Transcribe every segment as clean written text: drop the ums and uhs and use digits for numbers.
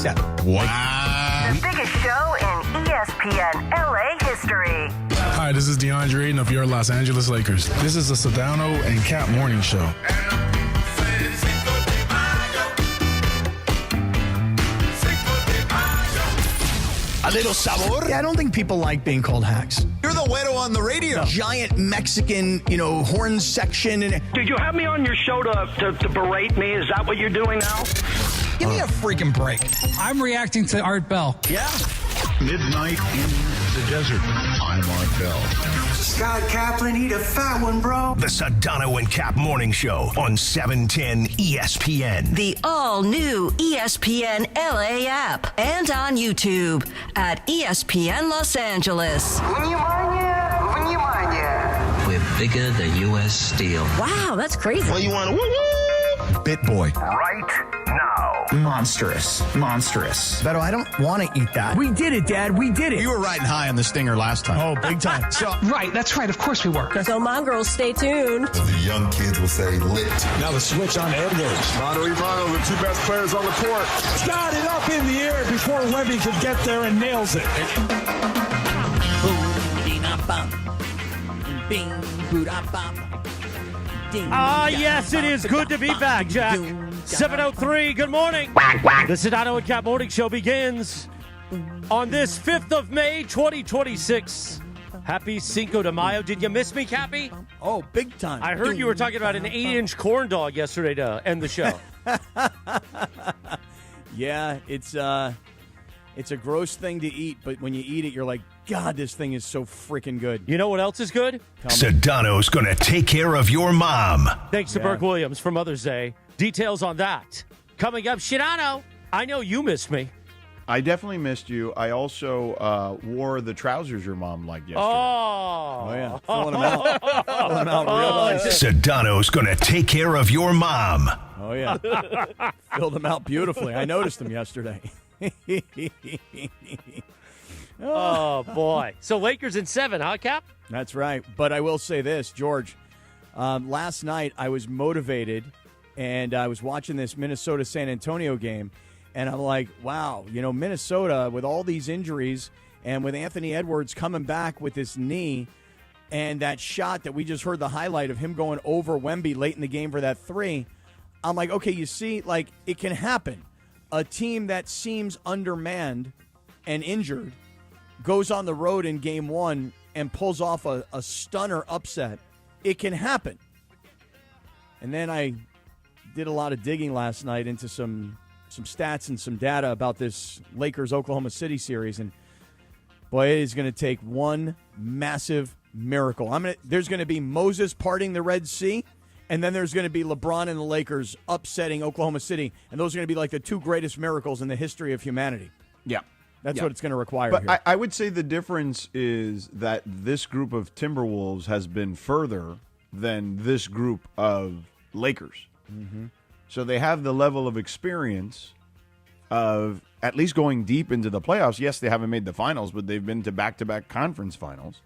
7. Wow. The biggest show in ESPN LA history. Hi, this is DeAndre Ayton of your Los Angeles Lakers. This is the Sedano and Cap Morning Show. A little sabor. Yeah, I don't think people like being called hacks. You're the güero on the radio. Giant Mexican, horn section. And Did you have me on your show to berate me? Is that what you're doing now? give me a freaking break. I'm reacting to Art Bell. Yeah. Midnight in the desert. I'm Art Bell. Scott Kaplan, eat a fat one, bro. The Sedano and Cap Morning Show on 710 ESPN. The all-new ESPN LA app and on YouTube at ESPN Los Angeles. We're bigger than U.S. Steel. Wow, that's crazy. Well, you want to woo-woo? Bit Boy. Right now. Monstrous. Beto, I don't want to eat that. We did it, Dad. We did it. You were riding high on the stinger last time. Oh, big time. Right, that's right. Of course we were. So, Mom Girls, stay tuned. The young kids will say lit. Now the switch on Edwards. Mano the two best players on the court. Got it up in the air before Webby could get there and nails it. Yes, it is good to be back, Jack. 7:03, good morning. The Sedano and Cap Morning Show begins on this 5th of May, 2026. Happy Cinco de Mayo. Did you miss me, Cappy? Oh, big time. I heard you were talking about an 8-inch corn dog yesterday to end the show. Yeah, it's a gross thing to eat, but when you eat it, you're like, God, this thing is so freaking good. You know what else is good? Sedano's going to take care of your mom. Thanks to Burke Williams for Mother's Day. Details on that. Coming up, Sedano, I know you missed me. I definitely missed you. I also wore the trousers your mom liked yesterday. Oh yeah. Filling them out. Filling them out real nice. Sedano's going to take care of your mom. Oh, yeah. Filled them out beautifully. I noticed them yesterday. Oh, boy. So Lakers in 7, huh, Cap? That's right. But I will say this, George. Last night I was motivated, and I was watching this Minnesota-San Antonio game, and I'm like, wow, Minnesota with all these injuries and with Anthony Edwards coming back with this knee and that shot that we just heard the highlight of him going over Wemby late in the game for that 3, I'm like, okay, you see, like, it can happen. A team that seems undermanned and injured goes on the road in game 1 and pulls off a stunner upset. It can happen. And then I did a lot of digging last night into some stats and some data about this Lakers-Oklahoma City series, and boy, it is going to take one massive miracle. There's going to be Moses parting the Red Sea, and then there's going to be LeBron and the Lakers upsetting Oklahoma City, and those are going to be like the 2 greatest miracles in the history of humanity. Yeah. That's what it's going to require but here. I would say the difference is that this group of Timberwolves has been further than this group of Lakers. Mm-hmm. So they have the level of experience of at least going deep into the playoffs. Yes, they haven't made the finals, but they've been to back-to-back conference finals.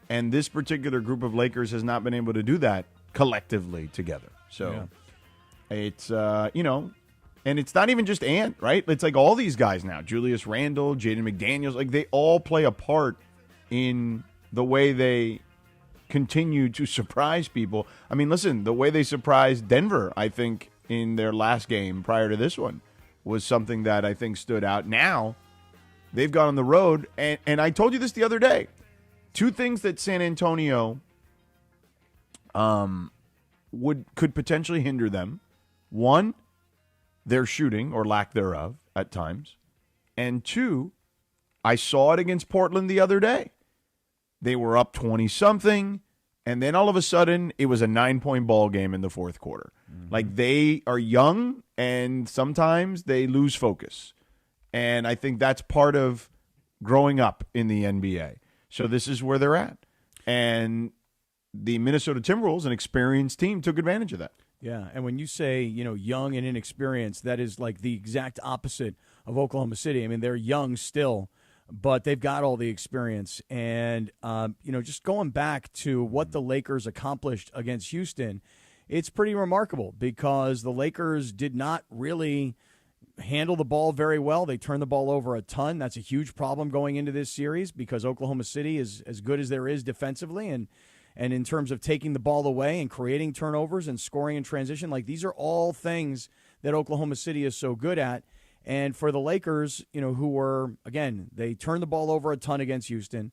And this particular group of Lakers has not been able to do that collectively together. So it's, and it's not even just Ant, right? It's like all these guys now, Julius Randle, Jaden McDaniels, like they all play a part in the way they continue to surprise people. I mean, listen, the way they surprised Denver, I think, in their last game prior to this one was something that I think stood out. Now, they've gone on the road, and I told you this the other day. 2 things that San Antonio could potentially hinder them. 1, their shooting or lack thereof at times. And 2, I saw it against Portland the other day. They were up 20-something, and then all of a sudden it was a 9-point ball game in the fourth quarter. Mm-hmm. Like, they are young, and sometimes they lose focus. And I think that's part of growing up in the NBA. So this is where they're at. And the Minnesota Timberwolves, an experienced team, took advantage of that. Yeah, and when you say, young and inexperienced, that is like the exact opposite of Oklahoma City. I mean, they're young still, but they've got all the experience. And, just going back to what the Lakers accomplished against Houston, it's pretty remarkable because the Lakers did not really handle the ball very well. They turn the ball over a ton. That's a huge problem going into this series because Oklahoma City is as good as there is defensively, and in terms of taking the ball away and creating turnovers and scoring in transition, like these are all things that Oklahoma City is so good at. And for the Lakers, who were, again, they turned the ball over a ton against Houston.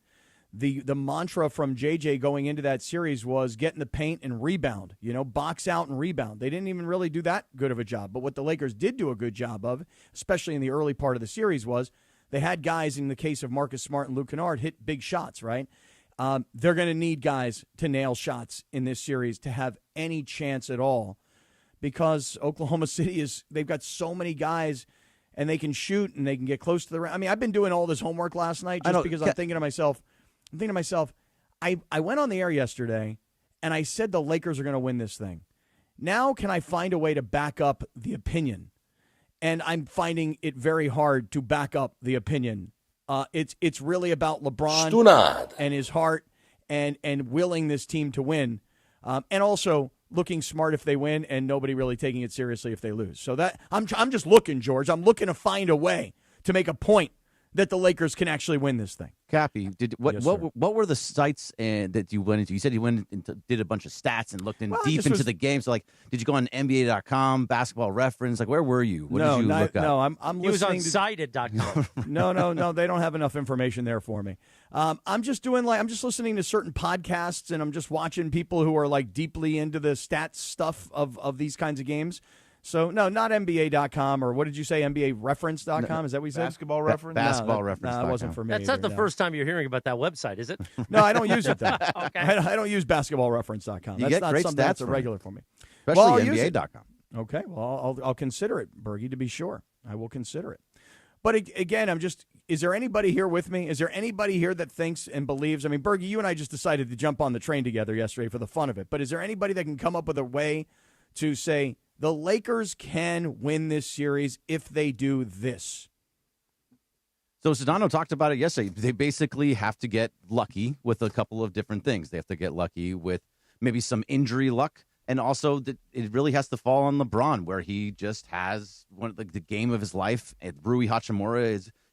The mantra from JJ going into that series was get in the paint and rebound, box out and rebound. They didn't even really do that good of a job. But what the Lakers did do a good job of, especially in the early part of the series, was they had guys, in the case of Marcus Smart and Luke Kennard, hit big shots, right? They're going to need guys to nail shots in this series to have any chance at all because Oklahoma City they've got so many guys and they can shoot and they can get close to the rim. I mean, I've been doing all this homework last night just because I'm thinking to myself, I went on the air yesterday and I said the Lakers are going to win this thing. Now can I find a way to back up the opinion? And I'm finding it very hard to back up the opinion. It's really about LeBron and his heart and willing this team to win, and also looking smart if they win and nobody really taking it seriously if they lose. So that I'm just looking, George. I'm looking to find a way to make a point that the Lakers can actually win this thing. Cappy, what were the sites that you went into? You said you went and did a bunch of stats and looked deep into the game. So, like, did you go on NBA.com, Basketball Reference? Like, where were you? What did you look up? No, I'm listening. He was on Cited.com. No, they don't have enough information there for me. I'm just listening to certain podcasts, and I'm just watching people who are like deeply into the stats stuff of these kinds of games. So, no, not NBA.com, or what did you say, NBAReference.com? Is that what you said? Basketball Reference? Basketballreference.com. No, it wasn't for me. That's not the no. first time you're hearing about that website, is it? No, I don't use it, though. Okay. I don't use BasketballReference.com. You That's get not great something stats that's a from regular for me. Especially NBA.com. Okay, well, I'll consider it, Bergie, to be sure. I will consider it. But again, is there anybody here with me? Is there anybody here that thinks and believes? I mean, Bergie, you and I just decided to jump on the train together yesterday for the fun of it. But is there anybody that can come up with a way to say, the Lakers can win this series if they do this? So Sedano talked about it yesterday. They basically have to get lucky with a couple of different things. They have to get lucky with maybe some injury luck, and also that it really has to fall on LeBron, where he just has the game of his life. And Rui Hachimura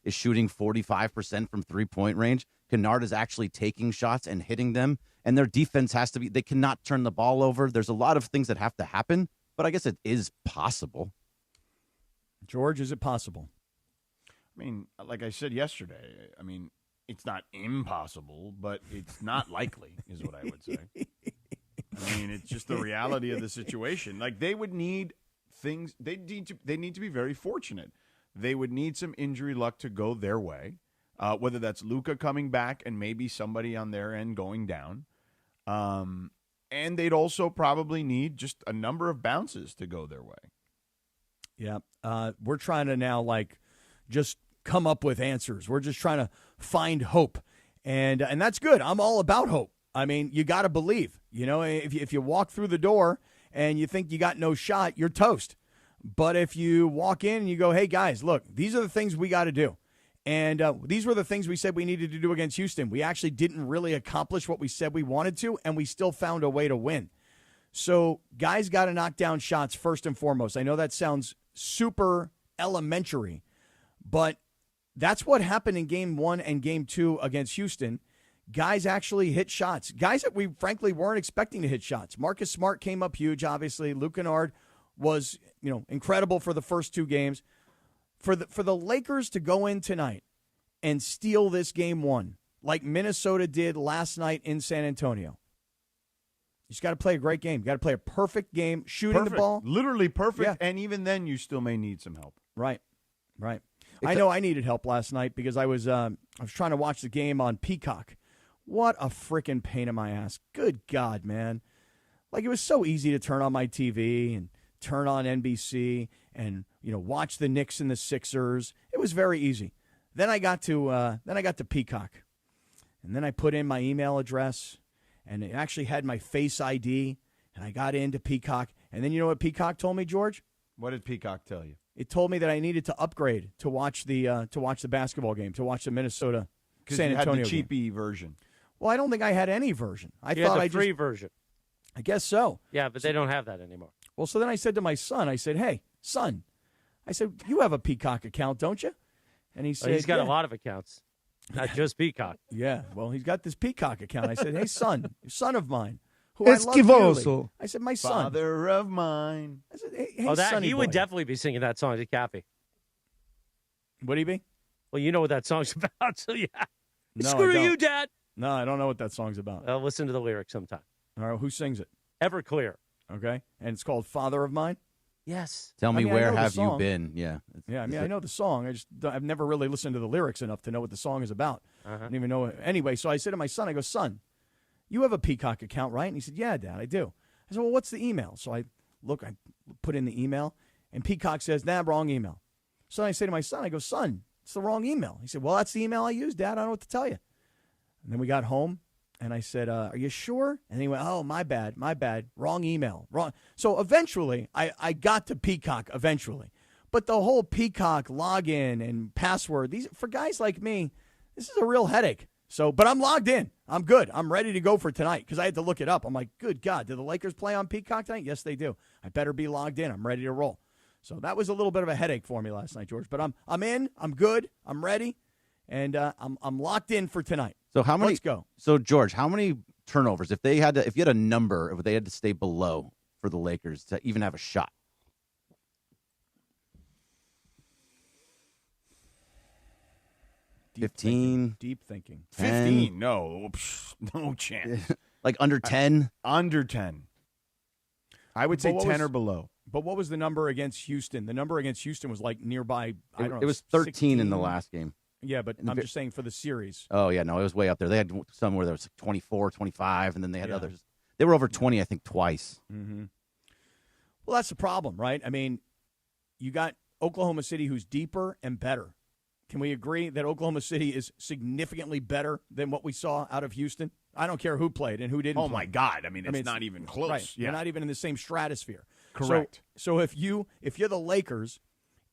is shooting 45% from three-point range. Kennard is actually taking shots and hitting them, and their defense has to be. They cannot turn the ball over. There's a lot of things that have to happen. But I guess it is possible. George, is it possible? I mean, like I said yesterday, I mean, it's not impossible, but it's not likely, is what I would say. I mean, it's just the reality of the situation. Like, they would need things. They need to be very fortunate. They would need some injury luck to go their way, whether that's Luka coming back and maybe somebody on their end going down. And they'd also probably need just a number of bounces to go their way. Yeah. We're trying to now, just come up with answers. We're just trying to find hope. And that's good. I'm all about hope. I mean, you got to believe. If you walk through the door and you think you got no shot, you're toast. But if you walk in and you go, hey, guys, look, these are the things we got to do. And these were the things we said we needed to do against Houston. We actually didn't really accomplish what we said we wanted to, and we still found a way to win. So guys got to knock down shots first and foremost. I know that sounds super elementary, but that's what happened in Game 1 and Game 2 against Houston. Guys actually hit shots. Guys that we frankly weren't expecting to hit shots. Marcus Smart came up huge, obviously. Luke Kennard was incredible for the first two games. For the Lakers to go in tonight and steal this Game 1 like Minnesota did last night in San Antonio, you just got to play a great game. You got to play a perfect game, shooting the ball. Literally perfect, yeah. And even then you still may need some help. Right. I know I needed help last night because I was trying to watch the game on Peacock. What a freaking pain in my ass. Good God, man. Like, it was so easy to turn on my TV and turn on NBC and watch the Knicks and the Sixers. It was very easy. Then I got to Peacock, and then I put in my email address, and it actually had my Face ID, and I got into Peacock. And then you know what Peacock told me, George? What did Peacock tell you? It told me that I needed to upgrade to watch the basketball game, to watch the Minnesota San Antonio you had the cheapy game. version. Well, I don't think I had any version. I thought I free version. I guess so. Yeah, but they don't have that anymore. Well, so then I said to my son, I said, hey, son, I said, you have a Peacock account, don't you? And he said, he's got yeah. a lot of accounts, not just Peacock. Yeah, well, he's got this Peacock account. I said, hey, son of mine, who I love Esquivoso. dearly. I said, my son. Father of mine. I said, hey, He sonny would boy. definitely be singing that song to Cappy. Would he be? Well, you know what that song's about, so yeah. No, I Screw don't. you, Dad. No, I don't know what that song's about. I'll listen to the lyrics sometime. All right, who sings it? Everclear. Okay, and it's called Father of Mine? Yes. Tell me, I where know the have you song. been? Yeah. Yeah, I mean, I know the song. I've never really listened to the lyrics enough to know what the song is about. I don't even know. Anyway, so I said to my son, I go, son, you have a Peacock account, right? And he said, yeah, Dad, I do. I said, well, what's the email? So I put in the email, and Peacock says, nah, wrong email. So I say to my son, I go, son, it's the wrong email. He said, well, that's the email I use, Dad. I don't know what to tell you. And then we got home, and I said, are you sure? And he went, oh, my bad, wrong email, wrong. So eventually, I got to Peacock eventually. But the whole Peacock login and password, for guys like me, this is a real headache. So, but I'm logged in. I'm good. I'm ready to go for tonight because I had to look it up. I'm like, good God, do the Lakers play on Peacock tonight? Yes, they do. I better be logged in. I'm ready to roll. So that was a little bit of a headache for me last night, George. But I'm in. I'm good. I'm ready, and I'm locked in for tonight. So how many? Let's go. So George, how many turnovers? If you had a number, if they had to stay below for the Lakers to even have a shot? Deep 15. Thinking. Deep thinking. 15? No. No chance. Like under 10? Under 10. I would say 10 or below. But what was the number against Houston? The number against Houston was like nearby, I don't know. It was 13 16. in the last game. Yeah, but I'm just saying for the series. Oh, yeah, no, it was way up there. They had some where there was 24, 25, and then they had others. They were over 20, I think, twice. Mm-hmm. Well, that's the problem, right? I mean, you got Oklahoma City who's deeper and better. Can we agree that Oklahoma City is significantly better than what we saw out of Houston? I don't care who played and who didn't. Oh, play. my God. I mean, it's not even close. Right. Yeah. You're not even in the same stratosphere. Correct. So if you're the Lakers,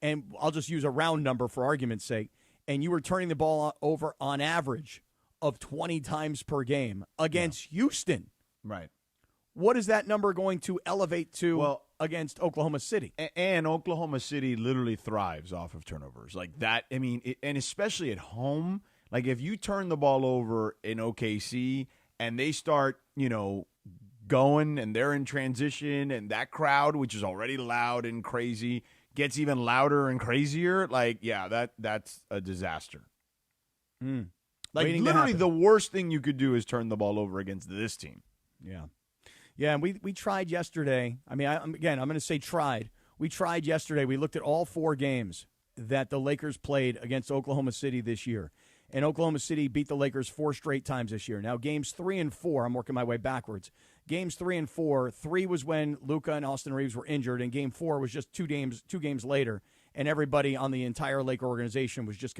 and I'll just use a round number for argument's sake, and you were turning the ball over on average of 20 times per game against Houston. Right. What is that number going to elevate to against Oklahoma City? And Oklahoma City literally thrives off of turnovers. Like that, I mean, and especially at home, like if you turn the ball over in OKC and they start, going and they're in transition and that crowd, which is already loud and crazy, gets even louder and crazier, like, yeah, that's a disaster. Like, literally the worst thing you could do is turn the ball over against this team. Yeah. Yeah, and we tried yesterday. I mean, I'm going to say tried. We tried yesterday. We looked at all 4 games that the Lakers played against Oklahoma City this year. And Oklahoma City beat the Lakers 4 straight times this year. Now, games 3 and 4, I'm working my way backwards. Games 3 and 4, 3 was when Luka and Austin Reeves were injured, and game 4 was just two games later, and everybody on the entire Laker organization was just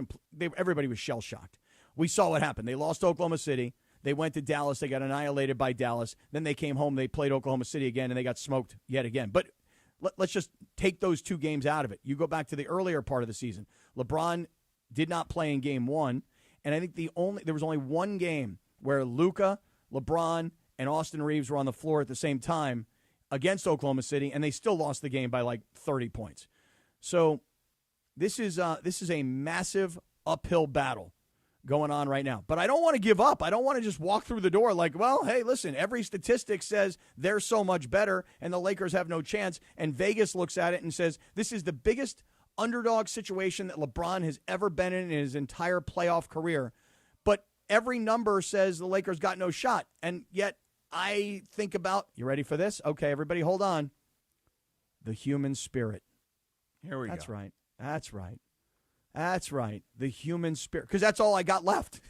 everybody was shell-shocked. We saw what happened. They lost to Oklahoma City. They went to Dallas. They got annihilated by Dallas. Then they came home. They played Oklahoma City again, and they got smoked yet again. But let's just take those 2 games out of it. You go back to the earlier part of the season. LeBron did not play in game 1, and I think there was only 1 game where Luka, LeBron, and Austin Reeves were on the floor at the same time against Oklahoma City, and they still lost the game by like 30 points. So this is a massive uphill battle going on right now. But I don't want to give up. I don't want to just walk through the door like, well, hey, listen, every statistic says they're so much better and the Lakers have no chance. And Vegas looks at it and says, this is the biggest underdog situation that LeBron has ever been in his entire playoff career. But every number says the Lakers got no shot. And yet I think about, you ready for this? Okay, everybody hold on. The human spirit. Here we go. That's right. That's right. That's right. The human spirit. Because that's all I got left.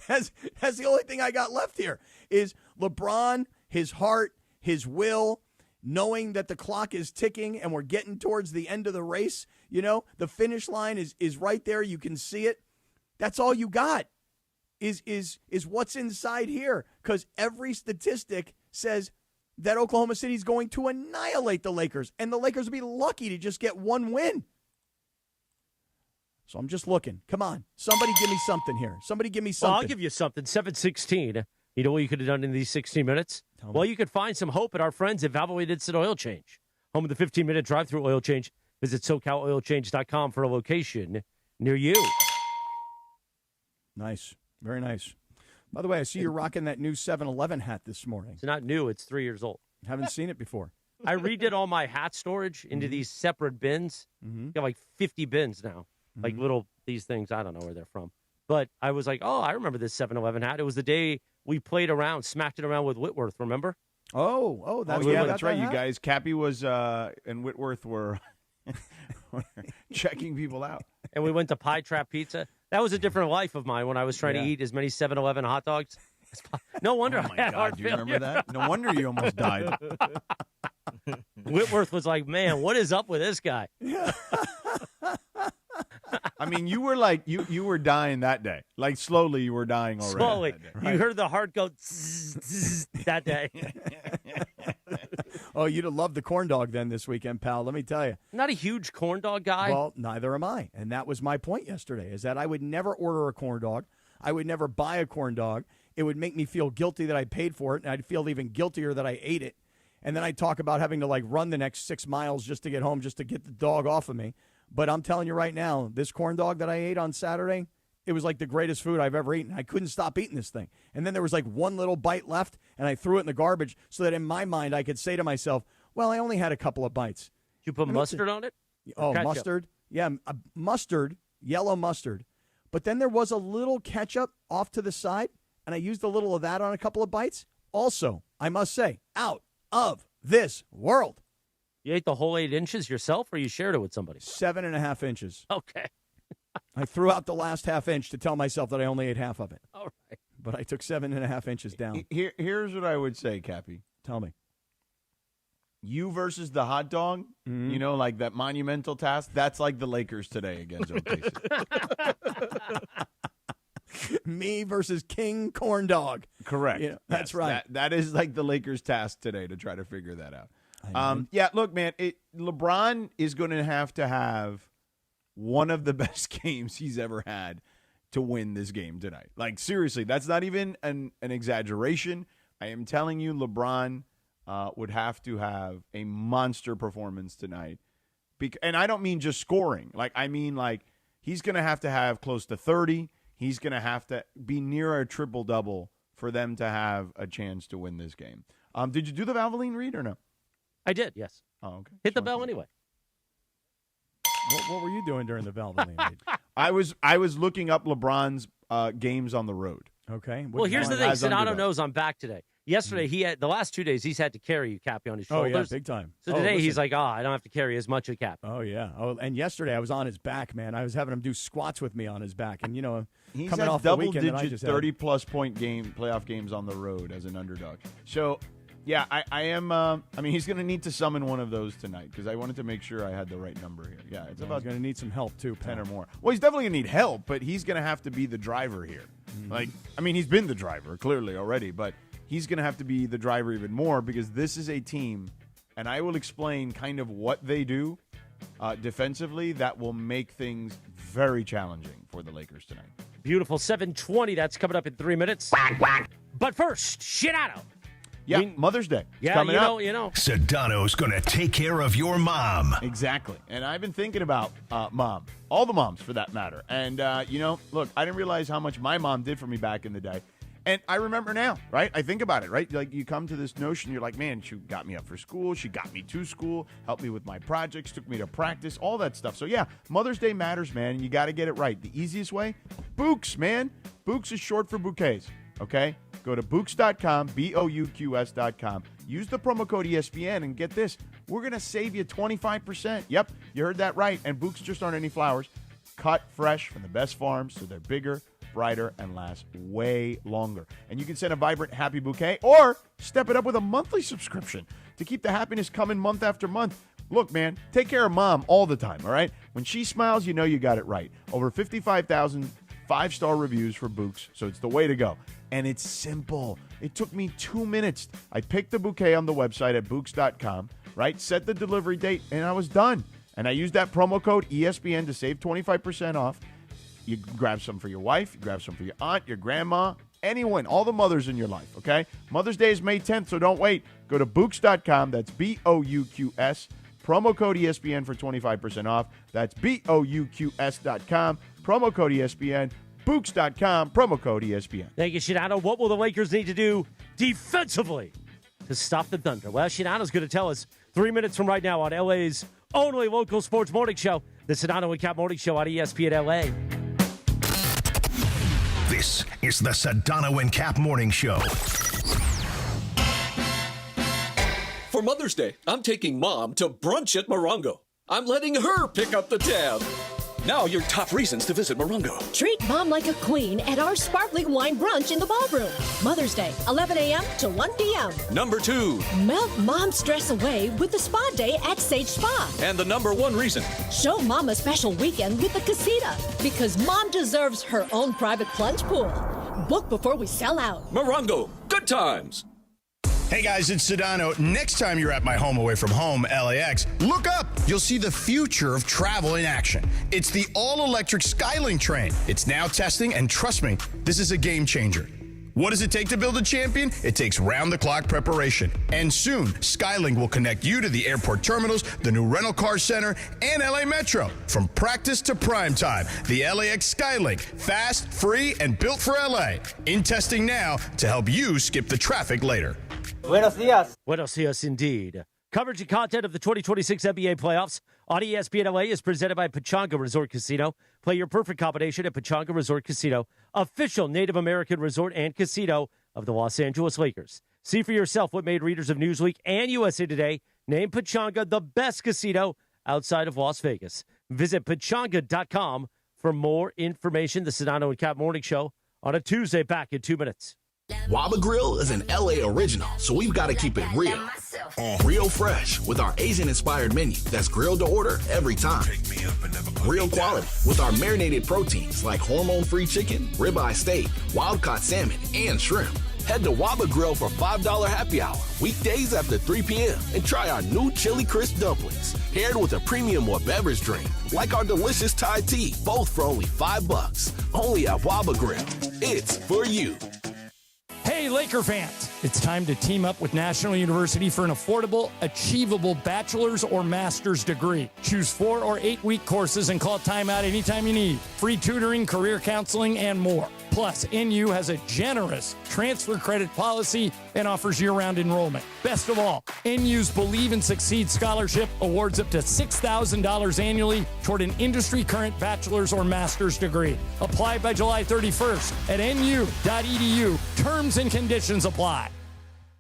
That's the only thing I got left here is LeBron, his heart, his will, knowing that the clock is ticking and we're getting towards the end of the race. The finish line is right there. You can see it. That's all you got is what's inside here. Because every statistic says that Oklahoma City is going to annihilate the Lakers. And the Lakers will be lucky to just get 1 win. So I'm just looking. Come on. Somebody give me something here. Somebody give me something. Well, I'll give you something. 7:16. You know what you could have done in these 16 minutes? Well, you could find some hope at our friends at Valvoline Instant Oil Change. Home of the 15-minute drive-through oil change Visit SoCalOilChange.com for a location near you. Nice. Very nice. By the way, I see you're rocking that new 7-Eleven hat this morning. It's not new. It's 3 years old. Haven't seen it before. I redid all my hat storage into these separate bins. Got like 50 bins now. Like these things. I don't know where they're from. But I was like, oh, I remember this 7-Eleven hat. It was the day we played around, smacked it around with Whitworth, remember? That's that's right. You guys, Cappy was and Whitworth were checking people out. And we went to Pie Trap Pizza. That was a different life of mine when I was trying to eat as many 7-Eleven hot dogs. No wonder I had heart failure. Do you remember that? No wonder you almost died. Whitworth was like, man, what is up with this guy? I mean, you were like, you were dying that day. Like, slowly you were dying already. Slowly. Right? You heard the heart go zzz, zzz, that day. Oh, you'd have loved the corn dog then this weekend, pal. Let me tell you. Not a huge corn dog guy. Well, neither am I. And that was my point yesterday, is that I would never order a corn dog. I would never buy a corn dog. It would make me feel guilty that I paid for it, and I'd feel even guiltier that I ate it. And then I'd talk about having to, like, run the next 6 miles just to get home, just to get the dog off of me. But I'm telling you right now, this corn dog that I ate on Saturday, it was like the greatest food I've ever eaten. I couldn't stop eating this thing. And then there was like one little bite left, and I threw it in the garbage so that in my mind I could say to myself, well, I only had a couple of bites. You put mustard on it? Oh, ketchup? Mustard. Yeah, mustard, yellow mustard. But then there was a little ketchup off to the side, and I used a little of that on a couple of bites. Also, I must say, out of this world. You ate the whole 8 inches yourself, or you shared it with somebody? 7.5 inches. Okay. I threw out the last half inch to tell myself that I only ate half of it. All right. But I took 7.5 inches down. Here's what I would say, Cappy. Tell me. You versus the hot dog, you know, like that monumental task, that's like the Lakers today against OKC. Me versus King Corn Dog. Correct. Yeah, that's right. That is like the Lakers' task today to try to figure that out. Yeah, look, man, LeBron is going to have one of the best games he's ever had to win this game tonight. Like, seriously, that's not even an exaggeration. I am telling you, LeBron would have to have a monster performance tonight. And I don't mean just scoring. Like, I mean, like, he's going to have close to 30. He's going to have to be near a triple-double for them to have a chance to win this game. Did you do the Valvoline read or no? I did, yes. Oh, okay. Hit the bell anyway. What were you doing during the Valvoline read? I was looking up LeBron's games on the road. Okay. Well, here's the thing. Sedano knows I'm back today. Yesterday, he had the last 2 days, he's had to carry you, Cappy, on his shoulders. Oh, yeah, big time. So today, he's like, I don't have to carry as much of Cap. Oh, yeah. Oh, and yesterday, I was on his back, man. I was having him do squats with me on his back. And, you know, he's coming off the weekend that I just had. 30-plus point playoff games on the road as an underdog. So, yeah, I am. I mean, he's going to need to summon one of those tonight because I wanted to make sure I had the right number here. Yeah, it's about going to need some help too, 10 or more. Well, he's definitely going to need help, but he's going to have to be the driver here. Like, I mean, he's been the driver clearly already, but he's going to have to be the driver even more because this is a team, and I will explain kind of what they do defensively that will make things very challenging for the Lakers tonight. Beautiful. 7:20. That's coming up in 3 minutes. But first, Sedano. Yeah, Mother's Day. Yeah, coming up. you know. Sedano's going to take care of your mom. Exactly. And I've been thinking about mom, all the moms for that matter. And, you know, look, I didn't realize how much my mom did for me back in the day. And I remember now, right? I think about it, right? Like, you come to this notion, you're like, man, she got me up for school. She got me to school, helped me with my projects, took me to practice, all that stuff. So, yeah, Mother's Day matters, man, and you got to get it right. The easiest way? Books, man. Books is short for bouquets, okay? Go to Books.com, BOUQS.com. Use the promo code ESPN, and get this. We're going to save you 25%. Yep, you heard that right. And Books just aren't any flowers. Cut fresh from the best farms, so they're bigger, brighter, and last way longer. And you can send a vibrant, happy bouquet or step it up with a monthly subscription to keep the happiness coming month after month. Look, man, take care of mom all the time, all right? When she smiles, you know you got it right. Over 55,000 5-star reviews for Books, so it's the way to go. And it's simple. It took me 2 minutes. I picked the bouquet on the website at Books.com, right? Set the delivery date, and I was done. And I used that promo code ESPN to save 25% off. You grab some for your wife, you grab some for your aunt, your grandma, anyone, all the mothers in your life, okay? Mother's Day is May 10th, so don't wait. Go to Books.com, that's BOUQS, Promo code ESPN for 25% off. That's BOUQS.com. Promo code ESPN. Books.com. Promo code ESPN. Thank you, Sedano. What will the Lakers need to do defensively to stop the Thunder? Well, Sedano's going to tell us 3 minutes from right now on LA's only local sports morning show, the Sedano and Cap Morning Show on ESPN LA. This is the Sedano and Cap Morning Show. For Mother's Day, I'm taking Mom to brunch at Morongo. I'm letting her pick up the tab. Now your top reasons to visit Morongo. Treat Mom like a queen at our sparkling wine brunch in the ballroom. Mother's Day, 11 a.m. to 1 p.m. Number 2. Melt Mom's stress away with the spa day at Sage Spa. And the number 1 reason. Show Mom a special weekend with the casita because Mom deserves her own private plunge pool. Book before we sell out. Morongo, good times. Hey guys, it's Sedano. Next time you're at my home away from home, LAX, look up. You'll see the future of travel in action. It's the all-electric Skylink train. It's now testing, and trust me, this is a game changer. What does it take to build a champion? It takes round-the-clock preparation. And soon, Skylink will connect you to the airport terminals, the new rental car center, and LA Metro. From practice to prime time, the LAX Skylink, fast, free, and built for LA. In testing now to help you skip the traffic later. Buenos dias. Buenos dias indeed. Coverage and content of the 2026 NBA playoffs on ESPN LA is presented by Pechanga Resort Casino. Play your perfect combination at Pechanga Resort Casino, official Native American resort and casino of the Los Angeles Lakers. See for yourself what made readers of Newsweek and USA Today name Pechanga the best casino outside of Las Vegas. Visit Pechanga.com for more information. The Sedano and Cap Morning Show on a Tuesday, back in 2 minutes. Waba Grill is an LA original, so we've got to keep it real. Real fresh with our Asian-inspired menu that's grilled to order every time. Real quality with our marinated proteins like hormone-free chicken, ribeye steak, wild-caught salmon, and shrimp. Head to Waba Grill for $5 happy hour, weekdays after 3 p.m. and try our new chili crisp dumplings, paired with a premium or beverage drink, like our delicious Thai tea, both for only $5. Only at Waba Grill. It's for you. Hey, Laker fans, it's time to team up with National University for an affordable, achievable bachelor's or master's degree. Choose 4 or 8 week courses and call timeout anytime you need. Free tutoring, career counseling, and more. Plus, NU has a generous transfer credit policy and offers year-round enrollment. Best of all, NU's Believe and Succeed Scholarship awards up to $6,000 annually toward an industry-current bachelor's or master's degree. Apply by July 31st at nu.edu. Terms and conditions apply.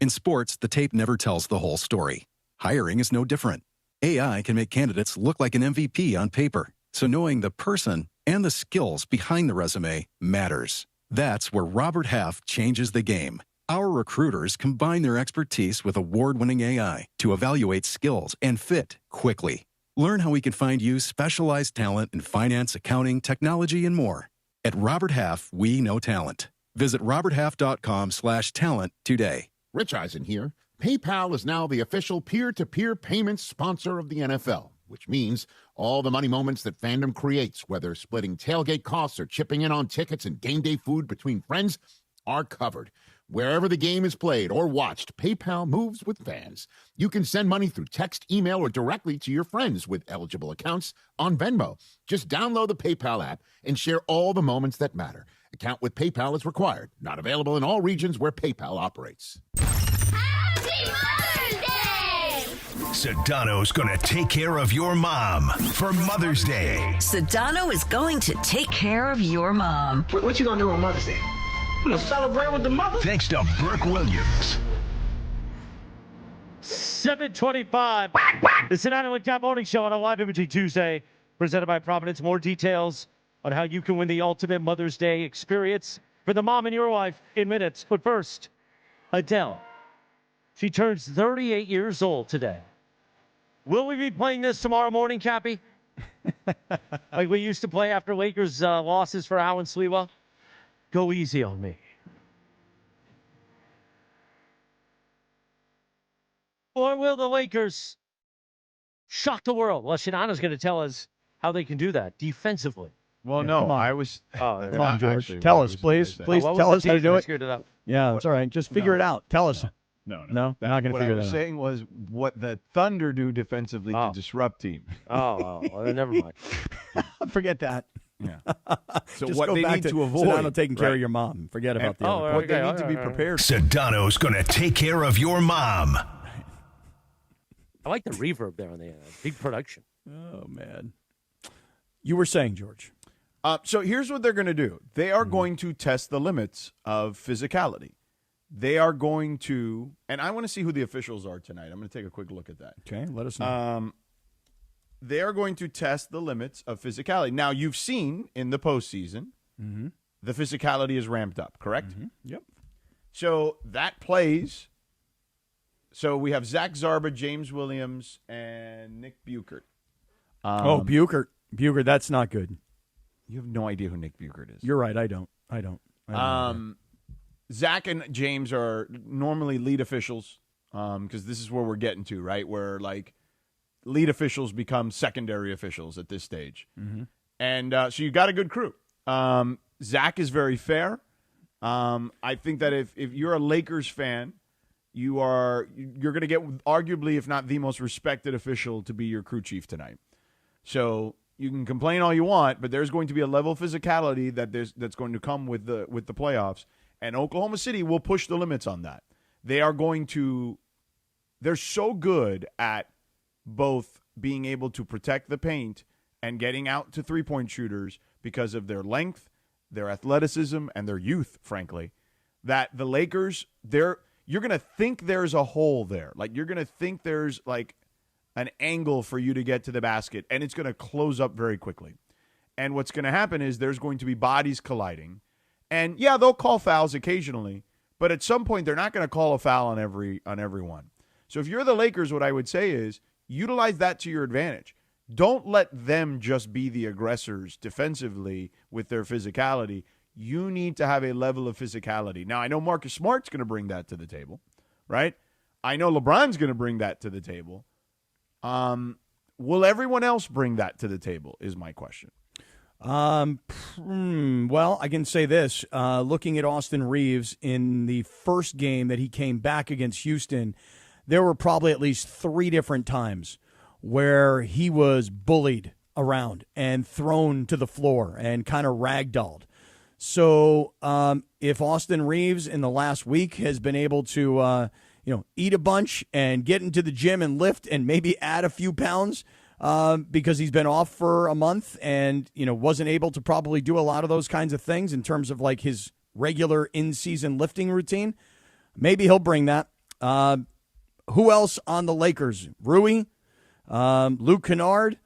In sports, the tape never tells the whole story. Hiring is no different. AI can make candidates look like an MVP on paper, so knowing the person and the skills behind the resume matters. That's where Robert Half changes the game. Our recruiters combine their expertise with award-winning AI to evaluate skills and fit quickly. Learn how we can find you specialized talent in finance, accounting, technology, and more. At Robert Half, we know talent. Visit roberthalf.com/talent today. Rich Eisen here. PayPal is now the official peer-to-peer payments sponsor of the NFL, which means all the money moments that fandom creates, whether splitting tailgate costs or chipping in on tickets and game day food between friends, are covered. Wherever the game is played or watched, PayPal moves with fans. You can send money through text, email, or directly to your friends with eligible accounts on Venmo. Just download the PayPal app and share all the moments that matter. Account with PayPal is required. Not available in all regions where PayPal operates. Sedano's gonna take care of your mom for Mother's Day. Sedano is going to take care of your mom. What you gonna do on Mother's Day? You gonna celebrate with the mother? Thanks to Burke Williams. 7:25. The Sedano and Cap Morning Show on a live imaging Tuesday, presented by Providence. More details on how you can win the ultimate Mother's Day experience for the mom in your life in minutes. But first, Adele. She turns 38 years old today. Will we be playing this tomorrow morning, Cappy? Like we used to play after Lakers losses for Alan Sliwa? Go easy on me. Or will the Lakers shock the world? Well, Shinana's going to tell us how they can do that defensively. Well, no, I was. Come on, George. Tell us, please. Please tell us how to do it. Screwed it up. Yeah, that's all right. Just figure it out. Tell us. No. Not going to What figure I was that out. saying was what the Thunder do defensively to disrupt teams. Well, never mind. Forget that. Yeah. So Just what go they back need to to avoid. Sedano taking care right? of your mom. Forget about the other. What they need to be prepared. Sedano's going to take care of your mom. I like the reverb there on the big production. Oh, man. You were saying, George. So here's what they're going to do. They are going to test the limits of physicality. They are going to, and I want to see who the officials are tonight. I'm going to take a quick look at that. Okay, let us know. They are going to test the limits of physicality. Now, you've seen in the postseason, the physicality is ramped up, correct? Yep. So that plays. So we have Zach Zarba, James Williams, and Nick Buchert. Buchert. Buchert, that's not good. You have no idea who Nick Buchert is. You're right. I don't. Zach and James are normally lead officials because this is where we're getting to, right? Where, like, lead officials become secondary officials at this stage. And so you got a good crew. Zach is very fair. I think that if you're a Lakers fan, you're going to get arguably, if not the most respected official to be your crew chief tonight. So you can complain all you want, but there's going to be a level of physicality that's going to come with the playoffs. And Oklahoma City will push the limits on that. They're so good at both being able to protect the paint and getting out to three-point shooters because of their length, their athleticism, and their youth, frankly, that the Lakers, you're going to think there's a hole there. Like, you're going to think there's, like, an angle for you to get to the basket, and it's going to close up very quickly. And what's going to happen is there's going to be bodies colliding. And, yeah, they'll call fouls occasionally, but at some point they're not going to call a foul on everyone. So if you're the Lakers, what I would say is utilize that to your advantage. Don't let them just be the aggressors defensively with their physicality. You need to have a level of physicality. Now, I know Marcus Smart's going to bring that to the table, right? I know LeBron's going to bring that to the table. Will everyone else bring that to the table is my question. Well, I can say this. Looking at Austin Reeves in the first game that he came back against Houston, there were probably at least 3 different times where he was bullied around and thrown to the floor and kind of ragdolled. So if Austin Reeves in the last week has been able to eat a bunch and get into the gym and lift and maybe add a few pounds because he's been off for a month and, wasn't able to probably do a lot of those kinds of things in terms of like his regular in-season lifting routine, maybe he'll bring that. Who else on the Lakers? Rui, Luke Kennard,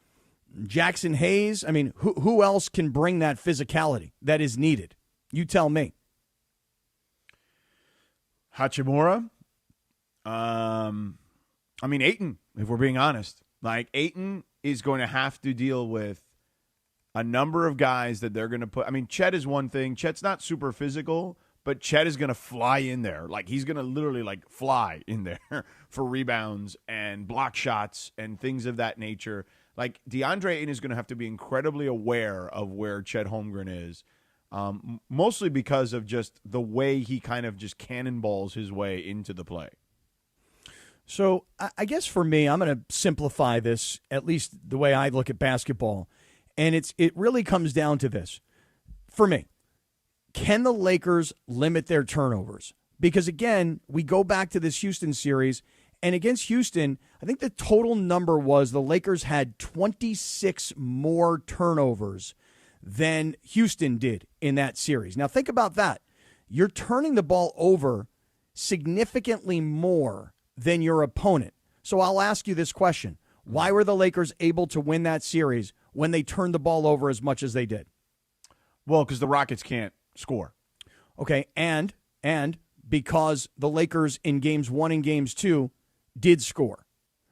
Jackson Hayes. I mean, who else can bring that physicality that is needed? You tell me. Hachimura. Ayton, if we're being honest. Like, Ayton is going to have to deal with a number of guys that they're going to put. I mean, Chet is one thing. Chet's not super physical, but Chet is going to fly in there. Like, he's going to literally, like, fly in there for rebounds and block shots and things of that nature. Like, DeAndre Ayton is going to have to be incredibly aware of where Chet Holmgren is, mostly because of just the way he kind of just cannonballs his way into the play. So I guess for me, I'm going to simplify this, at least the way I look at basketball, and it really comes down to this. For me, can the Lakers limit their turnovers? Because, again, we go back to this Houston series, and against Houston, I think the total number was the Lakers had 26 more turnovers than Houston did in that series. Now, think about that. You're turning the ball over significantly more than your opponent. So I'll ask you this question. Why were the Lakers able to win that series when they turned the ball over as much as they did? Well, because the Rockets can't score. Okay, and because the Lakers in games 1 and games 2 did score,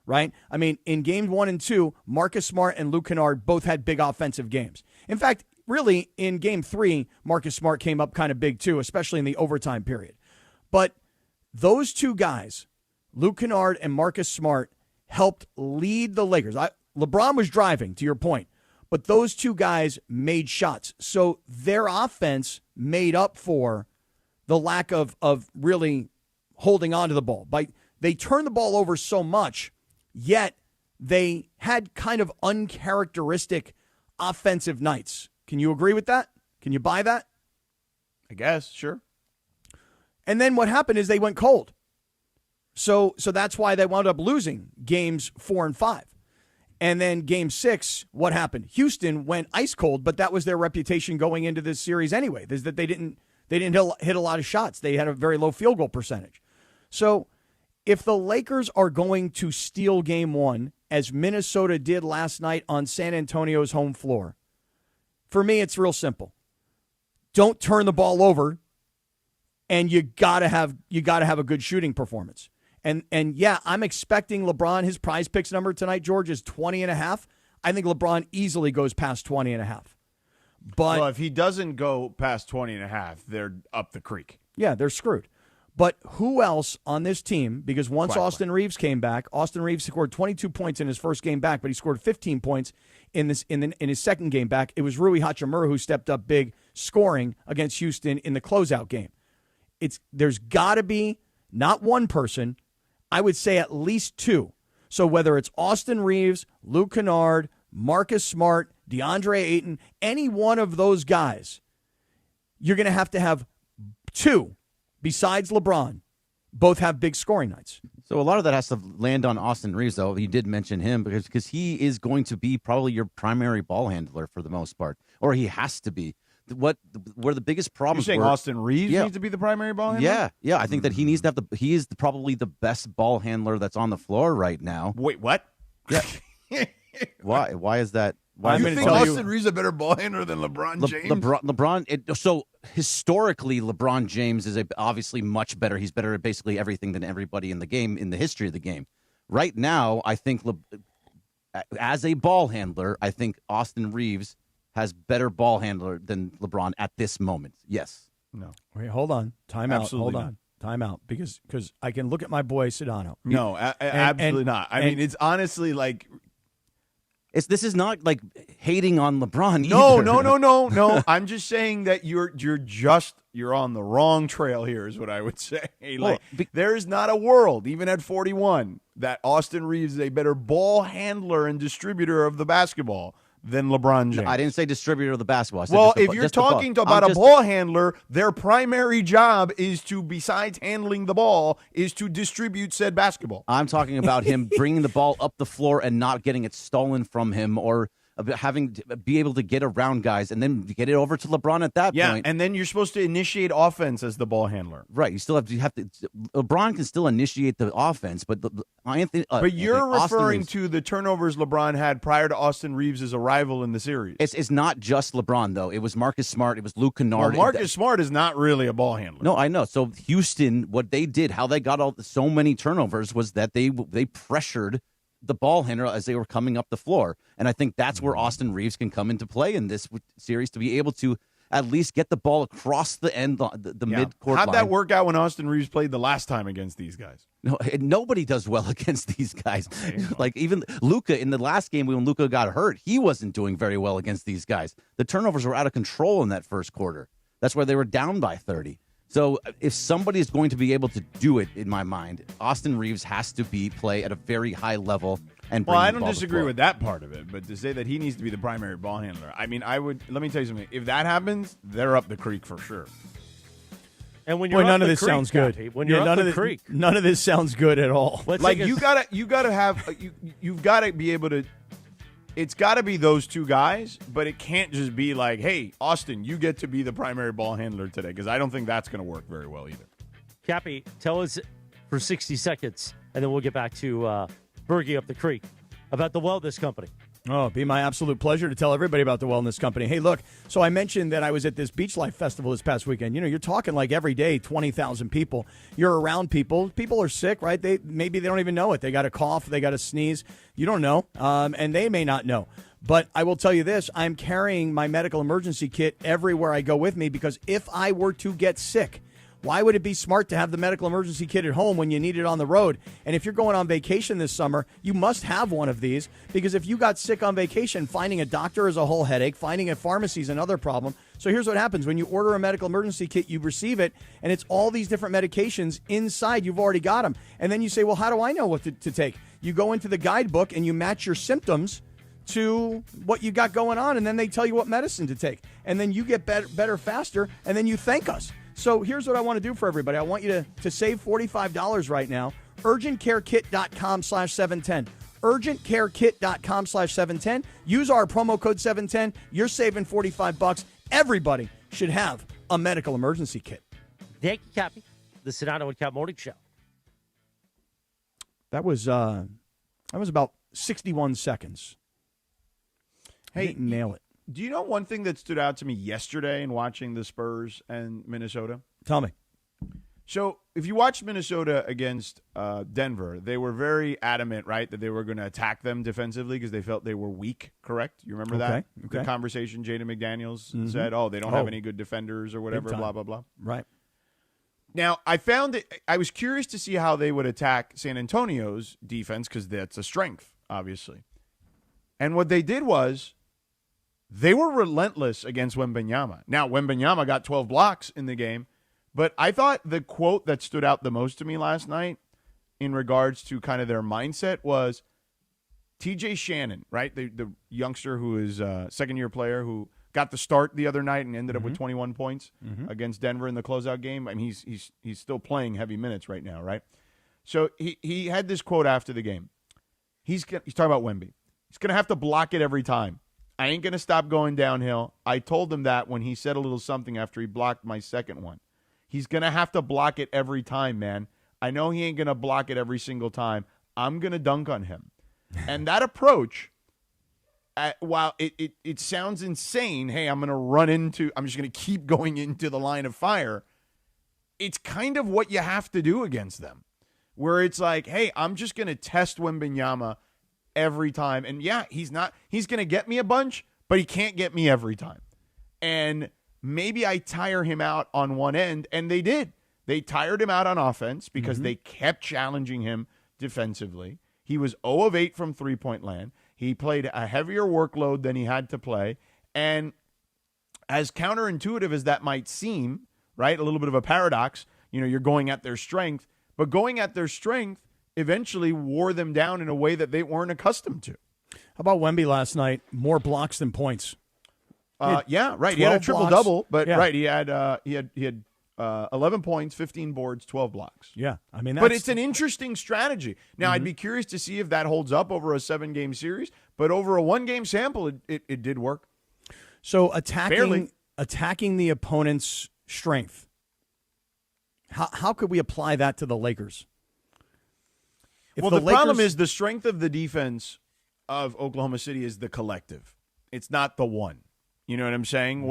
right? I mean, in games 1 and 2, Marcus Smart and Luke Kennard both had big offensive games. In fact, really, in game 3, Marcus Smart came up kind of big too, especially in the overtime period. But those two guys, Luke Kennard and Marcus Smart, helped lead the Lakers. LeBron was driving, to your point, but those two guys made shots. So their offense made up for the lack of really holding on to the ball. They turned the ball over so much, yet they had kind of uncharacteristic offensive nights. Can you agree with that? Can you buy that? I guess, sure. And then what happened is they went cold. So that's why they wound up losing games 4 and 5. And then game 6, what happened? Houston went ice cold, but that was their reputation going into this series anyway, is that they didn't hit a lot of shots. They had a very low field goal percentage. So if the Lakers are going to steal game 1, as Minnesota did last night on San Antonio's home floor, for me, it's real simple. Don't turn the ball over, and you gotta have a good shooting performance. And yeah, I'm expecting LeBron, his prize picks number tonight, George, is 20.5. I think LeBron easily goes past 20.5. But well, if he doesn't go past 20.5, they're up the creek. Yeah, they're screwed. But who else on this team? Because once Austin Reeves came back, Austin Reeves scored 22 points in his first game back, but he scored 15 points in his second game back. It was Rui Hachimura who stepped up big, scoring against Houston in the closeout game. There's got to be not one person, I would say at least 2. So whether it's Austin Reeves, Luke Kennard, Marcus Smart, DeAndre Ayton, any one of those guys, you're going to have 2 besides LeBron, both have big scoring nights. So a lot of that has to land on Austin Reeves, though. You did mention him because he is going to be probably your primary ball handler for the most part, or he has to be. Where the biggest problems You're saying Austin Reeves needs to be the primary ball handler? Yeah. I think that he needs to have he is probably the best ball handler that's on the floor right now. Wait, what? Yeah. Why? Why is that? Why you think Austin Reeves is a better ball handler than LeBron James? LeBron. So historically, LeBron James is obviously much better. He's better at basically everything than everybody in the game in the history of the game. Right now, I think as a ball handler, I think Austin Reeves has better ball handler than LeBron at this moment. Yes. No. Wait, hold on. Time out. Absolutely Hold on. Time out. Because I can look at my boy Sedano. No, absolutely not. I mean, it's honestly like... This is not like hating on LeBron either. No. I'm just saying that you're on the wrong trail here is what I would say. There is not a world, even at 41, that Austin Reeves is a better ball handler and distributor of the basketball than LeBron James. No, I didn't say distributor of the basketball. Well, if you're talking about a ball handler, their primary job is to, besides handling the ball, is to distribute said basketball. I'm talking about him bringing the ball up the floor and not getting it stolen from him, or having to be able to get around guys and then get it over to LeBron at that point. Yeah, and then you're supposed to initiate offense as the ball handler. Right. You still have to. LeBron can still initiate the offense, but but you're referring to the turnovers LeBron had prior to Austin Reeves' arrival in the series. It's not just LeBron, though. It was Marcus Smart. It was Luke Kennard. Well, Marcus Smart is not really a ball handler. No, I know. So Houston, what they did, how they got so many turnovers was that they pressured the ball handler as they were coming up the floor. And I think that's where Austin Reeves can come into play in this series to be able to at least get the ball across the end, the mid-court line. How'd that work out when Austin Reeves played the last time against these guys? No, nobody does well against these guys. Like even Luka in the last game when Luka got hurt, he wasn't doing very well against these guys. The turnovers were out of control in that first quarter. That's why they were down by 30. So if somebody is going to be able to do it, in my mind, Austin Reeves has to play at a very high level. And well, I don't disagree with that part of it, but to say that he needs to be the primary ball handler, I mean, let me tell you something. If that happens, they're up the creek for sure. And when you're none of this sounds good. When you're up the creek, none of this sounds good at all. Like you gotta you've gotta be able to. It's got to be those two guys, but it can't just be like, hey, Austin, you get to be the primary ball handler today, because I don't think that's going to work very well either. Cappy, tell us for 60 seconds, and then we'll get back to Bergie up the creek about the Wellness Company. Oh, it'd be my absolute pleasure to tell everybody about the Wellness Company. Hey, look, so I mentioned that I was at this Beach Life Festival this past weekend. You know, you're talking like every day, 20,000 people. You're around people. People are sick, right? Maybe they don't even know it. They got a cough. They got a sneeze. You don't know, and they may not know. But I will tell you this. I'm carrying my medical emergency kit everywhere I go with me, because if I were to get sick, Why would it be smart to have the medical emergency kit at home when you need it on the road? And if you're going on vacation this summer, you must have one of these, because if you got sick on vacation, finding a doctor is a whole headache. Finding a pharmacy is another problem. So here's what happens. When you order a medical emergency kit, you receive it, and it's all these different medications inside. You've already got them. And then you say, well, how do I know what to take? You go into the guidebook and you match your symptoms to what you got going on, and then they tell you what medicine to take. And then you get better faster, and then you thank us. So here's what I want to do for everybody. I want you to save $45 right now. UrgentCareKit.com/710. UrgentCareKit.com/710. Use our promo code 710. You're saving $45. Everybody should have a medical emergency kit. Thank you, Cappy. The Sedano and Cap Morning Show. That was about 61 seconds. Hey, nail it. Do you know one thing that stood out to me yesterday in watching the Spurs and Minnesota? Tell me. So if you watched Minnesota against Denver, they were very adamant, right, that they were going to attack them defensively because they felt they were weak, correct? You remember that? Okay. The conversation Jaden McDaniels said, they don't have any good defenders or whatever, blah, blah, blah. Right. Now, I was curious to see how they would attack San Antonio's defense because that's a strength, obviously. And what they did was they were relentless against Wembanyama. Now, Wembanyama got 12 blocks in the game, but I thought the quote that stood out the most to me last night in regards to kind of their mindset was TJ Shannon, right? The youngster who is a second-year player who got the start the other night and ended up with 21 points against Denver in the closeout game. I mean, he's still playing heavy minutes right now, right? So he had this quote after the game. He's talking about Wemby. He's going to have to block it every time. I ain't going to stop going downhill. I told him that when he said a little something after he blocked my second one. He's going to have to block it every time, man. I know he ain't going to block it every single time. I'm going to dunk on him. And that approach, while it sounds insane, hey, I'm just going to keep going into the line of fire, it's kind of what you have to do against them. Where it's like, hey, I'm just going to test Wembanyama every time. And yeah, he's going to get me a bunch, but he can't get me every time. And maybe I tire him out on one end, and they did. They tired him out on offense because they kept challenging him defensively. He was 0 of 8 from three-point land. He played a heavier workload than he had to play. And as counterintuitive as that might seem, right, a little bit of a paradox, you're going at their strength, but going at their strength eventually wore them down in a way that they weren't accustomed to. How about Wemby last night? More blocks than points. Yeah, right. He had a triple-double, but yeah. Right, he had 11 points, 15 boards, 12 blocks. Yeah, I mean, but it's an interesting strategy. Now, I'd be curious to see if that holds up over a 7-game series, but over a 1-game sample, it did work. So attacking the opponent's strength. How could we apply that to the Lakers? The problem is the strength of the defense of Oklahoma City is the collective. It's not the one. You know what I'm saying?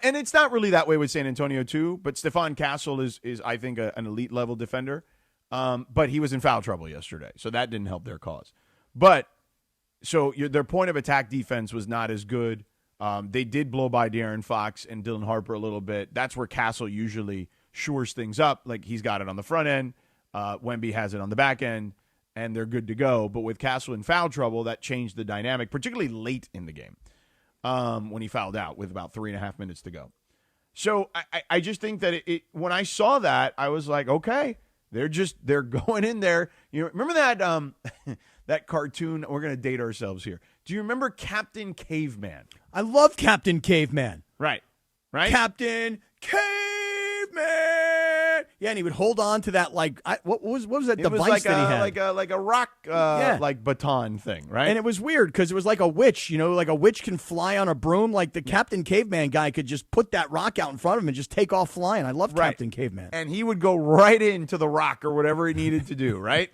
And it's not really that way with San Antonio too, but Stephon Castle is I think, an elite level defender. But he was in foul trouble yesterday, so that didn't help their cause. But so their point of attack defense was not as good. They did blow by De'Aaron Fox and Dylan Harper a little bit. That's where Castle usually shores things up. Like, he's got it on the front end. Wemby has it on the back end, and they're good to go. But with Castle in foul trouble, that changed the dynamic, particularly late in the game when he fouled out with about 3.5 minutes to go. So I just think that when I saw that, I was like, okay, they're going in there. Remember that that cartoon? We're going to date ourselves here. Do you remember Captain Caveman? I love Captain Caveman. Right. Captain Caveman. Yeah, and he would hold on to that, what was that device that he had? Like a rock like baton thing, right? And it was weird because it was like a witch, like a witch can fly on a broom. Like the Captain Caveman guy could just put that rock out in front of him and just take off flying. I love Captain Caveman. And he would go right into the rock or whatever he needed to do, right?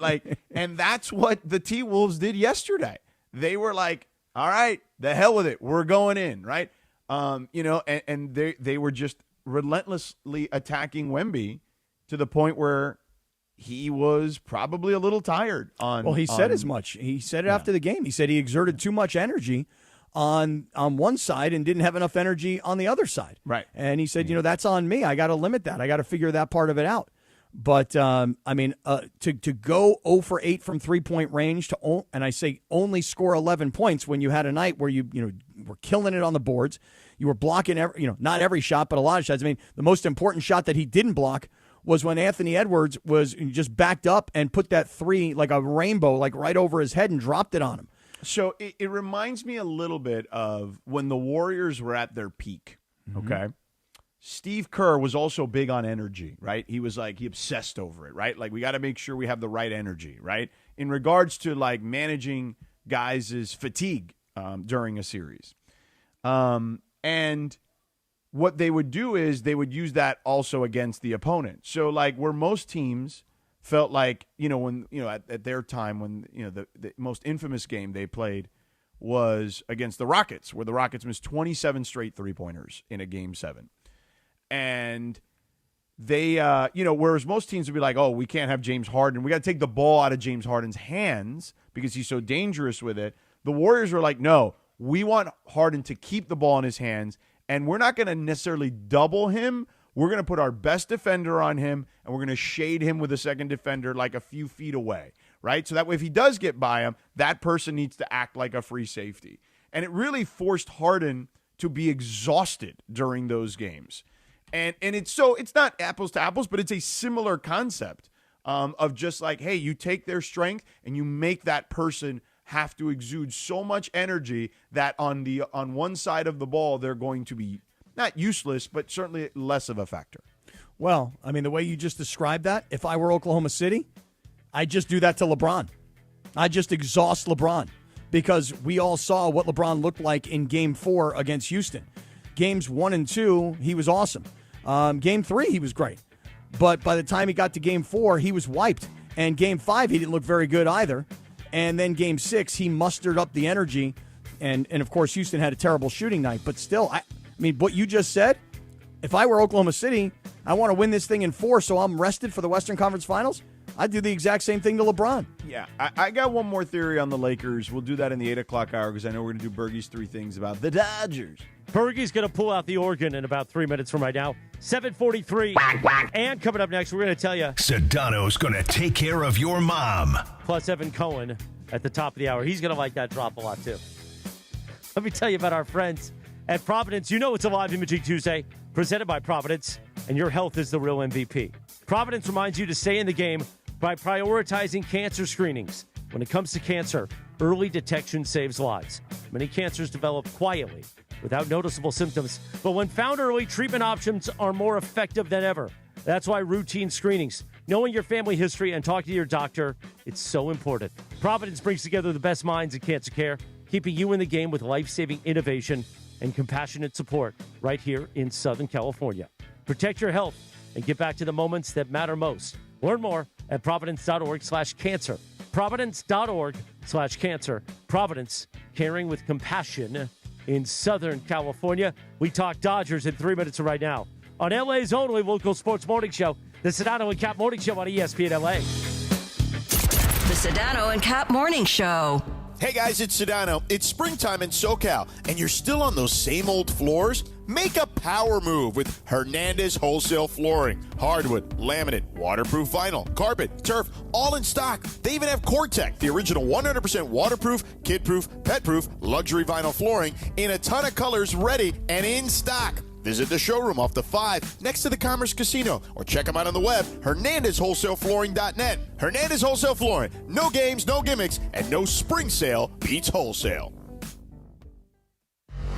And that's what the T-Wolves did yesterday. They were like, all right, the hell with it. We're going in, right? And they were just relentlessly attacking Wemby to the point where he was probably a little tired on. Well, he said as much. He said it after the game. He said he exerted too much energy on one side and didn't have enough energy on the other side. Right. And he said, that's on me. I got to limit that. I got to figure that part of it out. But, to go 0 for 8 from three-point range and I say only score 11 points when you had a night where you were killing it on the boards. You were blocking not every shot, but a lot of shots. I mean, the most important shot that he didn't block was when Anthony Edwards was just backed up and put that three like a rainbow, like right over his head and dropped it on him. So it reminds me a little bit of when the Warriors were at their peak, okay? Steve Kerr was also big on energy, right? He obsessed over it, right? Like, we got to make sure we have the right energy, right? In regards to, like, managing guys' fatigue during a series. And what they would do is they would use that also against the opponent. So, like, where most teams felt like, when, at their time, when, the most infamous game they played was against the Rockets, where the Rockets missed 27 straight three-pointers in a Game 7. And they, whereas most teams would be like, oh, we can't have James Harden. We got to take the ball out of James Harden's hands because he's so dangerous with it. The Warriors were like, no, we want Harden to keep the ball in his hands, and we're not going to necessarily double him. We're going to put our best defender on him, and we're going to shade him with a second defender like a few feet away, right? So that way if he does get by him, that person needs to act like a free safety. And it really forced Harden to be exhausted during those games. And it's not apples to apples, but it's a similar concept of just like, hey, you take their strength and you make that person have to exude so much energy that on one side of the ball they're going to be not useless, but certainly less of a factor. Well, I mean, the way you just described that, if I were Oklahoma City, I'd just do that to LeBron. I'd just exhaust LeBron because we all saw what LeBron looked like in Game 4 against Houston. Games 1 and 2, he was awesome. Game 3, he was great. But by the time he got to Game 4, he was wiped. And Game 5, he didn't look very good either. And then Game 6, he mustered up the energy. And of course, Houston had a terrible shooting night. But still, I mean, what you just said, if I were Oklahoma City, I want to win this thing in 4 so I'm rested for the Western Conference Finals. I'd do the exact same thing to LeBron. Yeah, I got one more theory on the Lakers. We'll do that in the 8 o'clock hour because I know we're going to do Bergie's 3 things about the Dodgers. Bergie's going to pull out the organ in about 3 minutes from right now. 7:43. And coming up next, we're going to tell you. Sedano's going to take care of your mom. Plus Evan Cohen at the top of the hour. He's going to like that drop a lot, too. Let me tell you about our friends at Providence. You know it's a live Imaging Tuesday presented by Providence, and your health is the real MVP. Providence reminds you to stay in the game by prioritizing cancer screenings. When it comes to cancer, early detection saves lives. Many cancers develop quietly, without noticeable symptoms, but when found early, treatment options are more effective than ever. That's why routine screenings, knowing your family history, and talking to your doctor, it's so important. Providence brings together the best minds in cancer care, keeping you in the game with life-saving innovation and compassionate support right here in Southern California. Protect your health and get back to the moments that matter most. Learn more at providence.org/cancer. Providence.org/cancer. Providence, caring with compassion in Southern California. We talk Dodgers in 3 minutes from right now on LA's only local sports morning show, the Sedano and Cap Morning Show on ESPN LA. The Sedano and Cap Morning Show. Hey guys, it's Sedano. It's springtime in SoCal, and you're still on those same old floors? Make a power move with Hernandez Wholesale Flooring. Hardwood, laminate, waterproof vinyl, carpet, turf, all in stock. They even have Core-Tec, the original 100% waterproof, kid-proof, pet-proof, luxury vinyl flooring in a ton of colors ready and in stock. Visit the showroom off the 5 next to the Commerce Casino or check them out on the web, HernandezWholesaleFlooring.net. Hernandez Wholesale Flooring. No games, no gimmicks, and no spring sale beats wholesale.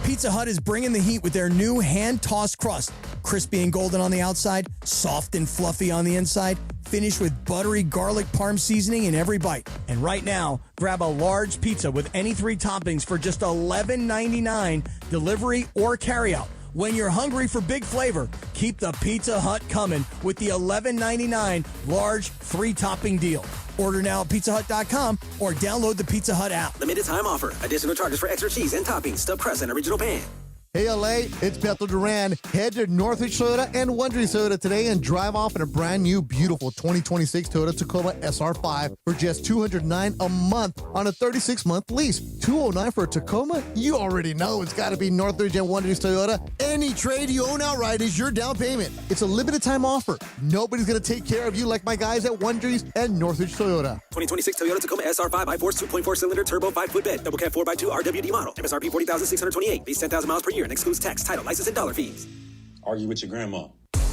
Pizza Hut is bringing the heat with their new hand-tossed crust. Crispy and golden on the outside, soft and fluffy on the inside, finished with buttery garlic parm seasoning in every bite. And right now, grab a large pizza with any 3 toppings for just $11.99, delivery or carryout. When you're hungry for big flavor, keep the Pizza Hut coming with the $11.99 large 3-topping deal. Order now at pizzahut.com or download the Pizza Hut app. Limited time offer. Additional charges for extra cheese and toppings, stuffed crust, and original pan. Hey, LA, it's Bethel Duran. Head to Northridge Toyota and Wondering Toyota today and drive off in a brand new, beautiful 2026 Toyota Tacoma SR5 for just $209 a month on a 36-month lease. $209 for a Tacoma? You already know it's got to be Northridge and Wondering Toyota. Any trade you own outright is your down payment. It's a limited time offer. Nobody's going to take care of you like my guys at Wondering and Northridge Toyota. 2026 Toyota Tacoma SR5 iForce 2.4 cylinder turbo 5-foot bed double cab 4x2 RWD model. MSRP $40,628. Base 10,000 miles per year and excludes tax, title, license, and dollar fees. Argue with your grandma.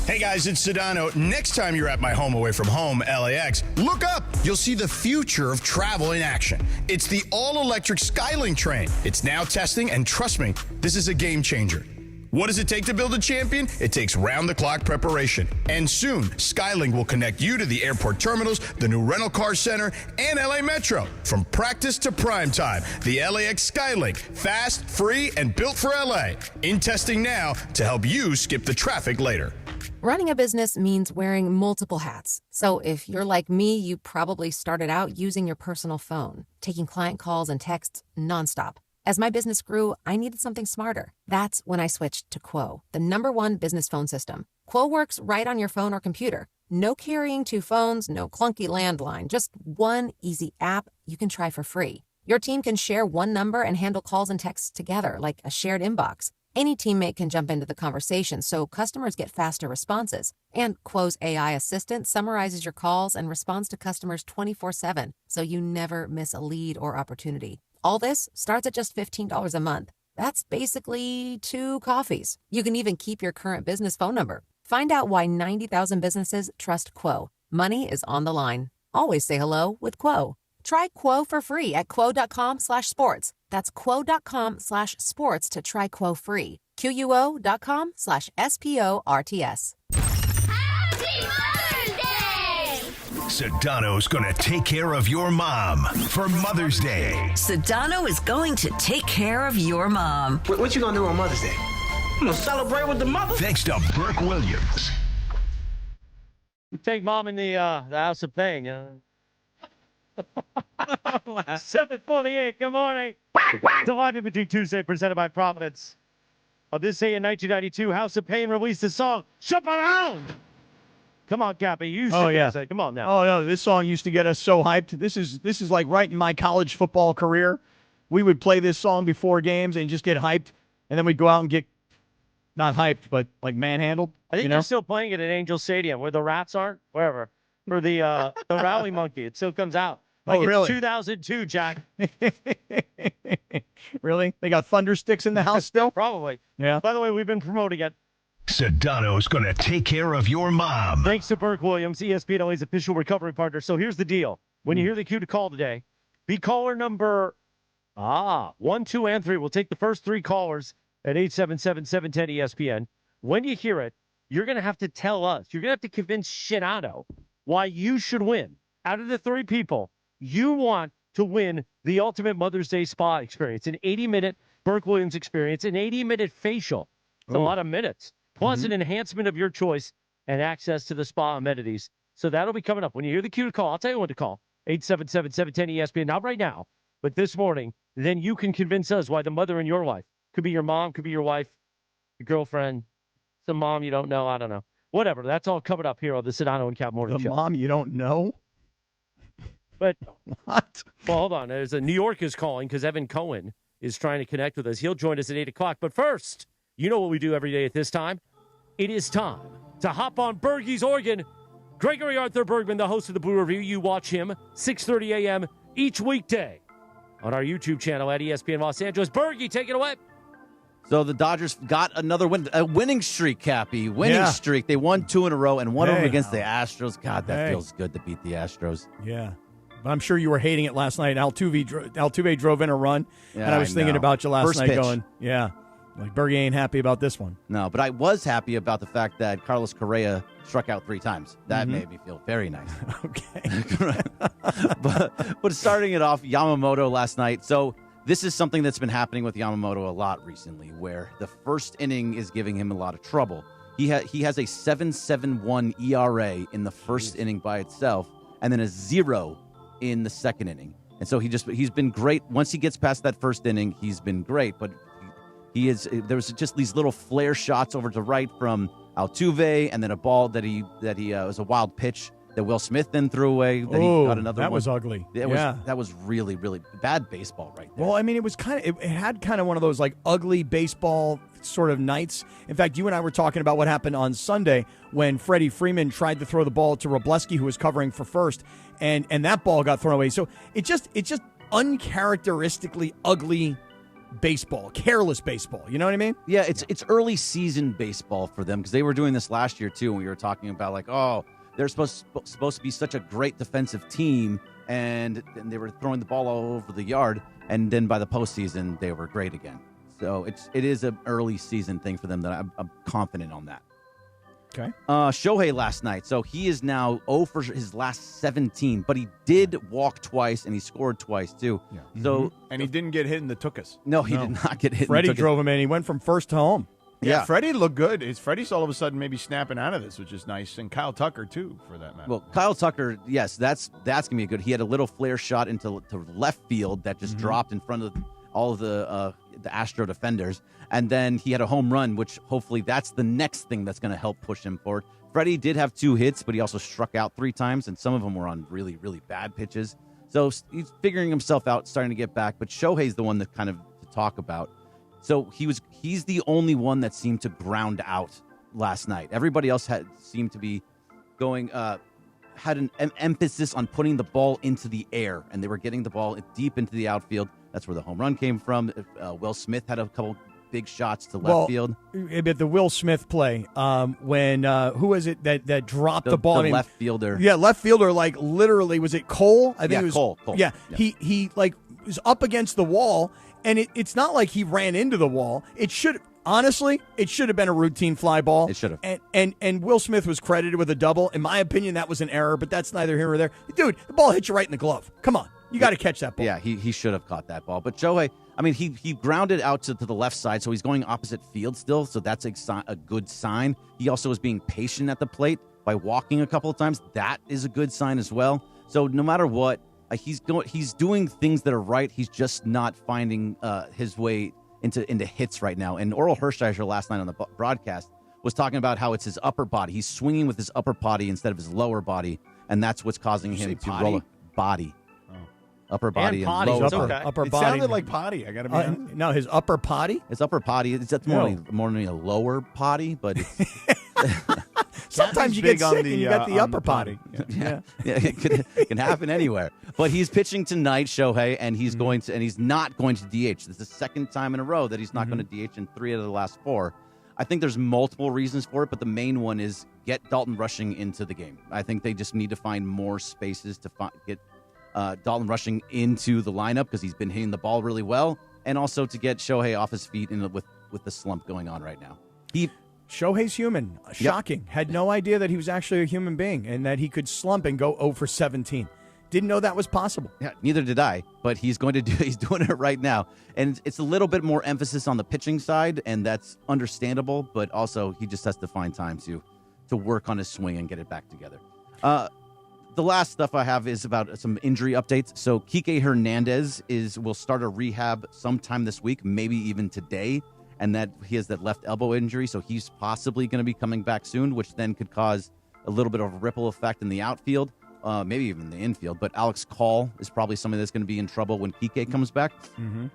Hey guys, it's Sedano. Next time you're at my home away from home, LAX, look up. You'll see the future of travel in action. It's the all-electric Skylink train. It's now testing, and trust me, this is a game changer. What does it take to build a champion? It takes round-the-clock preparation. And soon, Skylink will connect you to the airport terminals, the new rental car center, and LA Metro. From practice to prime time, the LAX Skylink. Fast, free, and built for LA. In testing now to help you skip the traffic later. Running a business means wearing multiple hats. So if you're like me, you probably started out using your personal phone, taking client calls and texts nonstop. As my business grew, I needed something smarter. That's when I switched to Quo, the #1 business phone system. Quo works right on your phone or computer. No carrying 2 phones, no clunky landline, just one easy app you can try for free. Your team can share one number and handle calls and texts together like a shared inbox. Any teammate can jump into the conversation, so customers get faster responses. And Quo's AI assistant summarizes your calls and responds to customers 24/7, so you never miss a lead or opportunity. All this starts at just $15 a month. That's basically 2 coffees. You can even keep your current business phone number. Find out why 90,000 businesses trust Quo. Money is on the line. Always say hello with Quo. Try Quo for free at quo.com/sports. That's quo.com/sports to try Quo free. QUO.com/SPORTS. Sedano's gonna take care of your mom for Mother's Day. Sedano is going to take care of your mom. What you gonna do on Mother's Day? You gonna celebrate with the mother? Thanks to Burke Williams. Take mom in the House of Pain. 7:48. Good morning. Delighted with Tuesday, presented by Providence. On this day in 1992, House of Pain released the song "Shop Around." Come on, Cappy. You should say, come on now. Oh, no, this song used to get us so hyped. This is like right in my college football career. We would play this song before games and just get hyped, and then we'd go out and get, not hyped, but like manhandled. I think they're still playing it at Angel Stadium, where the rats aren't, wherever. For the Rally Monkey. It still comes out. Like really? It's 2002, Jack. Really? They got thunder sticks in the house still? Probably. Yeah. By the way, we've been promoting it. Sedano's gonna take care of your mom. Thanks to Burke Williams, ESPN LA's official recovery partner. So here's the deal. When you hear the cue to call today, be caller number 1, 2, and 3. We'll take the first 3 callers at 877-710-ESPN. When you hear it, you're going to have to tell us. You're going to have to convince Sedano why you should win. Out of the 3 people, you want to win the ultimate Mother's Day spa experience, an 80-minute Burke Williams experience, an 80-minute facial. It's a lot of minutes. Plus an enhancement of your choice and access to the spa amenities. So that'll be coming up. When you hear the cue to call, I'll tell you when to call. 877-710-ESPN. Not right now, but this morning. Then you can convince us why the mother in your life, could be your mom, could be your wife, your girlfriend, some mom you don't know, I don't know. Whatever. That's all coming up here on the Sedano and Cap Morning Show. The mom you don't know? But what? Well, hold on. There's New York is calling because Evan Cohen is trying to connect with us. He'll join us at 8 o'clock. But first, you know what we do every day at this time? It is time to hop on Bergie's Organ. Gregory Arthur Bergman, the host of the Blue Review. You watch him 6:30 a.m. each weekday on our YouTube channel at ESPN Los Angeles. Bergie, take it away. So the Dodgers got another win, a winning streak, Cappy. Winning streak. They won 2 in a row, and one of them against the Astros. God, that feels good to beat the Astros. Yeah. But I'm sure you were hating it last night. Altuve drove in a run, and I was thinking about you last night going, like Bergie ain't happy about this one. No, but I was happy about the fact that Carlos Correa struck out 3 times. That made me feel very nice. Okay. but starting it off, Yamamoto last night. So this is something that's been happening with Yamamoto a lot recently, where the first inning is giving him a lot of trouble. He has a 7.71 ERA in the first inning by itself, and then a 0 in the second inning. And so he's been great. Once he gets past that first inning, he's been great. But There was just these little flare shots over to right from Altuve, and then a ball that was a wild pitch that Will Smith then threw away. He got another that one. was ugly. That was really, really bad baseball right there. Well, I mean, it had kind of one of those like ugly baseball sort of nights. In fact, you and I were talking about what happened on Sunday when Freddie Freeman tried to throw the ball to Robleski, who was covering for first, and that ball got thrown away. So it's just uncharacteristically ugly baseball, careless baseball. You know what I mean? Yeah, it's early season baseball for them because they were doing this last year too, and we were talking about like, oh, they're supposed to be such a great defensive team, and they were throwing the ball all over the yard, and then by the postseason they were great again. So it is an early season thing for them that I'm confident on that. Okay. Shohei last night, so he is now 0 for his last 17, but he did walk twice and he scored twice too. Yeah. So and he didn't get hit in the tuchus. No, he did not get hit. Freddie in the tuchus. drove him in. He went from first to home. Yeah, Freddie looked good. Freddie's all of a sudden maybe snapping out of this, which is nice, and Kyle Tucker too, for that matter. Well, Kyle Tucker, yes, that's gonna be good. He had a little flare shot into left field that just dropped in front of all of the Astro defenders, and then he had a home run, which hopefully that's the next thing that's going to help push him forward. Freddie did have 2 hits, but he also struck out 3 times, and some of them were on really, really bad pitches. So he's figuring himself out, starting to get back. But Shohei's the one that kind of to talk about. So he's the only one that seemed to ground out last night. Everybody else seemed to be going had an emphasis on putting the ball into the air, and they were getting the ball deep into the outfield. That's where the home run came from. Will Smith had a couple big shots to left field. At the Will Smith play, when who was it that dropped the ball? The left fielder. Yeah, left fielder. Like literally, was it Cole? I think it was Cole. Yeah, he like was up against the wall, and it's not like he ran into the wall. It should have been a routine fly ball. It should have. And Will Smith was credited with a double. In my opinion, that was an error, but that's neither here nor there. Dude, the ball hit you right in the glove. Come on. You got to catch that ball. Yeah, he should have caught that ball. But Shohei, I mean, he grounded out to the left side, so he's going opposite field still, so that's a good sign. He also was being patient at the plate by walking a couple of times. That is a good sign as well. So no matter what, he's doing things that are right. He's just not finding his way into hits right now. And Oral Hershiser last night on the broadcast was talking about how it's his upper body. He's swinging with his upper body instead of his lower body, and that's what's causing him to roll a body. Upper body and lower body. Upper it body. sounded like potty. I got to be honest. No, his upper potty? It's upper potty. That's more than a lower potty, but it's... Sometimes you get sick and you got the upper potty. Yeah. It can happen anywhere. But he's pitching tonight, Shohei, and he's he's not going to DH. This is the second time in a row that he's not going to DH in 3 out of the last 4. I think there's multiple reasons for it, but the main one is get Dalton Rushing into the game. I think they just need to find more spaces to get Dalton Rushing into the lineup because he's been hitting the ball really well, and also to get Shohei off his feet with the slump going on right now. Shohei's human. Shocking. Had no idea that he was actually a human being and that he could slump and go 0 for 17. Didn't know that was possible. Yeah, neither did I, but he's doing it right now. And it's a little bit more emphasis on the pitching side, and that's understandable, but also he just has to find time to work on his swing and get it back together. The last stuff I have is about some injury updates. So Kike Hernandez will start a rehab sometime this week, maybe even today, and that he has that left elbow injury, so he's possibly going to be coming back soon, which then could cause a little bit of a ripple effect in the outfield, maybe even the infield. But Alex Call is probably somebody that's going to be in trouble when Kike comes back.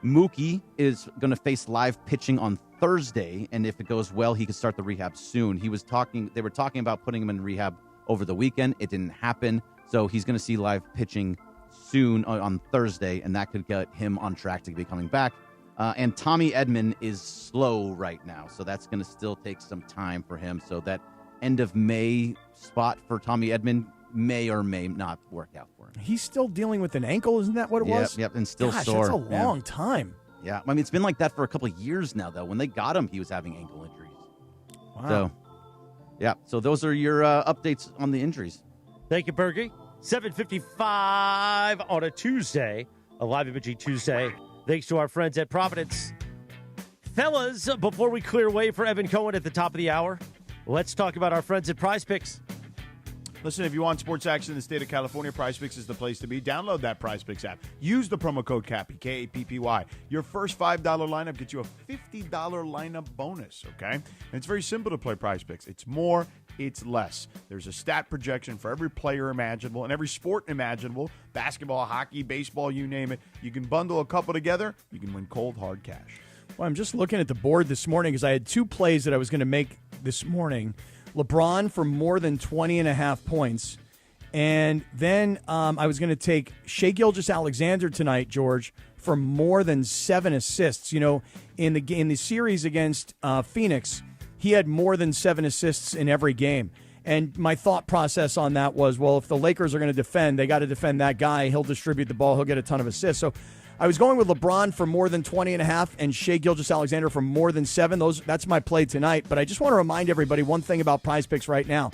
Mookie is going to face live pitching on Thursday, and if it goes well, he could start the rehab soon. They were talking about putting him in rehab over the weekend. It didn't happen, so he's going to see live pitching soon on Thursday, and that could get him on track to be coming back. And Tommy Edman is slow right now, so that's going to still take some time for him. So that end of May spot for Tommy Edman may or may not work out for him. He's still dealing with an ankle, isn't that what it was? Yep, and still Gosh, sore. That's a long time. Yeah, I mean, it's been like that for a couple of years now, though. When they got him, he was having ankle injuries. Wow. So, yeah, so those are your updates on the injuries. Thank you, Bergie. 7:55 on a Tuesday, a live imaging Tuesday. Thanks to our friends at Providence. Fellas, before we clear way for Evan Cohen at the top of the hour, let's talk about our friends at Prize Picks. Listen, if you want sports action in the state of California, PrizePicks is the place to be. Download that PrizePicks app. Use the promo code CAPPY, K-A-P-P-Y. Your first $5 lineup gets you a $50 lineup bonus, okay? And it's very simple to play PrizePicks. It's more, it's less. There's a stat projection for every player imaginable and every sport imaginable. Basketball, hockey, baseball, you name it. You can bundle a couple together. You can win cold, hard cash. Well, I'm just looking at the board this morning because I had two plays that I was going to make this morning. LeBron for more than 20.5 points. And then I was going to take Shai Gilgeous-Alexander tonight, George, for more than 7 assists. You know, in the series against Phoenix, he had more than 7 assists in every game. And my thought process on that was, well, if the Lakers are going to defend, they got to defend that guy. He'll distribute the ball. He'll get a ton of assists. So I was going with LeBron for more than 20.5 and Shai Gilgeous-Alexander for more than 7. That's my play tonight. But I just want to remind everybody one thing about PrizePicks right now.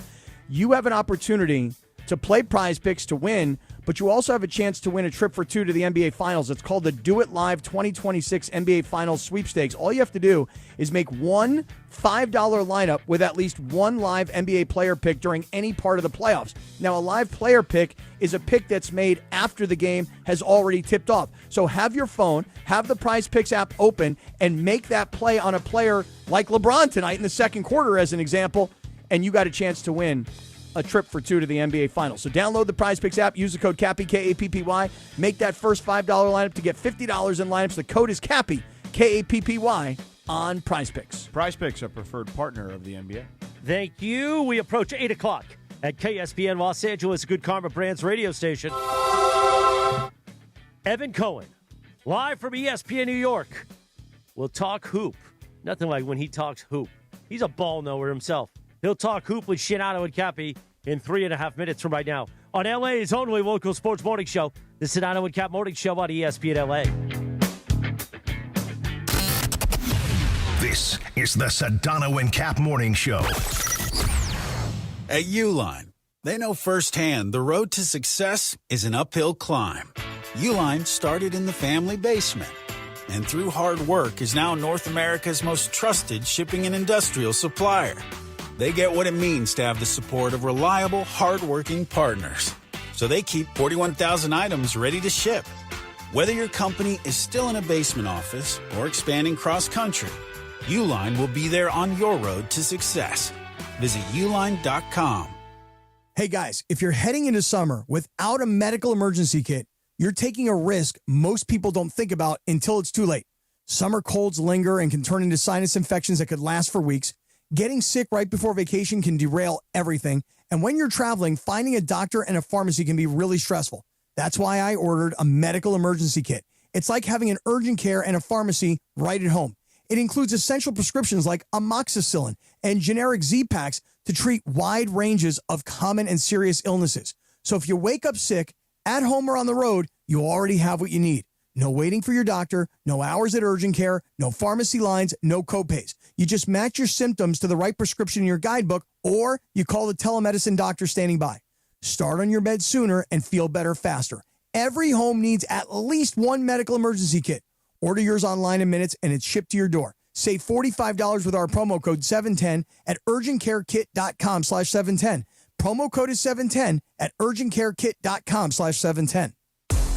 You have an opportunity to play PrizePicks to win, but you also have a chance to win a trip for 2 to the NBA Finals. It's called the Do It Live 2026 NBA Finals Sweepstakes. All you have to do is make one $5 lineup with at least one live NBA player pick during any part of the playoffs. Now, a live player pick is a pick that's made after the game has already tipped off. So have your phone, have the PrizePicks app open, and make that play on a player like LeBron tonight in the second quarter, as an example, and you got a chance to win a trip for 2 to the NBA Finals. So download the PrizePicks app, use the code CAPPY, K-A-P-P-Y, make that first $5 lineup to get $50 in lineups. The code is CAPPY, K-A-P-P-Y, on PrizePicks. PrizePicks, a preferred partner of the NBA. Thank you. We approach 8 o'clock at KSPN Los Angeles, Good Karma Brands radio station. Evan Cohen, live from ESPN New York. We'll talk hoop. Nothing like when he talks hoop. He's a ball knower himself. He'll talk hoop with Sedano and Cappy in 3.5 minutes from right now on LA's only local sports morning show, the Sedano and Cap Morning Show on ESPN LA. This is the Sedano and Cap Morning Show. At Uline, they know firsthand the road to success is an uphill climb. Uline started in the family basement, and through hard work is now North America's most trusted shipping and industrial supplier. They get what it means to have the support of reliable, hardworking partners. So they keep 41,000 items ready to ship. Whether your company is still in a basement office or expanding cross-country, Uline will be there on your road to success. Visit uline.com. Hey guys, if you're heading into summer without a medical emergency kit, you're taking a risk most people don't think about until it's too late. Summer colds linger and can turn into sinus infections that could last for weeks. Getting sick right before vacation can derail everything. And when you're traveling, finding a doctor and a pharmacy can be really stressful. That's why I ordered a medical emergency kit. It's like having an urgent care and a pharmacy right at home. It includes essential prescriptions like amoxicillin and generic Z-Packs to treat wide ranges of common and serious illnesses. So if you wake up sick, at home or on the road, you already have what you need. No waiting for your doctor, no hours at urgent care, no pharmacy lines, no copays. You just match your symptoms to the right prescription in your guidebook, or you call the telemedicine doctor standing by. Start on your bed sooner and feel better faster. Every home needs at least one medical emergency kit. Order yours online in minutes and it's shipped to your door. Save $45 with our promo code 710 at urgentcarekit.com/710. Promo code is 710 at urgentcarekit.com/710.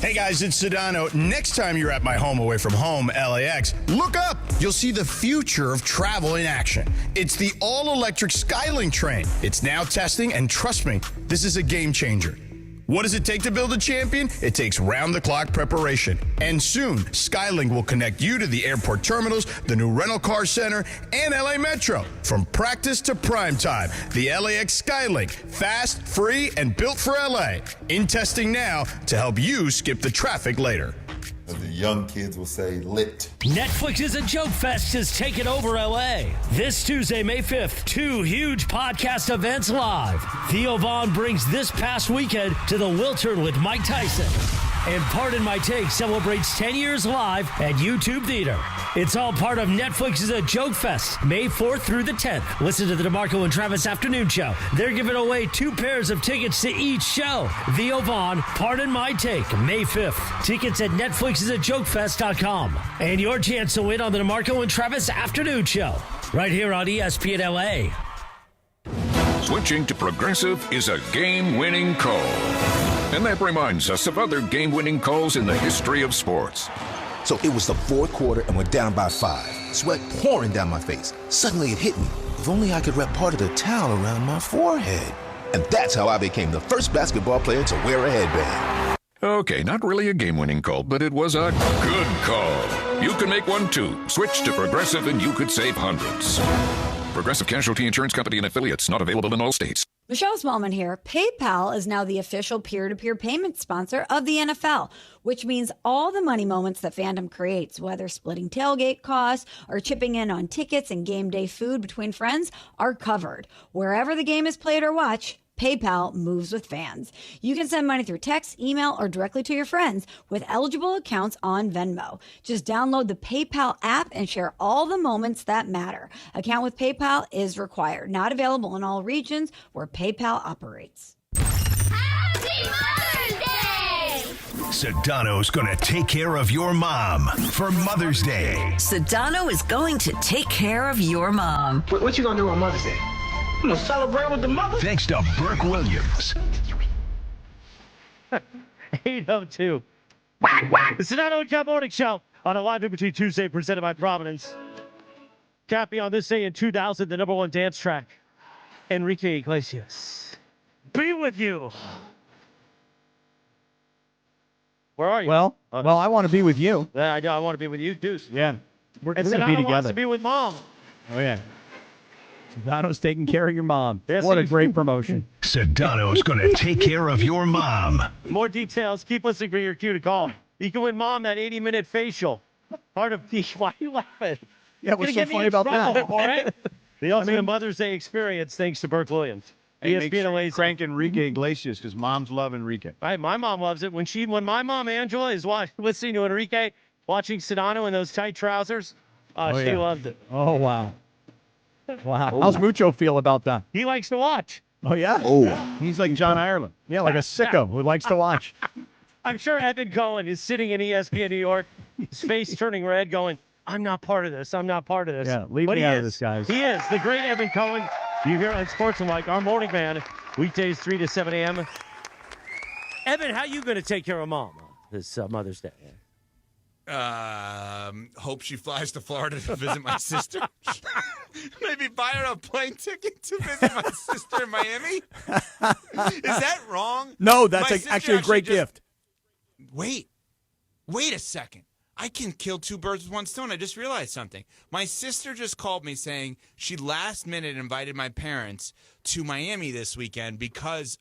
Hey guys, it's Sedano. Next time you're at my home away from home, LAX, look up. You'll see the future of travel in action. It's the all-electric Skylink train. It's now testing, and trust me, this is a game changer. What does it take to build a champion? It takes round-the-clock preparation. And soon, Skylink will connect you to the airport terminals, the new rental car center, and LA Metro. From practice to prime time, the LAX Skylink. Fast, free, and built for LA. In testing now to help you skip the traffic later. As the young kids will say, lit. Netflix's A Joke Fest has taken over LA. This Tuesday, May 5th, 2 huge podcast events live. Theo Vaughn brings This Past Weekend to the Wiltern with Mike Tyson. And Pardon My Take celebrates 10 years live at YouTube Theater. It's all part of Netflix's A Joke Fest, May 4th through the 10th. Listen to the DeMarco and Travis Afternoon Show. They're giving away 2 pairs of tickets to each show. Theo Vaughn, Pardon My Take, May 5th. Tickets at NetflixIsAJokeFest.com. And your chance to win on the DeMarco and Travis Afternoon Show, right here on ESPN LA. Switching to Progressive is a game-winning call. And that reminds us of other game-winning calls in the history of sports. So it was the fourth quarter and we're down by 5. Sweat pouring down my face. Suddenly it hit me. If only I could wrap part of the towel around my forehead. And that's how I became the first basketball player to wear a headband. Okay, not really a game-winning call, but it was a good call. You can make one too. Switch to Progressive and you could save hundreds. Progressive Casualty Insurance Company and affiliates, not available in all states. Michelle Smallman here. PayPal is now the official peer-to-peer payment sponsor of the NFL, which means all the money moments that fandom creates, whether splitting tailgate costs or chipping in on tickets and game day food between friends, are covered. Wherever the game is played or watched, PayPal moves with fans. You can send money through text, email, or directly to your friends with eligible accounts on Venmo. Just download the PayPal app and share all the moments that matter. Account with PayPal is required. Not available in all regions where PayPal operates. Sedano's going to take care of your mom for Mother's Day. Sedano is going to take care of your mom. What you gonna do on Mother's Day? You gonna celebrate with the mother? Thanks to Burke Williams. 8:02. The Sedano and Cap Morning Show on a live in between Tuesday, presented by Providence. Cappy on this day in 2000, the #1 dance track, Enrique Iglesias. Be with you. Where are you? Well, I want to be with you. Yeah, I know. I want to be with you, Deuce. Yeah. We're And going to be Sedano wants together. to be with Mom. Oh, yeah. Sedano's taking care of your mom. Yes, What a he- great promotion. Sedano's going to take care of your mom. More details. Keep listening for your cue to call. You can win Mom that 80-minute facial. Part of the... Why are you laughing? Yeah, what's Gonna so get me funny in about trouble, that? All right? The ultimate Mother's Day experience, thanks to Burke Williams. Hey, make ESPN sure you Lazy. crank Enrique Iglesias because moms love Enrique. Right, my mom loves it. When my mom Angela is listening to Enrique, watching Sedano in those tight trousers, she yeah. loved it. Oh, wow. Wow. Oh. How's Mucho feel about that? He likes to watch. Oh, yeah? He's like John Ireland. Yeah, like a sicko who likes to watch. I'm sure Evan Cohen is sitting in ESPN New York, his face turning red, going, I'm not part of this. I'm not part of this. Yeah, leave But me he out is. of this, guys. He is. The great Evan Cohen. You hear on Sports and Like, our morning man, weekdays 3 to 7 a.m. Evan, how you going to take care of Mom this Mother's Day? Hope she flies to Florida to visit my sister. Maybe buy her a plane ticket to visit my sister in Miami. Is that wrong? No, that's My sister actually a great gift. Wait a second. I can kill two birds with one stone. I just realized something. My sister just called me saying she last minute invited my parents to Miami this weekend because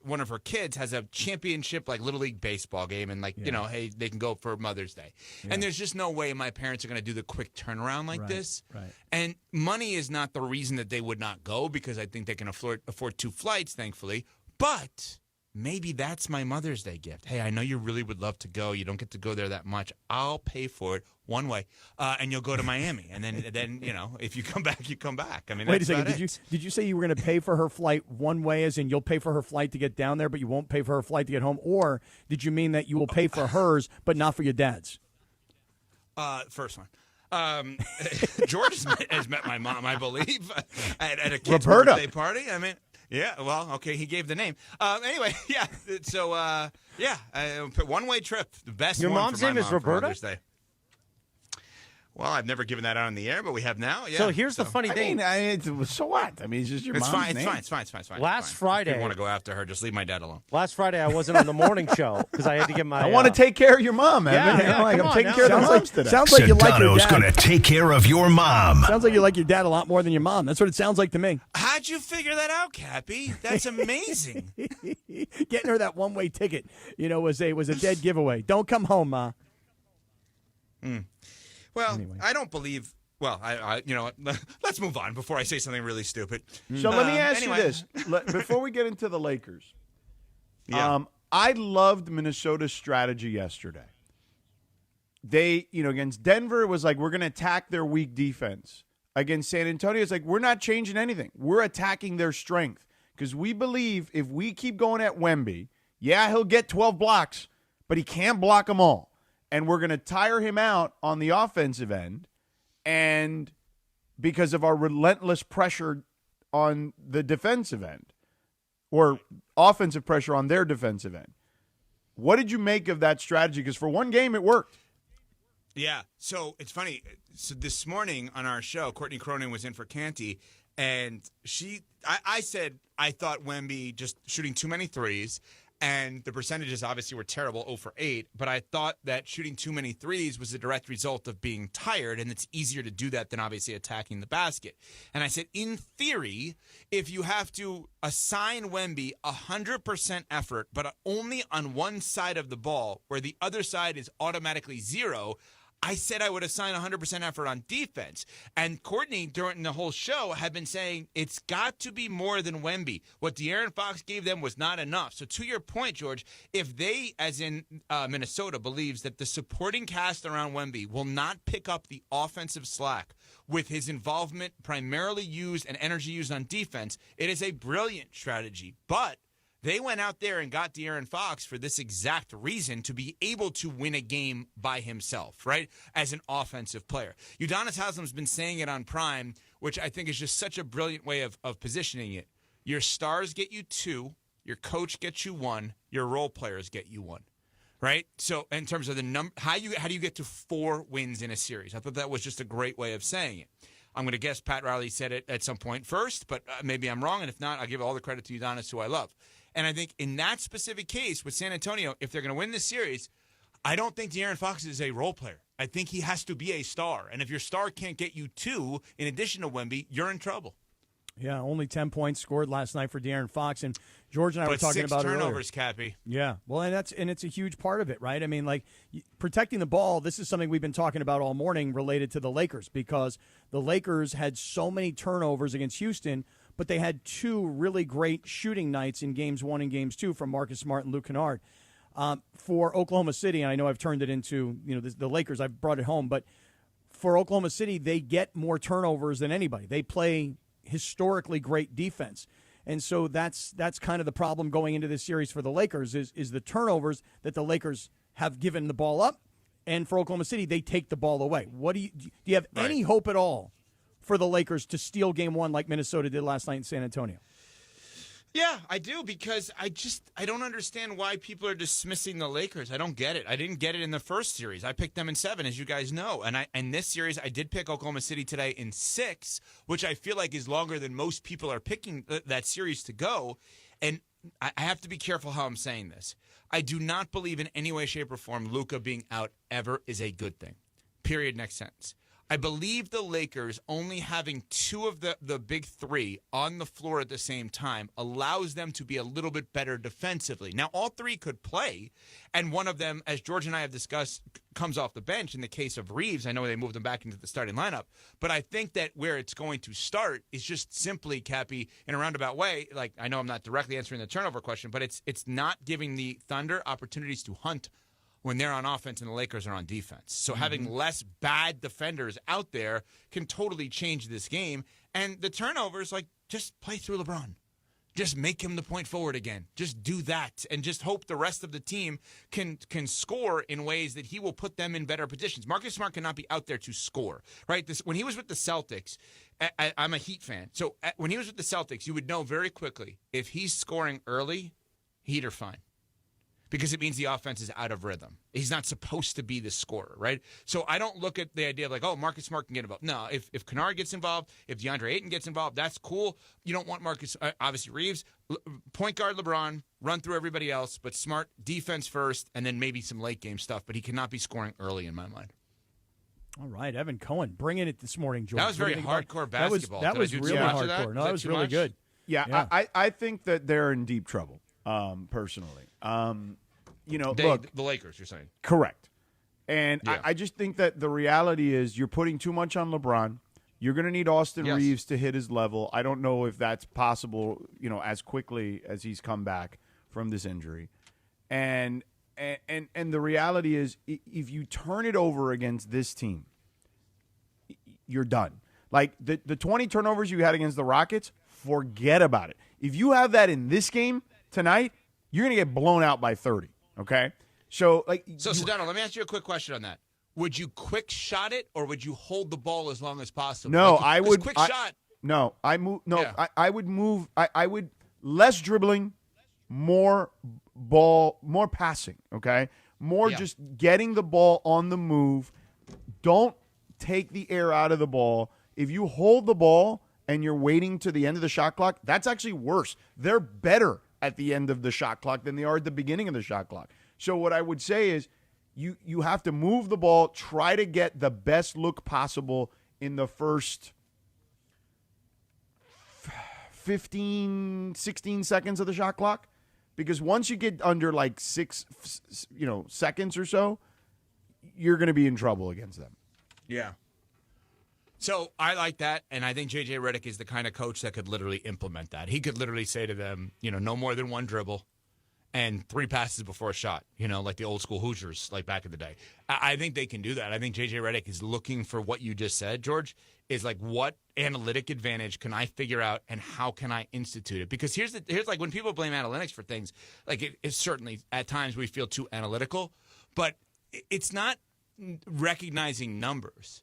one of her kids has a championship like Little League baseball game and hey, they can go for Mother's Day. Yeah. And there's just no way my parents are going to do the quick turnaround like this. Right. And money is not the reason that they would not go because I think they can afford 2 flights, thankfully. But maybe that's my Mother's Day gift. Hey, I know you really would love to go. You don't get to go there that much. I'll pay for it one way, and you'll go to Miami. And then if you come back, you come back. I mean, Wait a that's second. about Did it. you say you were going to pay for her flight one way, as in you'll pay for her flight to get down there, but you won't pay for her flight to get home? Or did you mean that you will pay for hers, but not for your dad's? First one. George has met my mom, I believe, at a kid's Roberta. birthday party. I mean, yeah, well, okay, he gave the name. Anyway, yeah, so, one-way trip, the best Your one mom's for my name is mom for Roberta? Mother's Day. Well, I've never given that out on the air, but we have now. Yeah. So here's the funny thing. So what? I mean, it's just your It's mom's fine. name. It's fine. Last Friday- If you want to go after her, just leave my dad alone. Last Friday, I wasn't on the morning show because I had to get my... I want to take care of your mom, Evan. Yeah, I'm come on taking now. care of the Sounds moms like- today. sounds like you like your Sedano's dad. going to take care of your mom. Sounds like you like your dad a lot more than your mom. That's what it sounds like to me. How'd you figure that out, Cappy? That's amazing. Getting her that one-way ticket, was a dead giveaway. Don't come home, Ma. Well, I don't believe. Well, I let's move on before I say something really stupid. So let me ask anyway. you this. Before we get into the Lakers, Yeah. I loved Minnesota's strategy yesterday. They, against Denver, it was like, we're going to attack their weak defense. Against San Antonio, it's like, we're not changing anything. We're attacking their strength. Because we believe if we keep going at Wemby, yeah, he'll get 12 blocks, but he can't block them all. And we're going to tire him out on the offensive end. And because of our relentless pressure on the defensive end or offensive pressure on their defensive end. What did you make of that strategy? Because for one game, it worked. Yeah, so it's funny. So this morning on our show, Courtney Cronin was in for Canty, and I said I thought Wemby just shooting too many threes, and the percentages obviously were terrible, 0 for 8, but I thought that shooting too many threes was a direct result of being tired, and it's easier to do that than obviously attacking the basket. And I said, in theory, if you have to assign Wemby 100% effort, but only on one side of the ball, where the other side is automatically 0, I said I would assign 100% effort on defense. And Courtney, during the whole show, had been saying it's got to be more than Wemby. What De'Aaron Fox gave them was not enough. So to your point, George, if they, as in Minnesota, believes that the supporting cast around Wemby will not pick up the offensive slack with his involvement primarily used and energy used on defense, it is a brilliant strategy. But they went out there and got De'Aaron Fox for this exact reason, to be able to win a game by himself, right, as an offensive player. Udonis Haslam's been saying it on Prime, which I think is just such a brilliant way of positioning it. Your stars get you 2, your coach gets you 1, your role players get you 1, right? So in terms of the number, how do you get to 4 wins in a series? I thought that was just a great way of saying it. I'm going to guess Pat Riley said it at some point first, but maybe I'm wrong, and if not, I'll give all the credit to Udonis, who I love. And I think in that specific case with San Antonio, if they're going to win this series, I don't think De'Aaron Fox is a role player. I think he has to be a star. And if your star can't get you 2 in addition to Wemby, you're in trouble. Yeah, only 10 points scored last night for De'Aaron Fox. And George and I were talking about it earlier. 6 turnovers, Cappy. Yeah, well, and it's a huge part of it, right? I mean, like, protecting the ball, this is something we've been talking about all morning related to the Lakers, because the Lakers had so many turnovers against Houston, but they had 2 really great shooting nights in Games 1 and Games 2 from Marcus Smart and Luke Kennard. For Oklahoma City, and I know I've turned it into, the Lakers, I've brought it home, but for Oklahoma City, they get more turnovers than anybody. They play historically great defense. And so that's kind of the problem going into this series for the Lakers is the turnovers that the Lakers have given the ball up. And for Oklahoma City, they take the ball away. Do you have any hope at all for the Lakers to steal Game 1 like Minnesota did last night in San Antonio? Yeah, I do, because I don't understand why people are dismissing the Lakers. I don't get it. I didn't get it in the first series. I picked them in 7, as you guys know. And in this series, I did pick Oklahoma City today in 6, which I feel like is longer than most people are picking that series to go. And I have to be careful how I'm saying this. I do not believe in any way, shape, or form Luka being out ever is a good thing. Period. Next sentence. I believe the Lakers only having 2 of the big 3 on the floor at the same time allows them to be a little bit better defensively. Now, all 3 could play, and one of them, as George and I have discussed, comes off the bench. In the case of Reeves, I know they moved him back into the starting lineup, but I think that where it's going to start is just simply, Cappy, in a roundabout way, like, I know I'm not directly answering the turnover question, but it's not giving the Thunder opportunities to hunt when they're on offense and the Lakers are on defense. So having less bad defenders out there can totally change this game. And the turnovers, like, just play through LeBron. Just make him the point forward again. Just do that, and just hope the rest of the team can score in ways that he will put them in better positions. Marcus Smart cannot be out there to score, right? When he was with the Celtics, I'm a Heat fan. So when he was with the Celtics, you would know very quickly if he's scoring early, Heat are fine, because it means the offense is out of rhythm. He's not supposed to be the scorer, right? So I don't look at the idea of like, oh, Marcus Smart can get involved. No, if Kennard gets involved, if DeAndre Ayton gets involved, that's cool. You don't want Marcus, obviously Reeves, point guard LeBron, run through everybody else, but Smart defense first, and then maybe some late game stuff, but he cannot be scoring early in my mind. All right, Evan Cohen, bringing it this morning, George. That was very hardcore basketball. That was really hardcore. No, that was really good. Yeah, I think that they're in deep trouble, personally. Look, the Lakers, you're saying. Correct. And Yeah. I just think that the reality is you're putting too much on LeBron. You're going to need Austin Reeves to hit his level. I don't know if that's possible, as quickly as he's come back from this injury. And the reality is, if you turn it over against this team, you're done. Like the 20 turnovers you had against the Rockets, forget about it. If you have that in this game tonight, you're going to get blown out by 30. Okay? So Sedano, let me ask you a quick question on that. Would you quick shot it, or would you hold the ball as long as possible? No, I would. Quick shot. No, I move. No, Yeah. I would move. I would less dribbling, more ball, more passing. Okay, more just getting the ball on the move. Don't take the air out of the ball. If you hold the ball and you're waiting to the end of the shot clock, that's actually worse. They're better at the end of the shot clock than they are at the beginning of the shot clock. So what I would say is you have to move the ball, try to get the best look possible in the first 15, 16 seconds of the shot clock. Because once you get under like 6 seconds or so, you're going to be in trouble against them. Yeah. So I like that, and I think J.J. Redick is the kind of coach that could literally implement that. He could literally say to them, no more than one dribble and 3 passes before a shot, like the old school Hoosiers, like back in the day. I think they can do that. I think J.J. Redick is looking for what you just said, George, is like what analytic advantage can I figure out and how can I institute it? Because here's like when people blame analytics for things, like it's certainly at times we feel too analytical, but it's not recognizing numbers.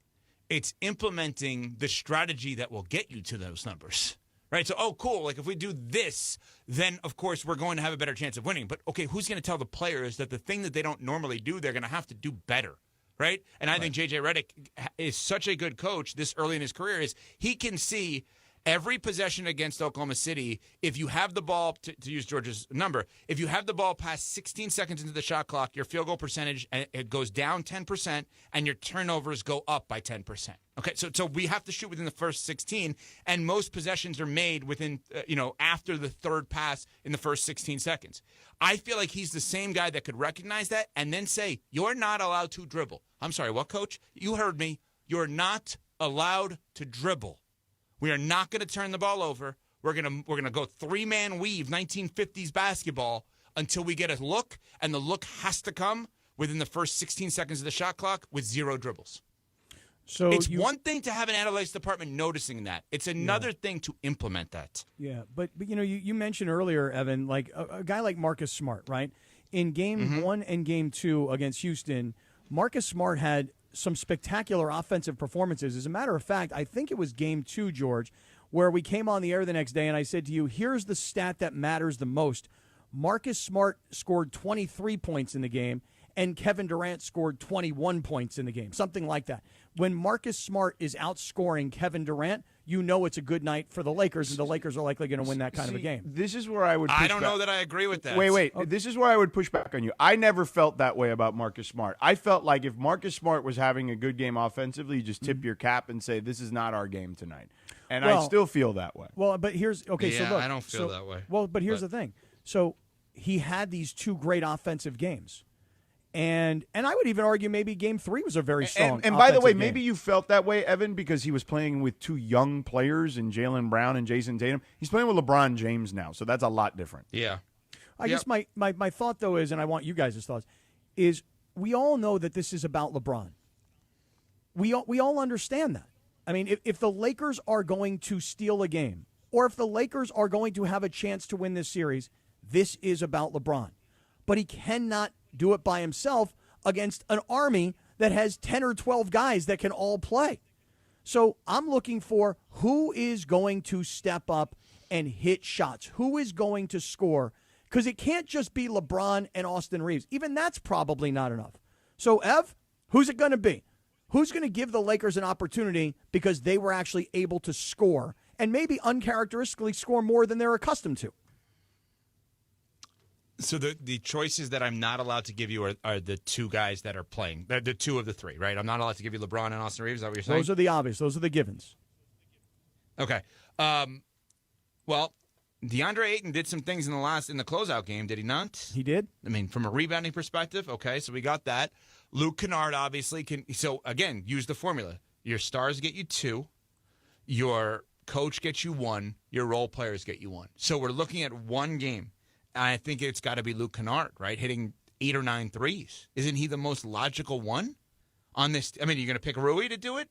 It's implementing the strategy that will get you to those numbers, right? So, cool. Like if we do this, then of course we're going to have a better chance of winning. But okay, who's going to tell the players that the thing that they don't normally do, they're going to have to do better, right? And I think J.J. Redick is such a good coach this early in his career is he can see every possession against Oklahoma City, if you have the ball, to use George's number, if you have the ball past 16 seconds into the shot clock, your field goal percentage it goes down 10% and your turnovers go up by 10%. Okay, so we have to shoot within the first 16, and most possessions are made within, after the third pass in the first 16 seconds. I feel like he's the same guy that could recognize that and then say, you're not allowed to dribble. I'm sorry, what, coach? You heard me. You're not allowed to dribble. We are not going to turn the ball over. We're going to go 3-man weave, 1950s basketball, until we get a look, and the look has to come within the first 16 seconds of the shot clock with 0 dribbles. So it's one thing to have an analytics department noticing that. It's another thing to implement that. Yeah, but you mentioned earlier, Evan, like a guy like Marcus Smart, right? In game 1 and game 2 against Houston, Marcus Smart had some spectacular offensive performances. As a matter of fact, I think it was game 2, George, where we came on the air the next day and I said to you, here's the stat that matters the most. Marcus Smart scored 23 points in the game and Kevin Durant scored 21 points in the game, something like that. When Marcus Smart is outscoring Kevin Durant, you know it's a good night for the Lakers, and the Lakers are likely going to win that kind of a game. This is where I would I don't know that I agree with that. Wait. This is where I would push back on you. I never felt that way about Marcus Smart. I felt like if Marcus Smart was having a good game offensively, you just tip your cap and say, this is not our game tonight. And I still feel that way. Well, but here's, so look. I don't feel that way. Well, but here's the thing. So he had these 2 great offensive games. And I would even argue maybe game 3 was a very strong And by the way, game. maybe you felt that way, Evan, because he was playing with 2 young players in Jaylen Brown and Jason Tatum. He's playing with LeBron James now, so that's a lot different. Yeah. I guess my thought, though, is, and I want you guys' thoughts, is we all know that this is about LeBron. We all understand that. I mean, if the Lakers are going to steal a game, or if the Lakers are going to have a chance to win this series, this is about LeBron. But he cannot do it by himself against an army that has 10 or 12 guys that can all play. So I'm looking for who is going to step up and hit shots, who is going to score, because it can't just be LeBron and Austin Reeves. Even that's probably not enough. So, Ev, who's it going to be? Who's going to give the Lakers an opportunity because they were actually able to score and maybe uncharacteristically score more than they're accustomed to? So the choices that I'm not allowed to give you are the 2 guys that are playing. The 2 of the 3, right? I'm not allowed to give you LeBron and Austin Reeves. Is that what you're saying? Those are the obvious. Those are the givens. Okay. Well, DeAndre Ayton did some things in the closeout game, did he not? He did. I mean, from a rebounding perspective, okay, so we got that. Luke Kennard obviously can. So again, use the formula. Your stars get you 2, your coach gets you 1, your role players get you 1. So we're looking at 1 game. I think it's got to be Luke Kennard, right? Hitting 8 or 9 threes. Isn't he the most logical one on this? I mean, you're going to pick Rui to do it?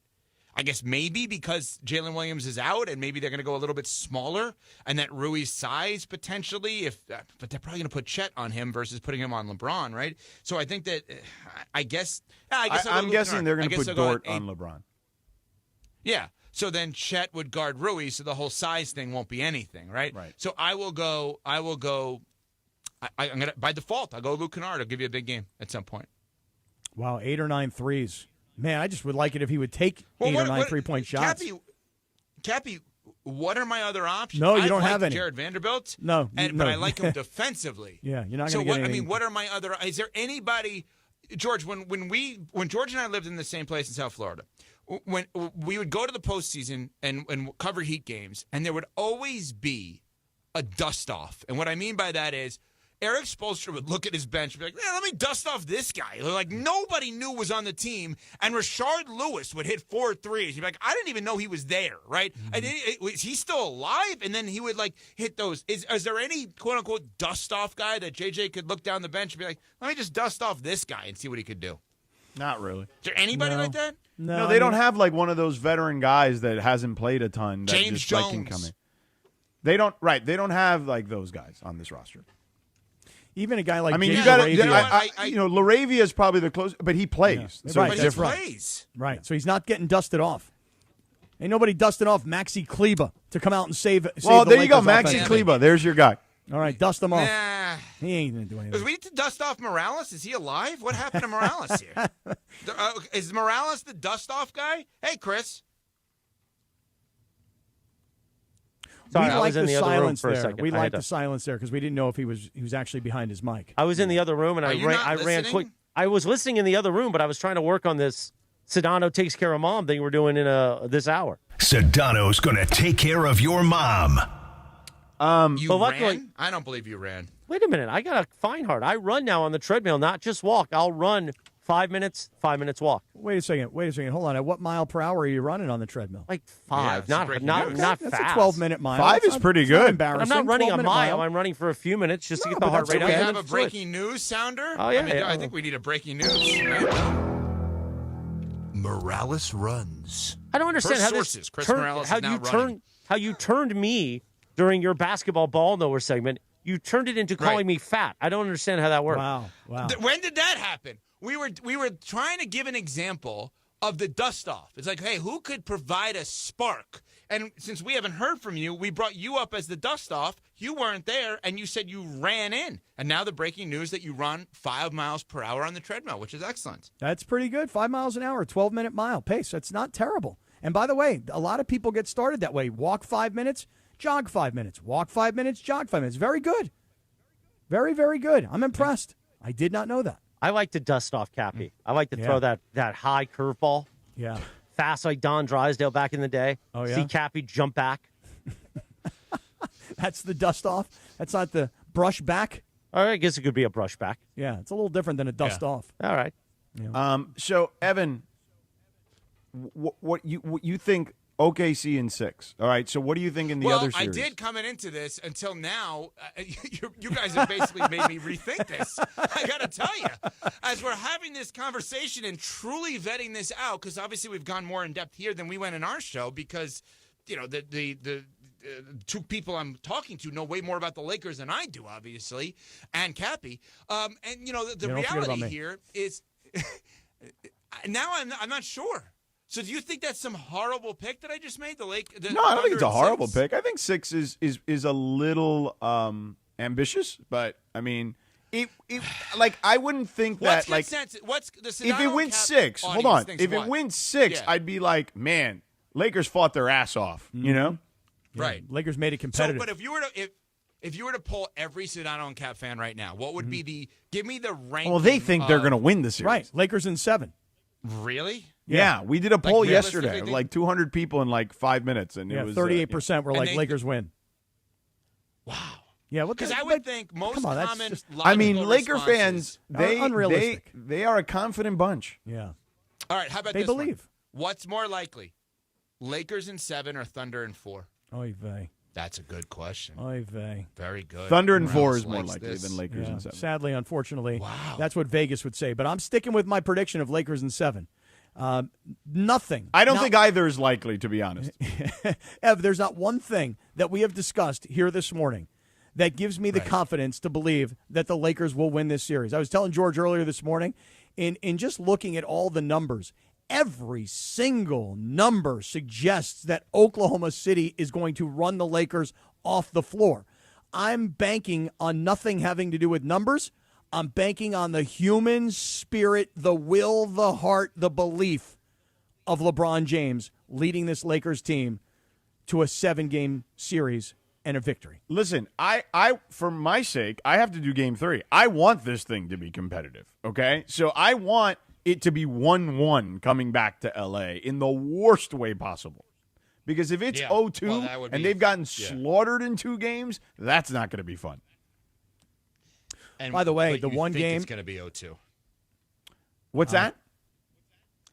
I guess maybe because Jalen Williams is out and maybe they're going to go a little bit smaller and that Rui's size potentially, but they're probably going to put Chet on him versus putting him on LeBron, right? So I think that, I'm guessing they're going to put Dort on LeBron. Yeah. So then Chet would guard Rui, so the whole size thing won't be anything, right? Right. So I'm gonna by default. I'll go Luke Kennard. I'll give you a big game at some point. Wow, 8 or 9 threes. Man, I just would like it if he would take 8 or 9 3-point shots. Cappy, what are my other options? No, you don't have any. Jared Vanderbilt. No, but I like him defensively. Yeah, you're not So going to get anything. what are my other? Is there anybody, George? When George and I lived in the same place in South Florida, when we would go to the postseason and cover Heat games, and there would always be a dust off. And what I mean by that is, Eric Spoelstra would look at his bench and be like, man, let me dust off this guy. Like, nobody knew was on the team. And Rashard Lewis would hit 4 threes. You'd be like, I didn't even know he was there, right? Mm-hmm. Is he still alive? And then he would, like, hit those. Is there any, quote-unquote, dust-off guy that JJ could look down the bench and be like, let me just dust off this guy and see what he could do? Not really. Is there anybody like that? No, they don't have, like, one of those veteran guys that hasn't played a ton. That James just, Jones. Like, can come in. They don't have, like, those guys on this roster. Even a guy like Laravia is probably the closest, but he plays. Yeah. So right, it's that's different. Plays. Right, so he's not getting dusted off. Ain't nobody dusting off Maxi Kleba to come out and save Well, the there you go, Lakers Maxi offense. Kleba. There's your guy. All right, dust him off. Nah. He ain't going to do anything. Do we need to dust off Morales? Is he alive? What happened to Morales here? Is Morales the dust-off guy? Hey, Chris. Sorry, we I was in the other room for a second. We liked the silence there because we didn't know if he was actually behind his mic. I was in the other room and I ran quick. I was listening in the other room, but I was trying to work on this Sedano takes care of mom thing we're doing in this hour. Sedano's going to take care of your mom. You ran? I don't believe you ran. Wait a minute. I got a fine heart. I run now on the treadmill, not just walk. I'll run 5 minutes, 5 minutes walk. Wait a second. Hold on. At what mile per hour are you running on the treadmill? Like 5, not That's fast. a 12-minute mile. 5 is pretty good. But I'm not running a mile. I'm running for a few minutes just to get the heart rate up. Do we have a breaking news sounder? Oh, yeah. I think we need a breaking news. Morales runs. I don't understand First how sources, this Chris turned, Morales how is now you running. turned how you turned me during your basketball ball knower segment. You turned it into calling me fat. I don't understand how that worked. Wow. When did that happen? We were trying to give an example of the dust off. It's like, hey, who could provide a spark? And since we haven't heard from you, we brought you up as the dust off. You weren't there, and you said you ran in. And now the breaking news that you run 5 miles per hour on the treadmill, which is excellent. That's pretty good. 5 miles an hour, 12-minute mile pace. That's not terrible. And by the way, a lot of people get started that way. Walk 5 minutes, jog 5 minutes. Walk 5 minutes, jog 5 minutes. Very good. Very, very good. I'm impressed. I did not know that. I like to dust off Cappy. I like to throw that high curveball. Yeah. Fast like Don Drysdale back in the day. Oh, yeah? See Cappy jump back. That's the dust off? That's not the brush back? All right, I guess it could be a brush back. Yeah, it's a little different than a dust off. All right. Yeah. So, Evan, what you think OKC in 6? All right, so what do you think in the other series? I did coming into this until now. You guys have basically made me rethink this. I got to tell you, as we're having this conversation and truly vetting this out, because obviously we've gone more in depth here than we went in our show, because the two people I'm talking to know way more about the Lakers than I do, obviously, and Cappy. And the reality here is now I'm not sure. So do you think that's some horrible pick that I just made? No, I don't think it's a horrible pick. I think 6 is a little ambitious, but I mean, I wouldn't think that if it wins 6, hold on, if it wins 6, I'd be like, man, Lakers fought their ass off, you know? Yeah, right. Lakers made it competitive. So, but if you were to poll every Sedano and Cap fan right now, what would be give me the ranking? Well, they think they're going to win the series. Right, Lakers in 7. Really? Yeah, we did a poll yesterday of like 200 people in like 5 minutes, and it was 38% were like Lakers win. Wow. Yeah, because I would think most common. I mean, Laker fans, unrealistic. They are a confident bunch. Yeah. All right, how about they this believe? One? What's more likely, Lakers in 7 or Thunder in 4? Oy vey. That's a good question. Oy vey. Very good. Thunder in 4 is more likely than Lakers in 7. Sadly, unfortunately, wow. That's what Vegas would say. But I'm sticking with my prediction of Lakers in 7. Nothing. I don't think either is likely, to be honest. Ev, there's not one thing that we have discussed here this morning that gives me the confidence to believe that the Lakers will win this series. I was telling George earlier this morning, in just looking at all the numbers, every single number suggests that Oklahoma City is going to run the Lakers off the floor. I'm banking on nothing having to do with numbers. I'm banking on the human spirit, the will, the heart, the belief of LeBron James leading this Lakers team to a 7-game series and a victory. Listen, I for my sake, I have to do game 3. I want this thing to be competitive, okay? So I want it to be 1-1 coming back to L.A. in the worst way possible. Because if it's 0-2 and they've gotten slaughtered in 2 games, that's not going to be fun. And by the way, the one game it's going to be 0-2. What's that?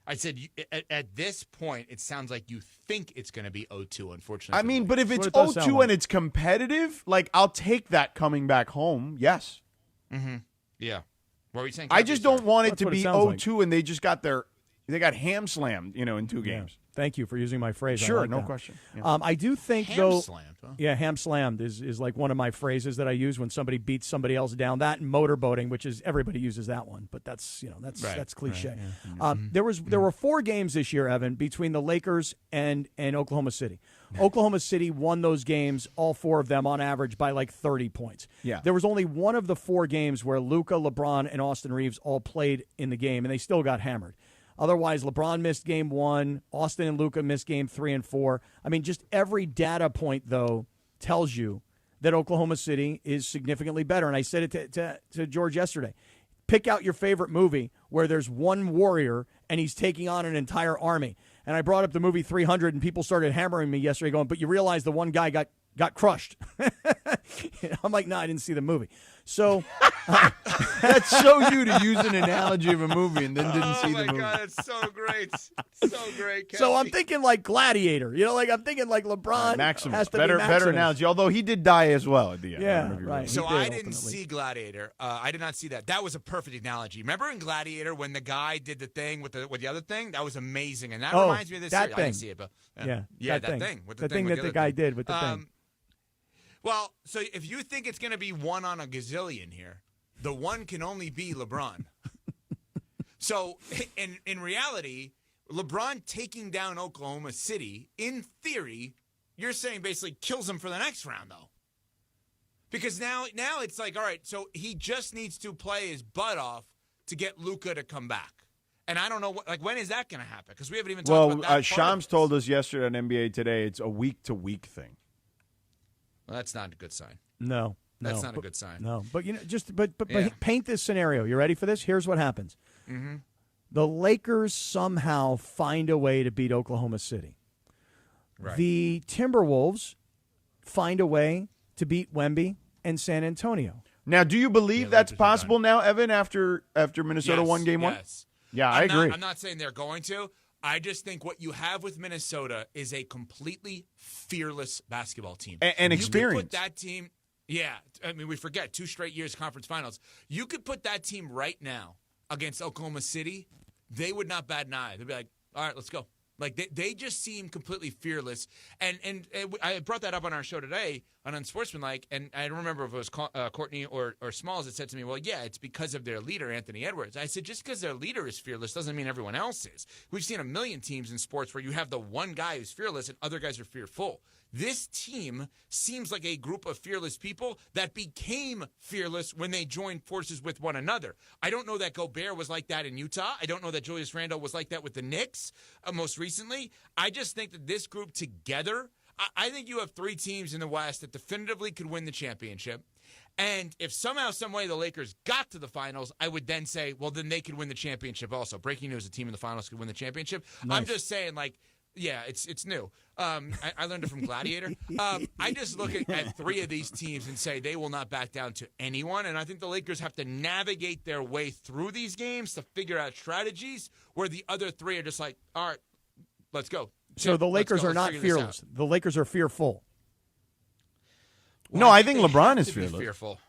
I said at this point, it sounds like you think it's going to be 0-2. Unfortunately, I mean, but if it's 0-2 and it's competitive, like I'll take that coming back home. Yes. Mm-hmm. Yeah. What were you saying? I just don't want it to be 0-2 and they just got ham slammed, in 2 games. Thank you for using my phrase. Sure, like no that. question. Yeah. I do think ham slammed, huh? Yeah, ham slammed is like one of my phrases that I use when somebody beats somebody else down. That and motorboating, which is everybody uses that one, but that's cliche. Right, yeah. There were 4 games this year, Evan, between the Lakers and Oklahoma City. Oklahoma City won those games, all 4 of them on average by like 30 points. Yeah. There was only one of the 4 games where Luka, LeBron, and Austin Reeves all played in the game, and they still got hammered. Otherwise, LeBron missed game 1. Austin and Luka missed game 3 and 4. I mean, just every data point, though, tells you that Oklahoma City is significantly better. And I said it to George yesterday. Pick out your favorite movie where there's one warrior and he's taking on an entire army. And I brought up the movie 300, and people started hammering me yesterday going, but you realize the one guy got crushed. I'm like, no, I didn't see the movie. So that's so you to use an analogy of a movie and then didn't see the movie. Oh, my God, it's so great. So great, Casey. So I'm thinking like Gladiator. I'm thinking like LeBron Maximus. has to Better be Maximus. analogy, although he did die as well at the end. Yeah, right. So I didn't see Gladiator. I did not see that. That was a perfect analogy. Remember in Gladiator when the guy did the thing with the other thing? That was amazing. And that reminds me of this that series. Thing. I didn't see it, but that thing. With the the thing with that the the guy thing. did with the thing. Well, so if you think it's going to be 1 on a gazillion here, the 1 can only be LeBron. So in reality, LeBron taking down Oklahoma City, in theory, you're saying basically kills him for the next round, though. Because now it's like, all right, so he just needs to play his butt off to get Luka to come back. And I don't know, when is that going to happen? Because we haven't even talked about that. Well, Shams told us yesterday on NBA Today it's a week-to-week thing. Well, that's not a good sign. No. That's not a good sign. No, but paint this scenario. You ready for this? Here's what happens. Mm-hmm. The Lakers somehow find a way to beat Oklahoma City. Right. The Timberwolves find a way to beat Wemby and San Antonio. Now, do you believe that's possible now, Evan, after Minnesota won game 1? Yes. Yeah, I agree. I'm not saying they're going to. I just think what you have with Minnesota is a completely fearless basketball team. And experience. You could put that team, I mean, we forget, 2 straight years conference finals. You could put that team right now against Oklahoma City. They would not bat an eye. They'd be like, all right, let's go. Like, they just seem completely fearless. And I brought that up on our show today on Unsportsmanlike, and I don't remember if it was Courtney or Smalls that said to me, well, yeah, it's because of their leader, Anthony Edwards. I said, just because their leader is fearless doesn't mean everyone else is. We've seen a million teams in sports where you have the one guy who's fearless and other guys are fearful. This team seems like a group of fearless people that became fearless when they joined forces with one another. I don't know that Gobert was like that in Utah. I don't know that Julius Randle was like that with the Knicks most recently. I just think that this group together, I think you have 3 teams in the West that definitively could win the championship. And if somehow, some way the Lakers got to the finals, I would then say, well, then they could win the championship also. Breaking news, a team in the finals could win the championship. Nice. I'm just saying, yeah, it's new. I learned it from Gladiator. I just look at 3 of these teams and say they will not back down to anyone. And I think the Lakers have to navigate their way through these games to figure out strategies where the other 3 are just like, all right, let's go. So the Lakers are not fearless. The Lakers are fearful. Well, no, I think LeBron is fearless. Fearful.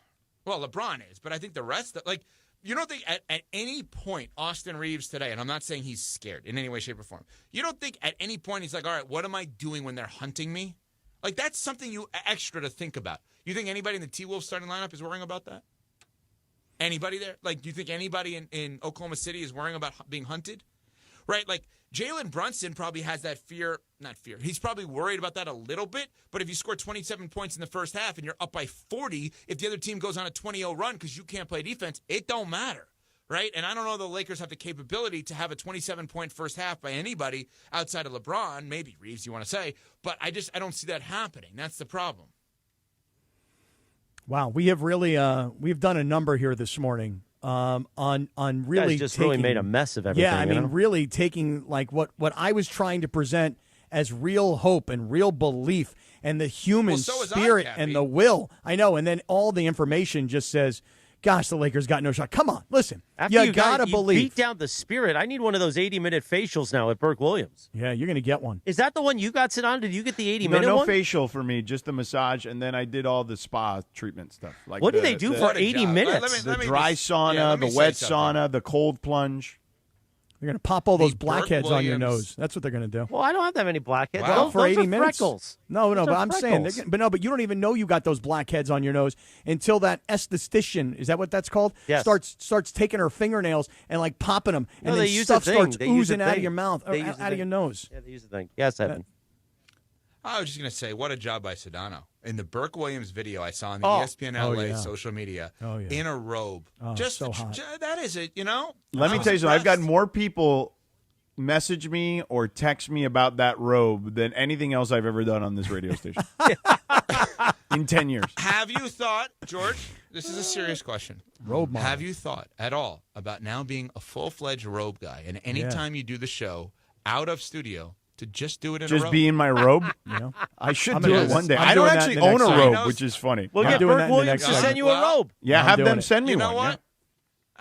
Well, LeBron is, but I think the rest, you don't think at any point Austin Reeves today, and I'm not saying he's scared in any way, shape, or form. You don't think at any point he's like, all right, what am I doing when they're hunting me? Like, that's something extra to think about. You think anybody in the T-Wolves starting lineup is worrying about that? Anybody there? Do you think anybody in Oklahoma City is worrying about being hunted? right? Like Jalen Brunson probably has that fear, not fear. He's probably worried about that a little bit, but if you score 27 points in the first half and you're up by 40, if the other team goes on a 20-0 run because you can't play defense, it don't matter, right? And I don't know the Lakers have the capability to have a 27-point first half by anybody outside of LeBron, maybe Reeves, you want to say, but I don't see that happening. That's the problem. Wow, we have really we've done a number here this morning on really just really made a mess of everything. Yeah, I mean, really taking like what I was trying to present as real hope and real belief and the human spirit and the will. I know, and then all the information just says, gosh, the Lakers got no shot. Come on, listen. After you gotta believe. You beat down the spirit. I need one of those 80-minute facials now at Burke Williams. Yeah, you're going to get one. Is that the one you got, Sedano? Did you get the 80-minute No one? facial for me, just the massage, and then I did all the spa treatment stuff. Like what do they do for 80 minutes? The dry sauna, the wet sauna, the cold plunge. They're going to pop all those blackheads on your nose. That's what they're going to do. Well, I don't have that many blackheads. Wow. Those For 80 are minutes? freckles. No, Those but are I'm freckles. saying, but you don't even know you got those blackheads on your nose until that esthetician, is that what that's called? Yes. Starts taking her fingernails and like popping them, and No, then they use stuff a thing. starts They use a oozing out of thing. your mouth, or They use a out of your thing. nose. Yeah, they use the thing. Yes, Evan. I was just going to say, what a job by Sedano. In the Burke Williams video I saw on the Oh. ESPN LA social media, in a robe. Oh, just so hot. that is it, you know? Let me I tell you was something. I've gotten impressed. more people message me or text me about that robe than anything else I've ever done on this radio station in 10 years. Have you thought, George, this is a serious question. Robe model. Have you thought at all about now being a full-fledged robe guy, and anytime you do the show out of studio, to just do it in a Just robe? be in my robe? I should do it one day. I don't actually own a robe, which is funny. We'll get Burke Williams to send you a robe. Yeah, have them send me You know one.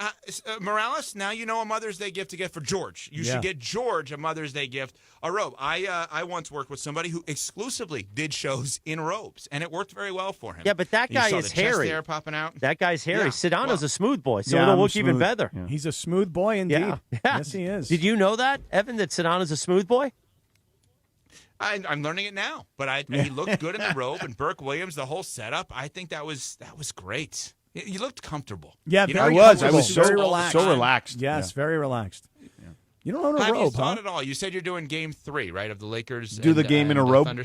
what? Morales, now you know a Mother's Day gift to get for George. You should get George a Mother's Day gift, a robe. I once worked with somebody who exclusively did shows in robes, and it worked very well for him. Yeah, but that You guy saw is the chest hairy. hair popping out. That guy's hairy. Yeah, Sedano's a smooth boy, so Yeah, it'll I'm look even smooth. better. Yeah. He's a smooth boy indeed. Yeah. Yes, he is. Did you know that, Evan, that Sedano's a smooth boy? I'm learning it now, but he looked good in the robe, and Burke Williams, the whole setup. I think that was great. You looked comfortable. Yeah, You very know, I was comfortable. so very relaxed. so relaxed. Yes, Yeah. very relaxed. You don't own a Have you robe, thought huh? at all? You said you're doing Game 3, right, of the Lakers. Do the game in a the robe? Thunder.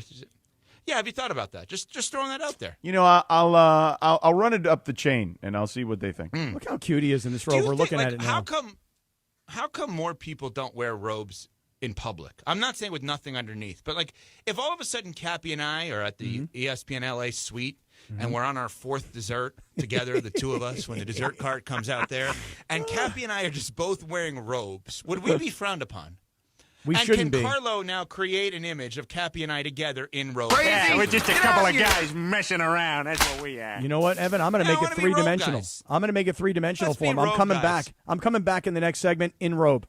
Yeah, have you thought about that? Just throwing that out there. You know, I'll run it up the chain and I'll see what they think. Look how cute he is in this Do robe. you We're think, looking like, at it now. How come more people don't wear robes in public? I'm not saying with nothing underneath, but like if all of a sudden Cappy and I are at the ESPN LA suite and we're on our fourth dessert together, the two of us, when the dessert cart comes out there, and Cappy and I are just both wearing robes, would we be frowned upon? We and shouldn't can be. Carlo now create an image of Cappy and I together in robes? Yeah, we're just a couple of guys messing around. That's what we are. You know what, Evan? I'm going to make it wanna be robe three-dimensional. guys. I'm going to make it three-dimensional Let's for be him. I'm robe coming guys. back. I'm coming back in the next segment in robe.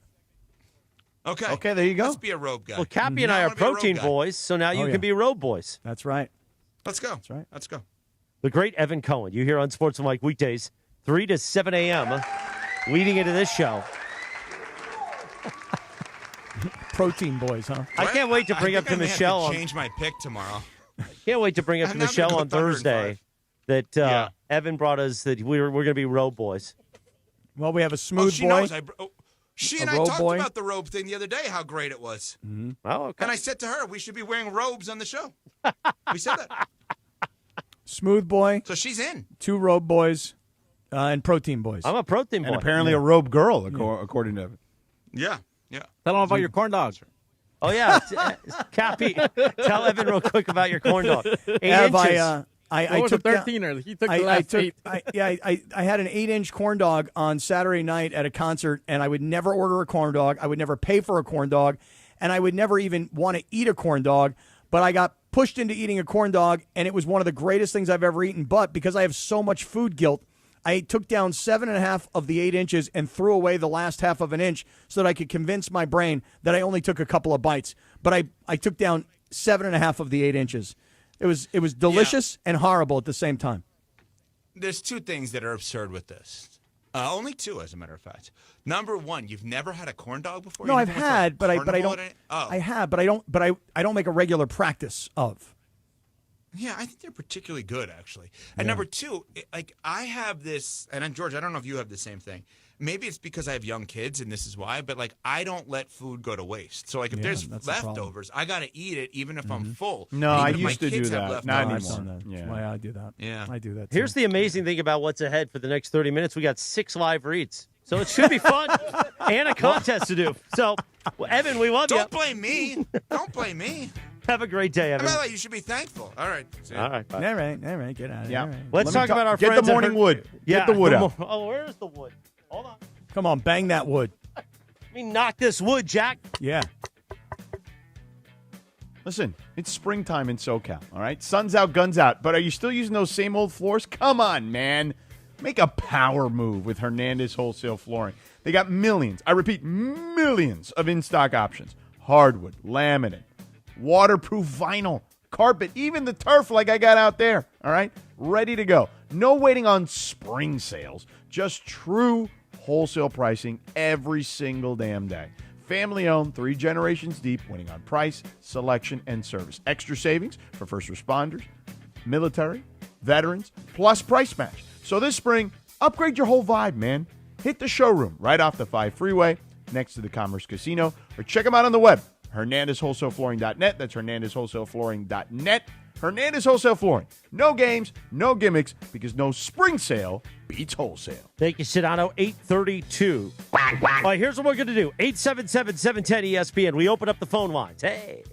Okay. Okay, there you go. Let's be a robe guy. Well, Cappy and Now I are wanna be a robe protein guy. boys, so now you Oh, yeah. can be robe boys. That's right. Let's go. That's right. Let's go. The great Evan Cohen. You hear on Sports and Mike weekdays, 3 to 7 a.m., leading into this show. Protein boys, huh? I can't wait to bring I up to think I may have Michelle. change my pick tomorrow. Can't wait to bring up to I'm not gonna Michelle go on Thunder in Thursday 5. that Evan brought us that we're going to be robe boys. Well, we have a smooth she boy. knows. She and I robe talked boy? about the robe thing the other day, how great it was. Oh, okay. And I said to her, we should be wearing robes on the show. We said that. Smooth boy, So she's in. 2 robe boys, and protein boys. I'm a protein boy. And apparently a robe girl, according to Evan. Yeah. Yeah. Tell them about your corn dogs. Oh, yeah. Cappy, tell Evan real quick about your corn dog. 8 Ev, inches. I was took a down- 13er. He took the I last took, 8. I had an 8-inch corn dog on Saturday night at a concert, and I would never order a corn dog. I would never pay for a corn dog, and I would never even want to eat a corn dog. But I got pushed into eating a corn dog, and it was one of the greatest things I've ever eaten. But because I have so much food guilt, I took down 7.5 of the 8 inches and threw away the last half of an inch so that I could convince my brain that I only took a couple of bites. But I took down 7.5 of the 8 inches. It was delicious and horrible at the same time. There's 2 things that are absurd with this. Only 2, as a matter of fact. Number 1, you've never had a corn dog before? No, You I've never went to a had, but I carnival don't. at any- Oh. I have, but I don't make a regular practice of. Yeah, I think they're particularly good, actually. And number two, I have this, and George, I don't know if you have the same thing. Maybe it's because I have young kids, and this is why, but, I don't let food go to waste. So, if there's leftovers, I got to eat it even if I'm full. No, I used to do that. Not anymore. Yeah. Why I do that. Yeah. I do that, too. Here's the amazing thing about what's ahead for the next 30 minutes. We got 6 live reads. So it should be fun and a contest to do. So, Evan, we love you. Don't blame me. Don't blame me. Have a great day, Evan. By the way, you should be thankful. All right. All right. Bye. All right. Get out of here. Yeah. Let's talk about our Get friends. the morning wood. Yeah, Get the wood out. Oh, where's the wood? Hold on. Come on, bang that wood. Let me knock this wood, Jack. Yeah. Listen, it's springtime in SoCal, all right? Sun's out, guns out. But are you still using those same old floors? Come on, man. Make a power move with Hernandez Wholesale Flooring. They got millions, I repeat, millions of in-stock options. Hardwood, laminate, waterproof vinyl, carpet, even the turf like I got out there, all right? Ready to go. No waiting on spring sales. Just true wholesale pricing every single damn day. Family-owned, 3 generations deep, winning on price, selection, and service. Extra savings for first responders, military, veterans, plus price match. So this spring, upgrade your whole vibe, man. Hit the showroom right off the 5 freeway next to the Commerce Casino, or check them out on the web, HernandezWholesaleFlooring.net. That's HernandezWholesaleFlooring.net. Hernandez Wholesale Flooring. No games, no gimmicks, because no spring sale beats wholesale. Thank you, Sedano. 8:32. All right, here's what we're going to do. 877-710-ESPN. We open up the phone lines. Hey,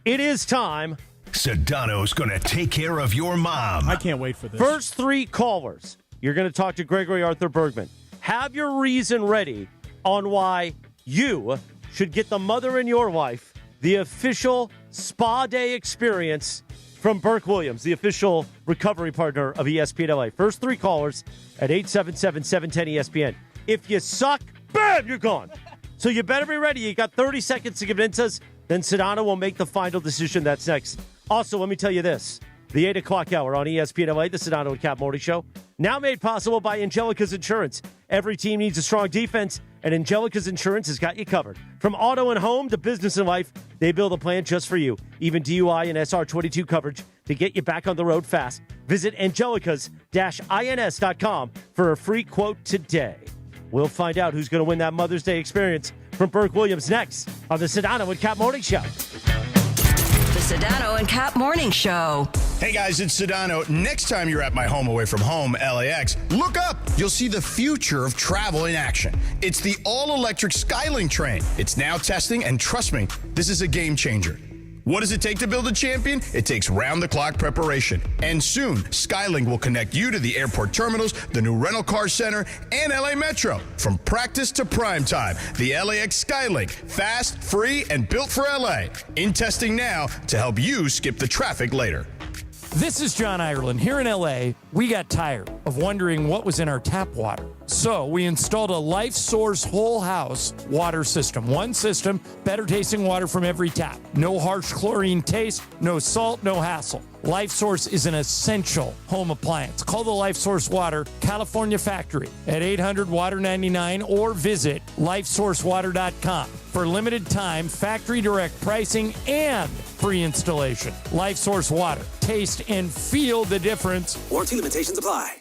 it is time. Sedano's going to take care of your mom. I can't wait for this. First 3 callers, you're going to talk to Gregory Arthur Bergman. Have your reason ready on why you should get the mother and your wife the official spa day experience from Burke Williams, the official recovery partner of ESPN LA. First 3 callers at 877-710-ESPN. If you suck, bam, you're gone. So you better be ready. You got 30 seconds to convince us. Then Sedano will make the final decision. That's next. Also, let me tell you this. The 8 o'clock hour on ESPN LA, the Sedano and Cap Morning Show, now made possible by Angelica's Insurance. Every team needs a strong defense, and Angelica's Insurance has got you covered. From auto and home to business and life, they build a plan just for you. Even DUI and SR22 coverage to get you back on the road fast. Visit angelicas-ins.com for a free quote today. We'll find out who's going to win that Mother's Day experience from Burke Williams next on the Sedano and Cap Morning Show. The Sedano and Cap Morning Show. Hey guys, it's Sedano. Next time you're at my home away from home, LAX, look up. You'll see the future of travel in action. It's the all-electric Skylink train. It's now testing, and trust me, this is a game changer. What does it take to build a champion? It takes round-the-clock preparation. And soon, Skylink will connect you to the airport terminals, the new rental car center, and LA Metro. From practice to prime time, the LAX Skylink. Fast, free, and built for LA. In testing now to help you skip the traffic later. This is John Ireland. Here in LA, we got tired of wondering what was in our tap water. So we installed a Life Source whole house water system. One system, better tasting water from every tap. No harsh chlorine taste, no salt, no hassle. Life Source is an essential home appliance. Call the Life Source Water California factory at 800-WATER-99 or visit lifesourcewater.com for limited time, factory direct pricing, and free installation. Life Source Water. Taste and feel the difference. Warranty limitations apply.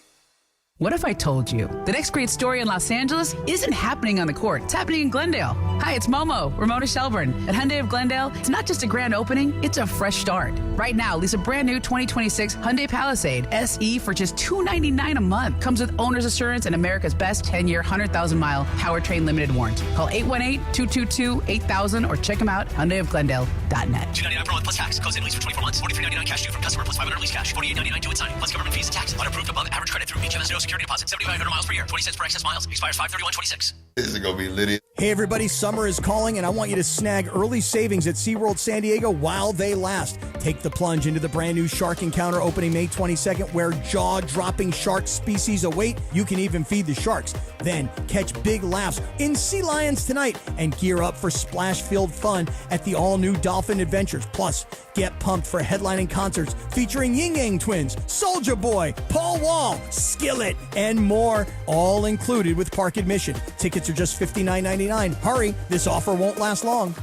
What if I told you the next great story in Los Angeles isn't happening on the court? It's happening in Glendale. Hi, it's Momo, Ramona Shelburne. At Hyundai of Glendale, it's not just a grand opening, it's a fresh start. Right now, lease a brand new 2026 Hyundai Palisade SE for just $299 a month. Comes with owner's assurance and America's best 10-year, 100,000-mile powertrain limited warranty. Call 818-222-8000 or check them out, HyundaiofGlendale.net. $299 per month plus tax. Goes in lease for 24 months. $43.99 cash due from customer plus $500 lease cash. $48.99 due at signing. Plus government fees and taxes. Unapproved above average credit through HMS. No security deposit. 7,500 miles per year. 20 cents per excess miles. Expires 5/31/26. This is going to be litty. Hey everybody, summer is calling and I want you to snag early savings at SeaWorld San Diego while they last. Take the plunge into the brand new Shark Encounter opening May 22nd where jaw-dropping shark species await. You can even feed the sharks. Then catch big laughs in sea lions tonight and gear up for splash-filled fun at the all-new Dolphin Adventures. Plus, get pumped for headlining concerts featuring Ying Yang Twins, Soulja Boy, Paul Wall, Skillet, and more, all included with park admission. Tickets are just $59.99. Hurry, this offer won't last long.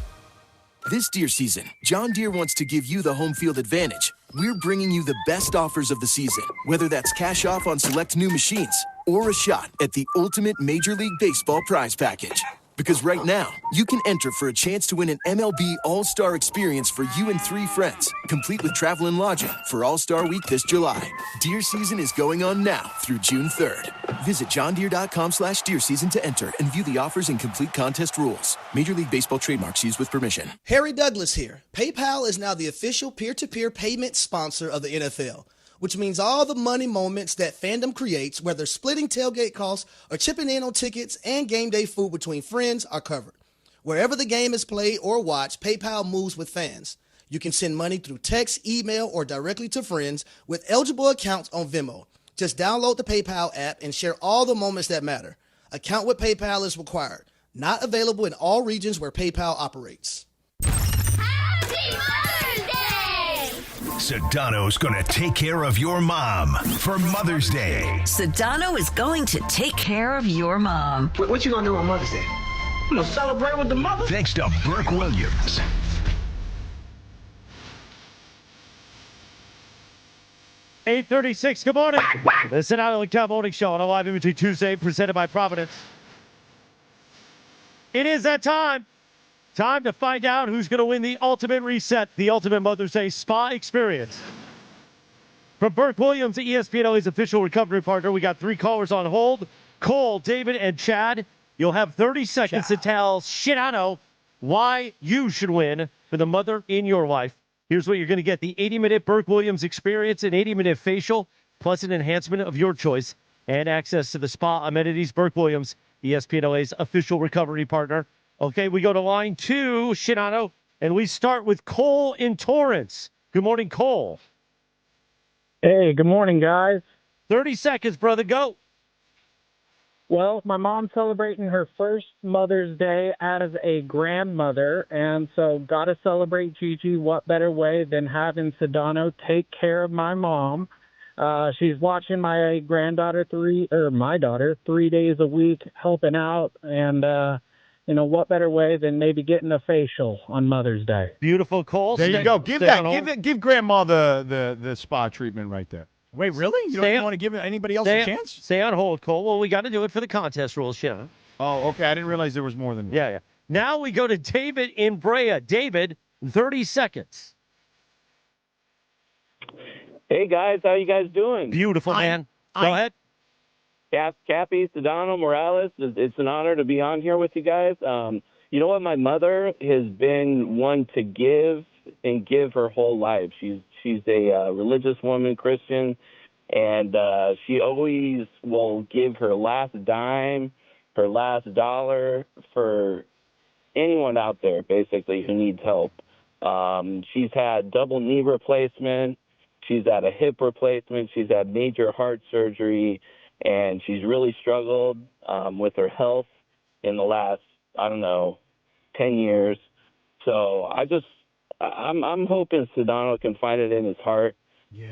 This deer season, John Deere wants to give you the home field advantage we're bringing you the best offers of the season, whether that's cash off on select new machines or a shot at the ultimate Major League Baseball prize package. Because right now, you can enter for a chance to win an MLB All-Star experience for you and 3 friends, complete with travel and lodging for All-Star Week this July. Deer season is going on now through June 3rd. Visit johndeere.com/deer season to enter and view the offers and complete contest rules. Major League Baseball trademarks used with permission. Harry Douglas here. PayPal is now the official peer-to-peer payment sponsor of the NFL, which means all the money moments that fandom creates, whether splitting tailgate costs or chipping in on tickets and game day food between friends, are covered. Wherever the game is played or watched, PayPal moves with fans. You can send money through text, email, or directly to friends with eligible accounts on Venmo. Just download the PayPal app and share all the moments that matter. Account with PayPal is required. Not available in all regions where PayPal operates. Sedano's gonna take care of your mom for Mother's Day. Sedano is going to take care of your mom. What you gonna do on Mother's Day? You gonna celebrate with the mother? Thanks to Burke Williams. $8:36. Good morning. The Sedano and Cal Morning Show on a live imaging Tuesday, presented by Providence. It is that time. Time to find out who's going to win the ultimate reset, the ultimate Mother's Day spa experience. From Burke Williams, ESPN's official recovery partner, we got 3 callers on hold. Cole, David, and Chad. You'll have 30 seconds to tell Sedano why you should win for the mother in your life. Here's what you're going to get: the 80-minute Burke Williams experience, an 80-minute facial, plus an enhancement of your choice, and access to the spa amenities. Burke Williams, ESPN's official recovery partner. Okay, we go to line 2, Sedano, and we start with Cole in Torrance. Good morning, Cole. Hey, good morning, guys. 30 seconds, brother. Go. Well, my mom's celebrating her first Mother's Day as a grandmother, and so got to celebrate Gigi. What better way than having Sedano take care of my mom? She's watching my granddaughter my daughter 3 days a week, helping out, and what better way than maybe getting a facial on Mother's Day? Beautiful, Cole. There you go. Give Grandma the spa treatment right there. Wait, really? You don't want to give anybody else a chance? Stay on hold, Cole. Well, we got to do it for the contest rules, Shannon. Oh, okay. I didn't realize there was more than one. Yeah. Now we go to David in Brea. David, 30 seconds. Hey, guys. How you guys doing? Beautiful, man. Go ahead. Cappy, Sedano, Morales, it's an honor to be on here with you guys. You know what? My mother has been one to give and give her whole life. She's a religious woman, Christian, and she always will give her last dime, her last dollar for anyone out there, basically, who needs help. She's had double knee replacement. She's had a hip replacement. She's had major heart surgery. And she's really struggled with her health in the last, 10 years. So I'm hoping Sedano can find it in his heart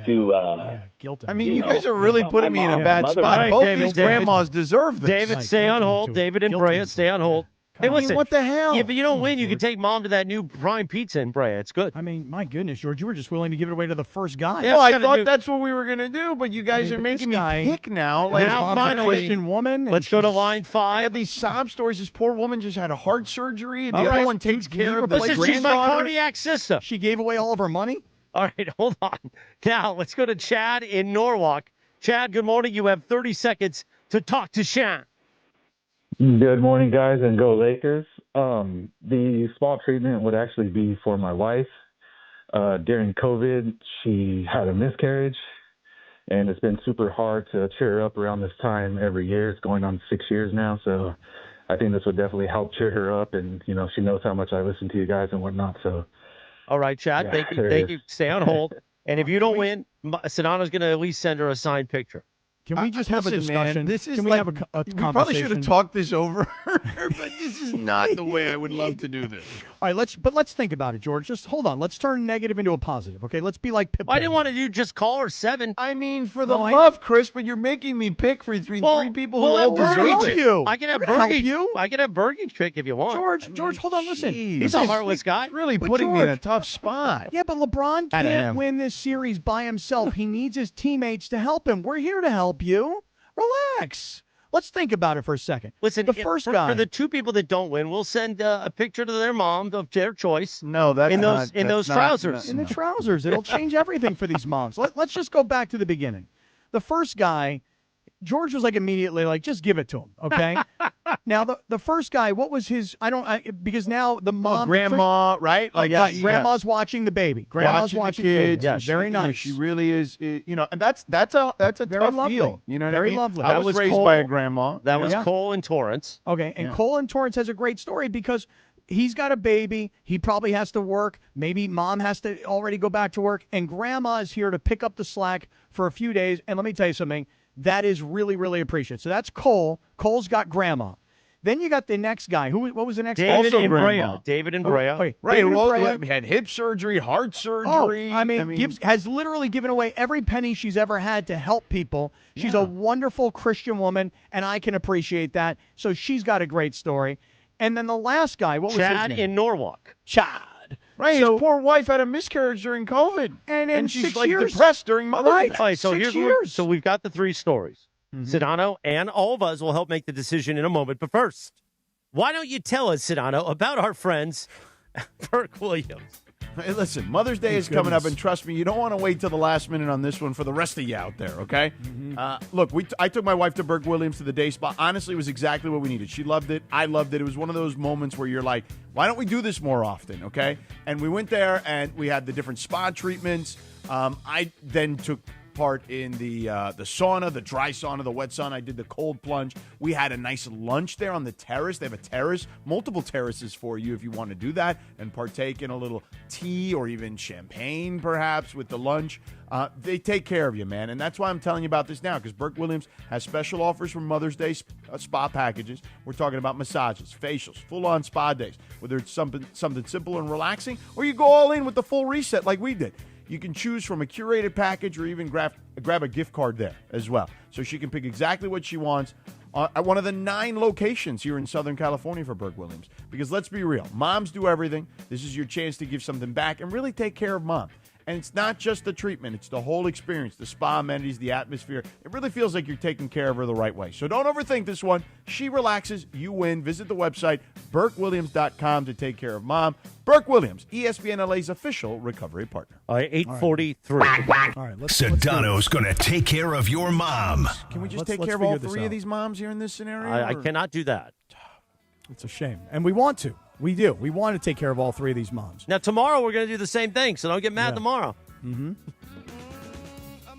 to guilt. I mean, you guys are really putting me in a bad spot. Right, Both David, these grandmas deserve this. David, stay on hold. David and Brea, stay on hold. Hey, listen. What the hell? Yeah, but you don't win. You can take Mom to that new prime pizza in Brea. It's good. I mean, my goodness, George, you were just willing to give it away to the first guy. Yeah, well, I thought that's what we were going to do, but you guys are but making this me guy- pick now. Like, Now, a finally, Christian woman. let's go to line 5. I have these sob stories. This poor woman just had a heart surgery. The All other right. one takes care of the Listen, she's my granddaughter. cardiac sister. She gave away all of her money? All right, hold on. Now, let's go to Chad in Norwalk. Chad, good morning. You have 30 seconds to talk to Shan. Good morning, guys, and go Lakers. The small treatment would actually be for my wife. During COVID, she had a miscarriage, and it's been super hard to cheer her up around this time every year. It's going on 6 years now, so I think this would definitely help cheer her up, and, she knows how much I listen to you guys and whatnot, so. All right, Chad, thank you. Stay on hold. And if you don't win, Sedano's going to at least send her a signed picture. Can we just have a Listen, discussion? man, this is Can we like, have a conversation? we probably should have talked this over, but this is not the way I would love to do this. All right, let's think about it, George. Just hold on. Let's turn negative into a positive, okay? Let's be like Pitbull. I didn't want to do just call her 7. I mean, for the love, Chris, but you're making me pick for three people who all deserve it. You. I can have Help Burger you. I can have Burger Trick if you want. George, hold on. Listen. He's a heartless guy. Really But putting me in a George- tough spot. Yeah, but LeBron Out of can't him. win this series by himself. He needs his teammates to help him. We're here to help you. Relax. Let's think about it for a second. Listen, the first for, guy. for the 2 people that don't win, we'll send a picture to their mom of their choice. No, that's in those not, in those that's not- trousers. in the trousers. It'll change everything for these moms. Let's just go back to the beginning. The first guy, George was like immediately like, just give it to him, okay? Now the first guy, what was his? Because now the mom, grandma, right? Like, grandma's watching the baby. Grandma's watching the the kids. baby. Yeah, Very nice. She really is. And that's a Very tough lovely. deal. You know what Very I mean? lovely. I That was was raised Cole. by a grandma. That was Yeah. Cole and Torrance. Okay, and Yeah. Cole and Torrance has a great story because he's got a baby. He probably has to work. Maybe mom has to already go back to work, and grandma is here to pick up the slack for a few days. And let me tell you something. That is really, really appreciated. So that's Cole. Cole's got grandma. Then you got the next guy. What was the next guy? David and grandma. Brea. David and Brea. Wait, Right. David Well, Brea. we had hip surgery, heart Oh, surgery. I mean, has literally given away every penny she's ever had to help people. She's a wonderful Christian woman, and I can appreciate that. So she's got a great story. And then the last guy, what was Chad his name? in Norwalk. Chad. Right, So- his poor wife had a miscarriage during COVID, And she's 6 like years. depressed during Mother's Right. Day. All right, so 6 here's years. so we've got the 3 stories. Sedano and all of us will help make the decision in a moment. But first, why don't you tell us, Sedano, about our friends, Burke Williams? Hey, listen, Mother's Day is coming up, and trust me, you don't want to wait till the last minute on this one for the rest of you out there, okay? Look, I took my wife to Burke Williams to the day spa. Honestly, it was exactly what we needed. She loved it. I loved it. It was one of those moments where you're like, why don't we do this more often, okay? And we went there, and we had the different spa treatments. I then took part in the sauna, the dry sauna, the wet sauna. I did the cold plunge. We had a nice lunch there on the terrace. They have a terrace, multiple terraces for you if you want to do that and partake in a little tea or even champagne perhaps with the lunch. They take care of you, man. And that's why I'm telling you about this now, because Burke Williams has special offers for Mother's Day spa packages. We're talking about massages, facials, full-on spa days, whether it's something simple and relaxing, or you go all in with the full reset like we did. You can choose from a curated package or even grab a gift card there as well. So she can pick exactly what she wants at one of the 9 locations here in Southern California for Burke Williams. Because let's be real, moms do everything. This is your chance to give something back and really take care of mom. And it's not just the treatment, it's the whole experience, the spa amenities, the atmosphere. It really feels like you're taking care of her the right way. So don't overthink this one. She relaxes, you win. Visit the website, BurkeWilliams.com, to take care of mom. Burke Williams, ESPN LA's official recovery partner. All right, 8:43. All right, let's Sedano's going to take care of your mom. Can we just Let's- take let's care of all figure this 3 out. of these moms here in this scenario? I or- cannot do that. It's a shame. And we want to. We do. We want to take care of all 3 of these moms. Now, tomorrow we're going to do the same thing, so don't get mad tomorrow. Mm-hmm. All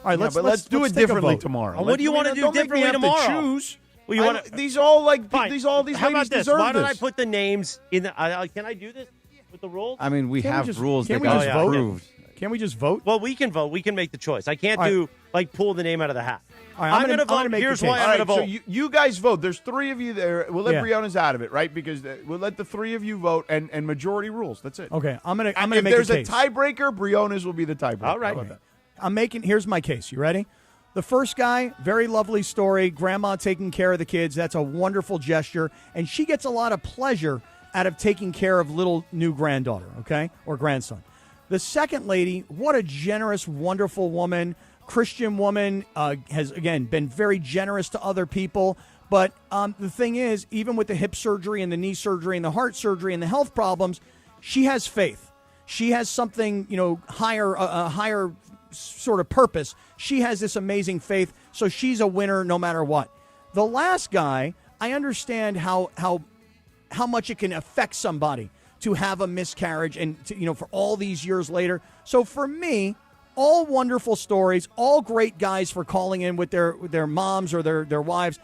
right, Yeah, but let's do it take a differently vote. tomorrow. What do you want to do don't make me differently have tomorrow? To choose. Well, you want these all like Fine. these How ladies about this? deserve Why don't this. I put the names in the? Can I do this with the rules? I mean, we Can't we have just- rules can't that we got just vote? approved. Can we just vote? Well, we can vote. We can make the choice. I can't All right. do like pull the name out of the hat. All right, I'm gonna going to vote. make the Here's case. why All I'm right, going to vote. so you guys vote. There's 3 of you there. We'll let Yeah. Brianna's out of it, right? Because we'll let the 3 of you vote and majority rules. That's it. Okay, I'm gonna if make there's a a case. tiebreaker, Brianna's will be the tiebreaker. All right. How about that? Here's my case. You ready? The first guy, very lovely story. Grandma taking care of the kids. That's a wonderful gesture. And she gets a lot of pleasure out of taking care of little new granddaughter, okay? Or grandson. The second lady, what a generous, wonderful woman. Christian woman, has, again, been very generous to other people. But the thing is, even with the hip surgery and the knee surgery and the heart surgery and the health problems, she has faith. She has something, higher, a higher sort of purpose. She has this amazing faith, so she's a winner no matter what. The last guy, I understand how much it can affect somebody to have a miscarriage and to, for all these years later. So for me, all wonderful stories, all great guys for calling in with their moms or their wives.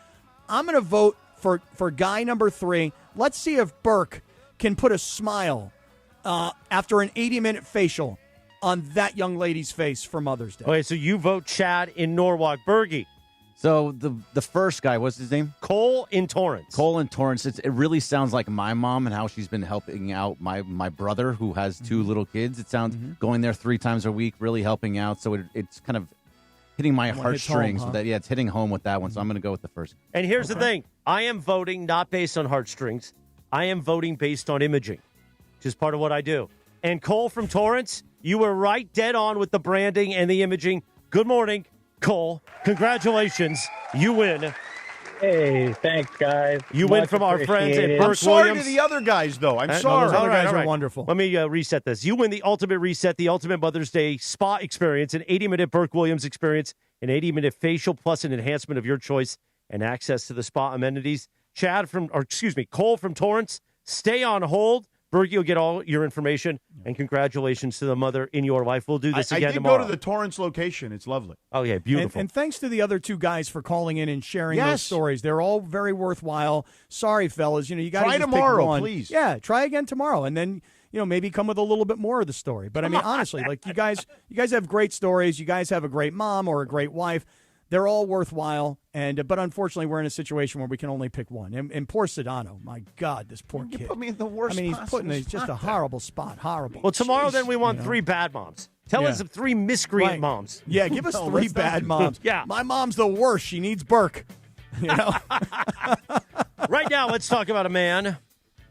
I'm going to vote for guy number 3. Let's see if Burke can put a smile after an 80-minute facial on that young lady's face for Mother's Day. Okay, so you vote Chad in Norwalk. Bergie. So the first guy, what's his name? Cole in Torrance. Cole in Torrance. It really sounds like my mom and how she's been helping out my brother who has two little kids. It sounds going there 3 times a week, really helping out. So it's kind of hitting my heartstrings with that. Yeah, it's hitting home with that one. So I'm going to go with the first. And here's the thing. I am voting not based on heartstrings. I am voting based on imaging, which is part of what I do. And Cole from Torrance, you were right dead on with the branding and the imaging. Good morning, Cole. Congratulations. You win. Hey, thanks, guys. You win from our friends at Burke I'm sorry Williams. to the other guys, though. I'm No, sorry. those other guys are wonderful. Let me reset this. You win the Ultimate Reset, the Ultimate Mother's Day Spa Experience, an 80-minute Burke Williams experience, an 80-minute facial plus an enhancement of your choice, and access to the spa amenities. Cole from Torrance, stay on hold. Bergie will get all your information, and congratulations to the mother in your life. We'll do this again tomorrow. I did go to the Torrance location. It's lovely. Oh, yeah, beautiful. And thanks to the other 2 guys for calling in and sharing those stories. They're all very worthwhile. Sorry, fellas. You got to try just tomorrow, pick one. please. Yeah, try again tomorrow, and then maybe come with a little bit more of the story. But I mean, honestly, like you guys have great stories. You guys have a great mom or a great wife. They're all worthwhile, but unfortunately, we're in a situation where we can only pick one. And poor Sedano, my God, this poor kid. You put me in the worst. I mean, he's putting just a horrible spot. Horrible. Well, tomorrow then we want 3 bad moms. Tell us of 3 miscreant moms. Yeah, give us 3 bad moms. Yeah, my mom's the worst. She needs Burke. Right now, let's talk about a man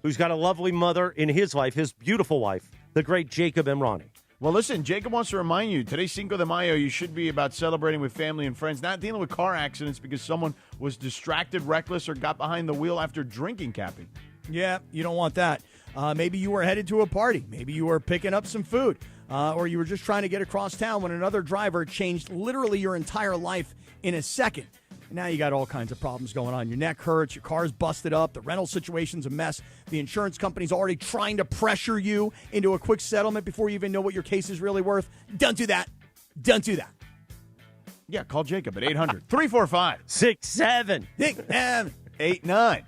who's got a lovely mother in his life, his beautiful wife, the great Jacob Emrani. Well, listen, Jacob wants to remind you, today's Cinco de Mayo, you should be about celebrating with family and friends, not dealing with car accidents because someone was distracted, reckless, or got behind the wheel after drinking, Cappy. Yeah, you don't want that. Maybe you were headed to a party. Maybe you were picking up some food. Or you were just trying to get across town when another driver changed literally your entire life in a second. Now you got all kinds of problems going on. Your neck hurts, your car's busted up, the rental situation's a mess. The insurance company's already trying to pressure you into a quick settlement before you even know what your case is really worth. Don't do that. Don't do that. Yeah, call Jacob at 800-345-6789.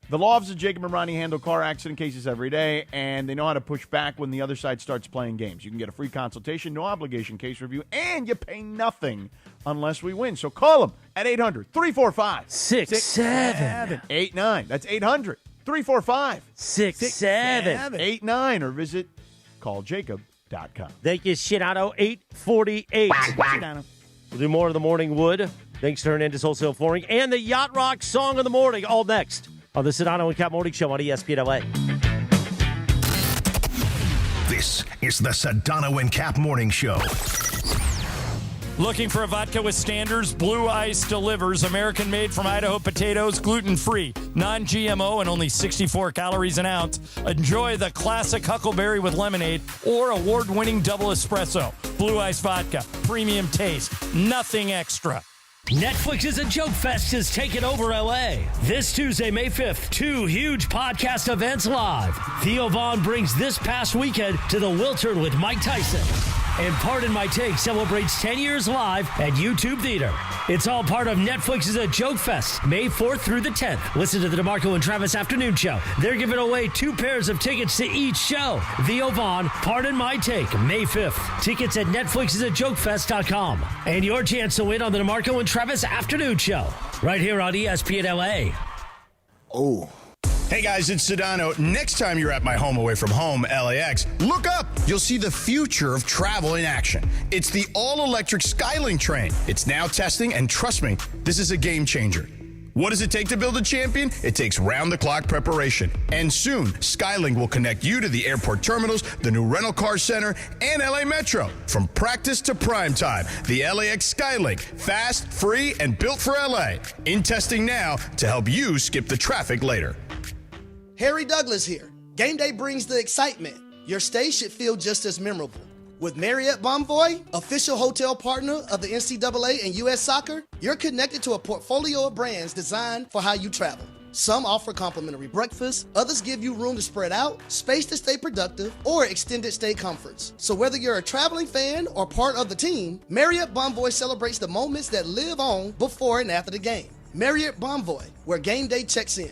The law office of Jacob and Ronnie handle car accident cases every day, and they know how to push back when the other side starts playing games. You can get a free consultation, no obligation case review, and you pay nothing unless we win. So call them at 800-345-6789. That's 800-345-6789, or visit calljacob.com. Thank you, Sedano. 848. We'll do more of the Morning Wood. Thanks to Hernandez Wholesale Flooring and the Yacht Rock Song of the Morning. All next on the Sedano and Cap Morning Show on ESPN LA. This is the Sedano and Cap Morning Show. Looking for a vodka with standards? Blue Ice delivers. American-made from Idaho potatoes, gluten-free, non-GMO, and only 64 calories an ounce. Enjoy the classic Huckleberry with lemonade or award-winning double espresso. Blue Ice vodka, premium taste, nothing extra. Netflix is a Joke Fest has taken over LA. This Tuesday, May 5th, 2 huge podcast events live. Theo Vaughn brings This Past Weekend to the Wiltern with Mike Tyson. And Pardon My Take celebrates 10 years live at YouTube Theater. It's all part of Netflix's A Joke Fest, May 4th through the 10th. Listen to the DeMarco and Travis Afternoon Show. They're giving away 2 pairs of tickets to each show. Theo Vaughn, Pardon My Take, May 5th. Tickets at NetflixIsAJokeFest.com. And your chance to win on the DeMarco and Travis Afternoon Show, right here on ESPN LA. Oh. Hey guys, it's Sedano. Next time you're at my home away from home, LAX, look up. You'll see the future of travel in action. It's the all-electric Skylink train. It's now testing, and trust me, this is a game changer. What does it take to build a champion? It takes round-the-clock preparation. And soon, Skylink will connect you to the airport terminals, the new rental car center, and LA Metro. From practice to prime time, the LAX Skylink. Fast, free, and built for LA. In testing now to help you skip the traffic later. Harry Douglas here. Game day brings the excitement. Your stay should feel just as memorable. With Marriott Bonvoy, official hotel partner of the NCAA and U.S. Soccer, you're connected to a portfolio of brands designed for how you travel. Some offer complimentary breakfast, others give you room to spread out, space to stay productive, or extended stay comforts. So whether you're a traveling fan or part of the team, Marriott Bonvoy celebrates the moments that live on before and after the game. Marriott Bonvoy, where game day checks in.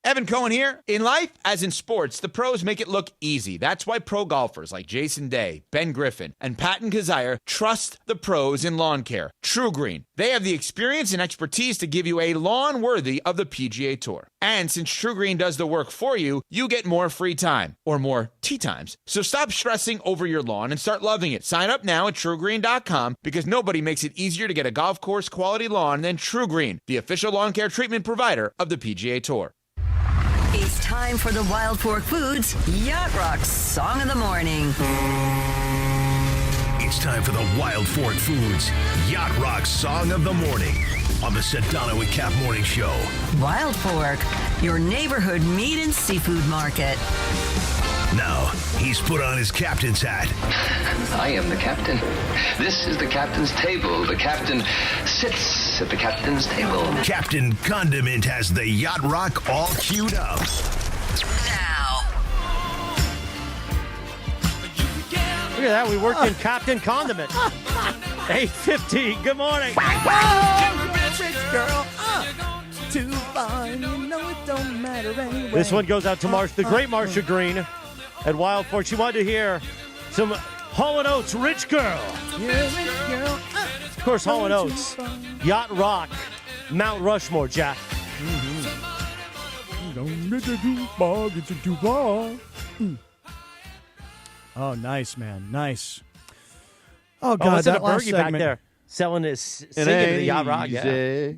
Evan Cohen here. In life, as in sports, the pros make it look easy. That's why pro golfers like Jason Day, Ben Griffin, and Patton Kazire trust the pros in lawn care. True Green. They have the experience and expertise to give you a lawn worthy of the PGA Tour. And since True Green does the work for you, you get more free time, or more tee times. So stop stressing over your lawn and start loving it. Sign up now at TrueGreen.com because nobody makes it easier to get a golf course quality lawn than True Green, the official lawn care treatment provider of the PGA Tour. It's time for the Wild Fork Foods Yacht Rock Song of the Morning. It's time for the Wild Fork Foods Yacht Rock Song of the Morning on the Sedano and Cap Morning Show. Wild Fork, your neighborhood meat and seafood market. Now, he's put on his captain's hat. I am the captain. This is the captain's table. The captain sits at the captain's table. Captain Condiment has the Yacht Rock all queued up. Now. Look at that. We worked in Captain Condiment. 8:50. Good morning. Rich girl. Too fine. You know it don't matter anyway. This one goes out to the great Marsha Green at Wild Fork. She wanted to hear some Hall & Oates, Rich Girl. Yeah, rich girl. Of course, Hall & Oates, Yacht Rock, Mount Rushmore, Jack. Oh, nice, man. Nice. Oh, God, listen that to last Bergie back segment. there selling his singing to the Yacht Rock. Yeah.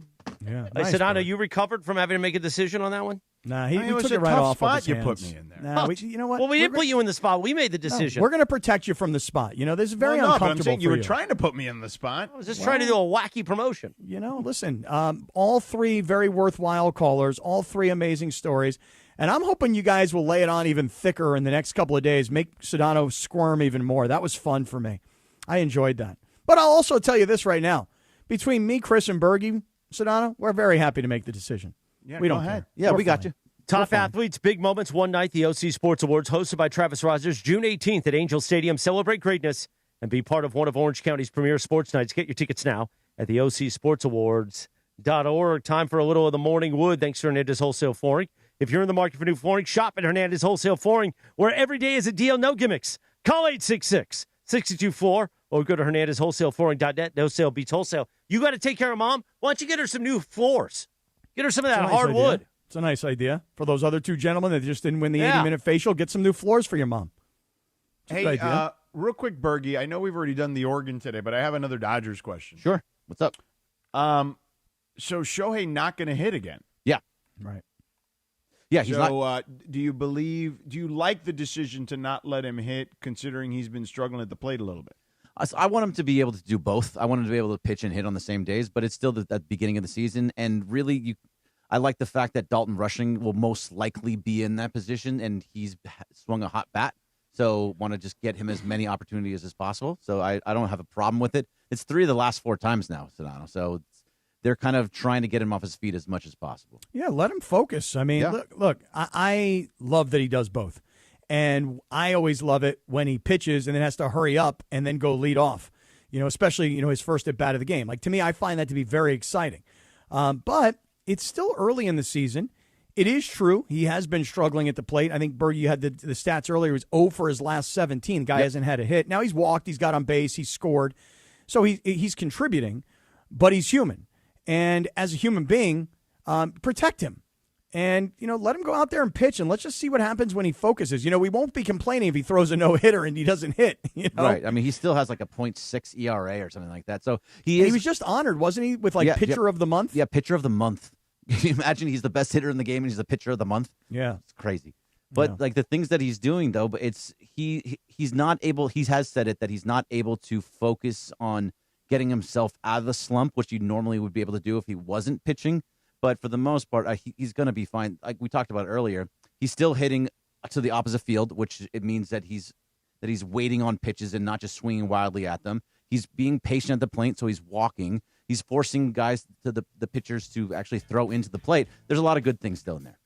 Yeah. I said, Anna, you recovered from having to make a decision on that one? Nah, It we was took a it right tough off spot of his you hands. put me in there. Nah, you know what? Well, we didn't put you in the spot. We made the decision. No, we're going to protect you from the spot. You know, this is very Well, no, but uncomfortable I'm saying for you were trying to put me in the spot. I was just trying to do a wacky promotion. You know, listen, all three very worthwhile callers, all three amazing stories. And I'm hoping you guys will lay it on even thicker in the next couple of days, make Sedano squirm even more. That was fun for me. I enjoyed that. But I'll also tell you this right now. Between me, Chris, and Bergie, Sedano, we're very happy to make the decision. Yeah, we go don't ahead. care. Yeah, We're we got fine. you. Top athletes, big moments, one night, the OC Sports Awards, hosted by Travis Rogers, June 18th at Angel Stadium. Celebrate greatness and be part of one of Orange County's premier sports nights. Get your tickets now at the OCSportsAwards.org. Time for a little of the morning wood, thanks to Hernandez Wholesale Flooring. If you're in the market for new flooring, shop at Hernandez Wholesale Flooring, where every day is a deal, no gimmicks. Call 866-62-FLOOR or go to HernandezWholesaleFlooring.net. No sale beats wholesale. You got to take care of Mom. Why don't you get her some new floors? Get her some of that hardwood. It's a nice idea. For those other two gentlemen that just didn't win the 80-minute facial, get some new floors for your mom. It's a good idea. Real quick, Bergie, I know we've already done the Oregon today, but I have another Dodgers question. Sure. What's up? So Shohei not going to hit again? Yeah. Right. Yeah, he's so, do you like the decision to not let him hit, considering he's been struggling at the plate a little bit? I want him to be able to do both. I want him to be able to pitch and hit on the same days, but it's still at the beginning of the season. And really, I like the fact that Dalton Rushing will most likely be in that position, and he's swung a hot bat. So want to just get him as many opportunities as possible. So I don't have a problem with it. It's 3 of the last 4 times now, Sedano. So they're kind of trying to get him off his feet as much as possible. Yeah, let him focus. I mean, look, I love that he does both. And I always love it when he pitches and then has to hurry up and then go lead off, especially, his first at bat of the game. Like, to me, I find that to be very exciting. But it's still early in the season. It is true. He has been struggling at the plate. I think, Berg, you had the stats earlier. He was 0 for his last 17. Guy hasn't had a hit. Now he's walked. He's got on base. He's scored. So he's contributing, but he's human. And as a human being, protect him. And, let him go out there and pitch, and let's just see what happens when he focuses. We won't be complaining if he throws a no-hitter and he doesn't hit. Right. I mean, he still has like a 0.6 ERA or something like that. So he was just honored, wasn't he, with pitcher of the month? Yeah, pitcher of the month. Can you imagine he's the best hitter in the game and he's the pitcher of the month? Yeah. It's crazy. But the things that he's doing, though, but he's not able, he has said it, that he's not able to focus on getting himself out of the slump, which you normally would be able to do if he wasn't pitching. But for the most part, he's going to be fine. Like we talked about earlier, he's still hitting to the opposite field, which it means that he's waiting on pitches and not just swinging wildly at them. He's being patient at the plate, so he's walking. He's forcing guys to the pitchers to actually throw into the plate. There's a lot of good things still in there.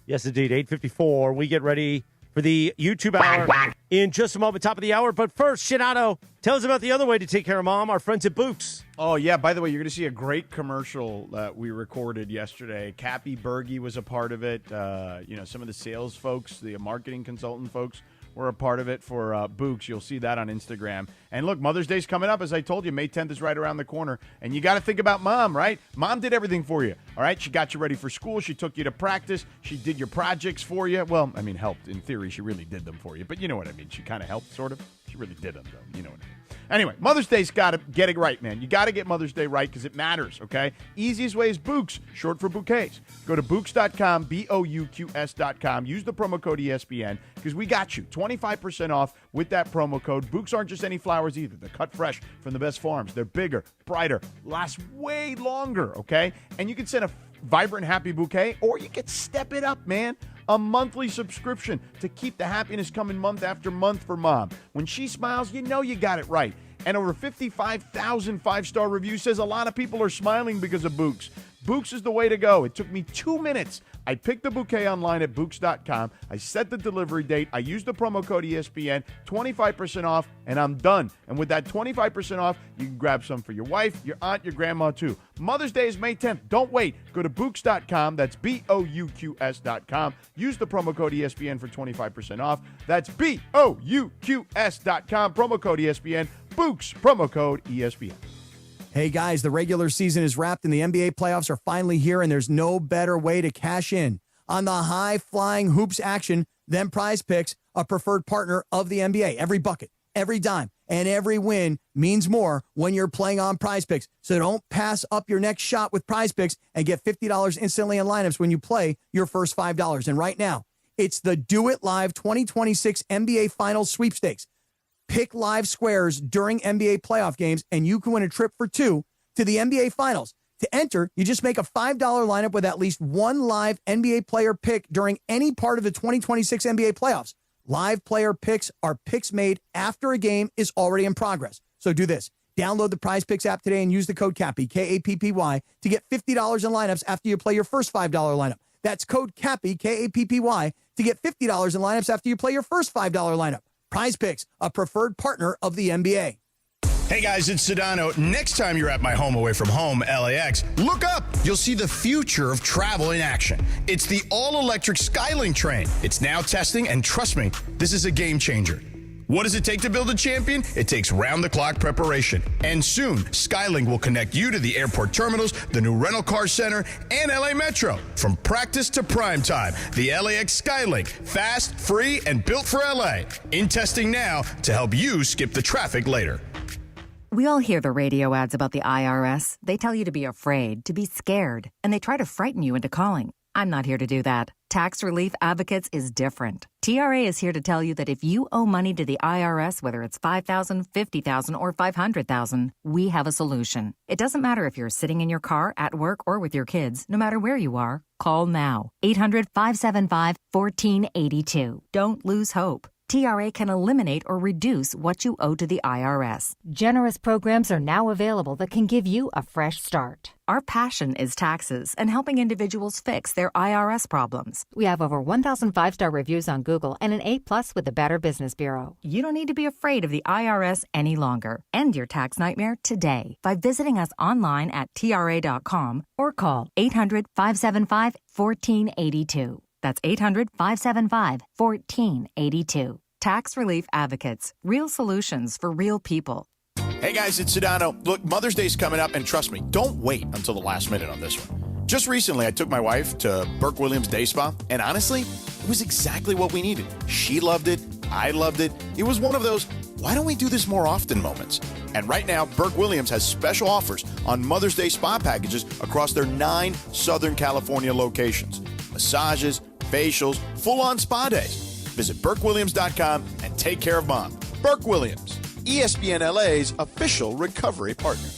Yes, indeed. 8:54. We get ready for the YouTube hour in just a moment, top of the hour. But first, Sedano, tell us about the other way to take care of Mom, our friends at Books. Oh, yeah. By the way, you're going to see a great commercial that we recorded yesterday. Cappy Berge was a part of it. Some of the sales folks, the marketing consultant folks were a part of it for Books. You'll see that on Instagram. And look, Mother's Day's coming up. As I told you, May 10th is right around the corner. And you got to think about Mom, right? Mom did everything for you, all right? She got you ready for school. She took you to practice. She did your projects for you. Well, I mean, helped. In theory, she really did them for you. But you know what I mean. She kind of helped, sort of. She really did them, though. You know what I mean. Anyway, Mother's Day's got to get it right, man. You got to get Mother's Day right because it matters, okay? Easiest way is Books, short for bouquets. Go to Books.com, BOUQS.com. Use the promo code ESPN because we got you 25% off with that promo code. Books aren't just any flowers either. They're cut fresh from the best farms. They're bigger, brighter, last way longer, okay? And you can send a vibrant, happy bouquet, or you can step it up, man. A monthly subscription to keep the happiness coming month after month for Mom. When she smiles, you know you got it right. And over 55,000 five-star reviews says a lot of people are smiling because of Books. Books is the way to go. It took me 2 minutes. I picked the bouquet online at Books.com. I set the delivery date. I used the promo code ESPN, 25% off, and I'm done. And with that 25% off, you can grab some for your wife, your aunt, your grandma, too. Mother's Day is May 10th. Don't wait. Go to Books.com. That's BOUQS.com. Use the promo code ESPN for 25% off. That's BOUQS.com. Promo code ESPN. Books. Promo code ESPN. Hey guys, the regular season is wrapped and the NBA playoffs are finally here, and there's no better way to cash in on the high-flying hoops action than Prize Picks, a preferred partner of the NBA. Every bucket, every dime, and every win means more when you're playing on Prize Picks. So don't pass up your next shot with Prize Picks and get $50 instantly in lineups when you play your first $5. And right now, it's the Do It Live 2026 NBA Finals Sweepstakes. Pick live squares during NBA playoff games, and you can win a trip for two to the NBA Finals. To enter, you just make a $5 lineup with at least one live NBA player pick during any part of the 2026 NBA playoffs. Live player picks are picks made after a game is already in progress. So do this. Download the Prize Picks app today and use the code CAPPY, K-A-P-P-Y, to get $50 in lineups after you play your first $5 lineup. That's code CAPPY, K-A-P-P-Y, to get $50 in lineups after you play your first $5 lineup. Prize Picks, a preferred partner of the NBA. Hey guys, it's Sedano. Next time you're at my home away from home, LAX, look up. You'll see the future of travel in action. It's the all-electric Skylink train. It's now testing, and trust me, this is a game changer. What does it take to build a champion? It takes round-the-clock preparation. And soon, Skylink will connect you to the airport terminals, the new rental car center, and LA Metro. From practice to prime time, the LAX Skylink. Fast, free, and built for LA. In testing now to help you skip the traffic later. We all hear the radio ads about the IRS. They tell you to be afraid, to be scared, and they try to frighten you into calling. I'm not here to do that. Tax Relief Advocates is different. TRA is here to tell you that if you owe money to the IRS, whether it's $5,000, $50,000, or $500,000, we have a solution. It doesn't matter if you're sitting in your car, at work, or with your kids. No matter where you are, call now. 800-575-1482. Don't lose hope. TRA can eliminate or reduce what you owe to the IRS. Generous programs are now available that can give you a fresh start. Our passion is taxes and helping individuals fix their IRS problems. We have over 1,000 five-star reviews on Google and an A+ with the Better Business Bureau. You don't need to be afraid of the IRS any longer. End your tax nightmare today by visiting us online at TRA.com or call 800-575-1482. That's 800-575-1482. Tax Relief Advocates. Real solutions for real people. Hey guys, it's Sedano. Look, Mother's Day's coming up, and trust me, don't wait until the last minute on this one. Just recently, I took my wife to Burke Williams Day Spa, and honestly, it was exactly what we needed. She loved it. I loved it. It was one of those, why don't we do this more often moments? And right now, Burke Williams has special offers on Mother's Day spa packages across their 9 Southern California locations. Massages, facials, full-on spa days. Visit BurkeWilliams.com and take care of Mom. Burke Williams, ESPN LA's official recovery partner.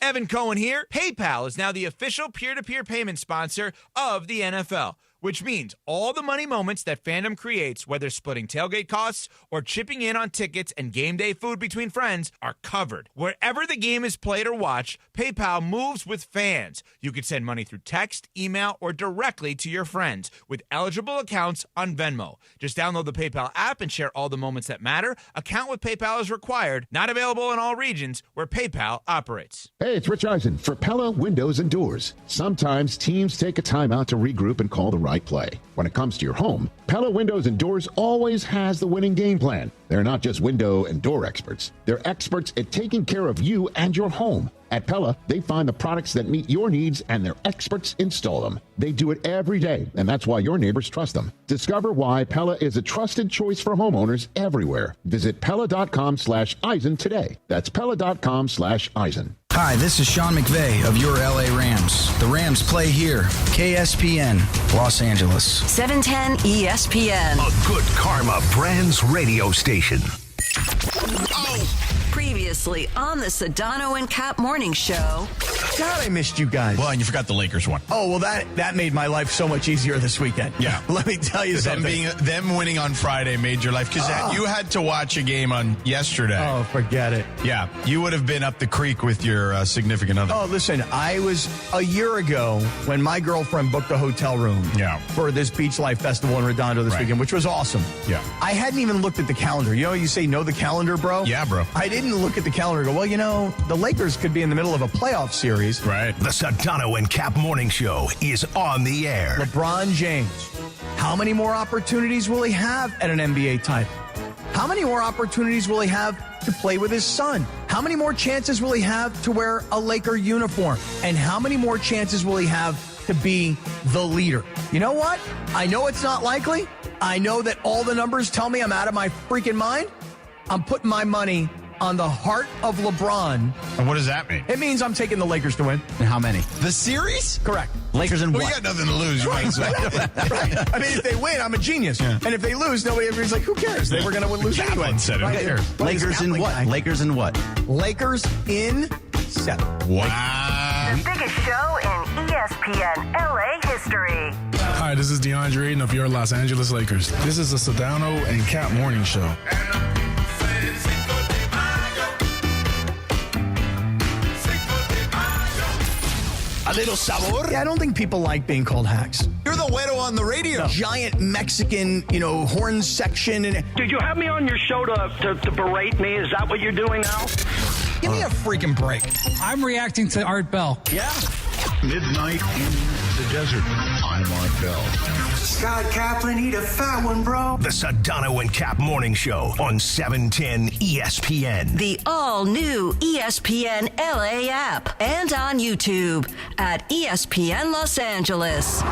Evan Cohen here. PayPal is now the official peer-to-peer payment sponsor of the NFL. which means all the money moments that fandom creates, whether splitting tailgate costs or chipping in on tickets and game day food between friends, are covered. Wherever the game is played or watched, PayPal moves with fans. You can send money through text, email, or directly to your friends with eligible accounts on Venmo. Just download the PayPal app and share all the moments that matter. Account with PayPal is required. Not available in all regions where PayPal operates. Hey, it's Rich Eisen for Pella Windows and Doors. Sometimes teams take a timeout to regroup and call the right play. When it comes to your home, Pella Windows and Doors always has the winning game plan. They're not just window and door experts. They're experts at taking care of you and your home. At Pella, they find the products that meet your needs and their experts install them. They do it every day, and that's why your neighbors trust them. Discover why Pella is a trusted choice for homeowners everywhere. Visit Pella.com/Eisen today. That's Pella.com/Eisen. Hi, this is Sean McVay of your LA Rams. The Rams play here. KSPN, Los Angeles. 710 ESPN. A good karma brands radio station. Previously on the Sedano and Cap Morning Show. God, I missed you guys. Well, and you forgot the Lakers one. Oh, well, that made my life so much easier this weekend. Yeah. Let me tell you something. Them winning on Friday made your life, because you had to watch a game on yesterday. Oh, forget it. Yeah, you would have been up the creek with your significant other. Oh, listen, I was a year ago when my girlfriend booked a hotel room for this Beach Life Festival in Redondo this weekend, which was awesome. Yeah. I hadn't even looked at the calendar. You know, you say know the calendar, bro? Yeah, bro. I didn't look at the calendar and go, well, you know, the Lakers could be in the middle of a playoff series. Right. The Sedano and Cap Morning Show is on the air. LeBron James, how many more opportunities will he have at an NBA title? How many more opportunities will he have to play with his son? How many more chances will he have to wear a Laker uniform? And how many more chances will he have to be the leader? You know what? I know it's not likely. I know that all the numbers tell me I'm out of my freaking mind. I'm putting my money on the heart of LeBron. And what does that mean? It means I'm taking the Lakers to win. And how many? The series? Correct. Lakers and Well, what? you got nothing to lose. Right. I mean, if they win, I'm a genius. Yeah. And if they lose, everybody's like, who cares? They were going to lose anyway. Said it. Right. Lakers in what? Guy. Lakers in what? Lakers in 7. Wow. The biggest show in ESPN LA history. Hi, this is DeAndre Ayton of your Los Angeles Lakers. This is the Sedano and Cap Morning Show. A little sabor. Yeah, I don't think people like being called hacks. You're the güero on the radio. Giant Mexican, horn section. And Did you have me on your show to berate me? Is that what you're doing now? give me a freaking break. I'm reacting to Art Bell. Yeah. Midnight in the desert. I'm Art Bell. Scott Kaplan, eat a fat one, bro. The Sedano and Cap Morning Show on 710 ESPN. The all-new ESPN LA app and on YouTube at ESPN Los Angeles.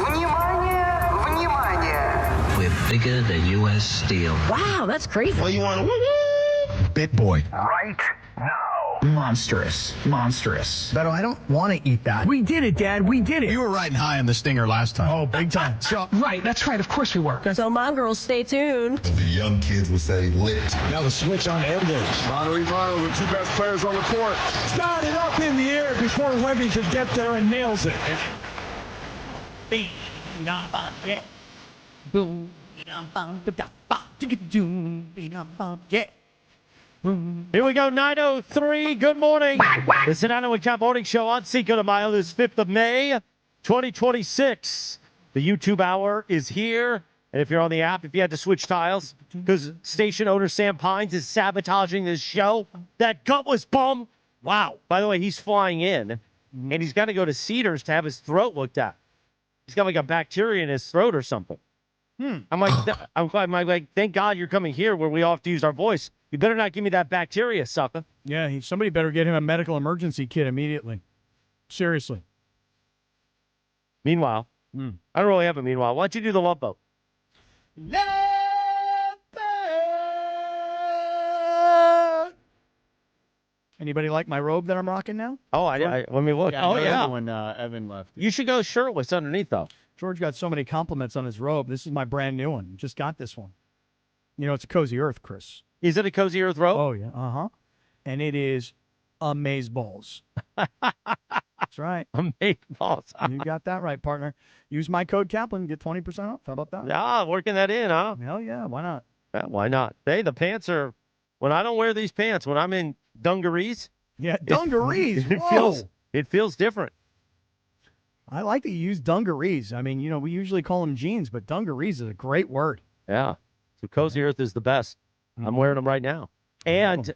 We're bigger than U.S. Steel. Wow, that's crazy. Well, you want Big boy. right now. Monstrous. But I don't want to eat that. We did it, Dad. We did it. You were riding high on the Stinger last time. Oh, big time. So, Right, that's right. Of course we were. So my girls, stay tuned. The young kids will say lit. Now the switch on Elders. Lottery final, the two best players on the court. Started up in the air before Webby could get there and nails it. Boom. Yeah. Here we go, 9:03. Good morning. The Sedano and Cap Morning Show on Cinco de Mayo, this 5th of May, 2026. The YouTube hour is here. And if you're on the app, if you had to switch tiles, because station owner Sam Pines is sabotaging this show, that gutless bum. Wow. By the way, he's flying in, and he's got to go to Cedars to have his throat looked at. He's got like a bacteria in his throat or something. I'm like, thank God you're coming here where we all have to use our voice. You better not give me that bacteria, sucker. yeah, somebody better get him a medical emergency kit immediately. Seriously. Meanwhile, I don't really have a meanwhile. Why don't you do the love boat? Anybody like my robe that I'm rocking now? Oh, let me look. Yeah, oh, yeah. When Evan left. You should go shirtless underneath, though. George got so many compliments on his robe. This is my brand new one. Just got this one. It's a Cozy Earth, Chris. Is it a Cozy Earth robe? Oh, yeah. Uh-huh. And it is amazeballs. That's right. Meatballs. You got that right, partner. Use my code Kaplan, get 20% off. How about that? Yeah, working that in, huh? Hell yeah, why not? Yeah, why not? Hey, the pants are. When I don't wear these pants, when I'm in dungarees. Yeah, dungarees. It feels different. I like that you use dungarees. I mean, we usually call them jeans, but dungarees is a great word. Yeah. So Cozy Earth is the best. I'm wearing them right now. And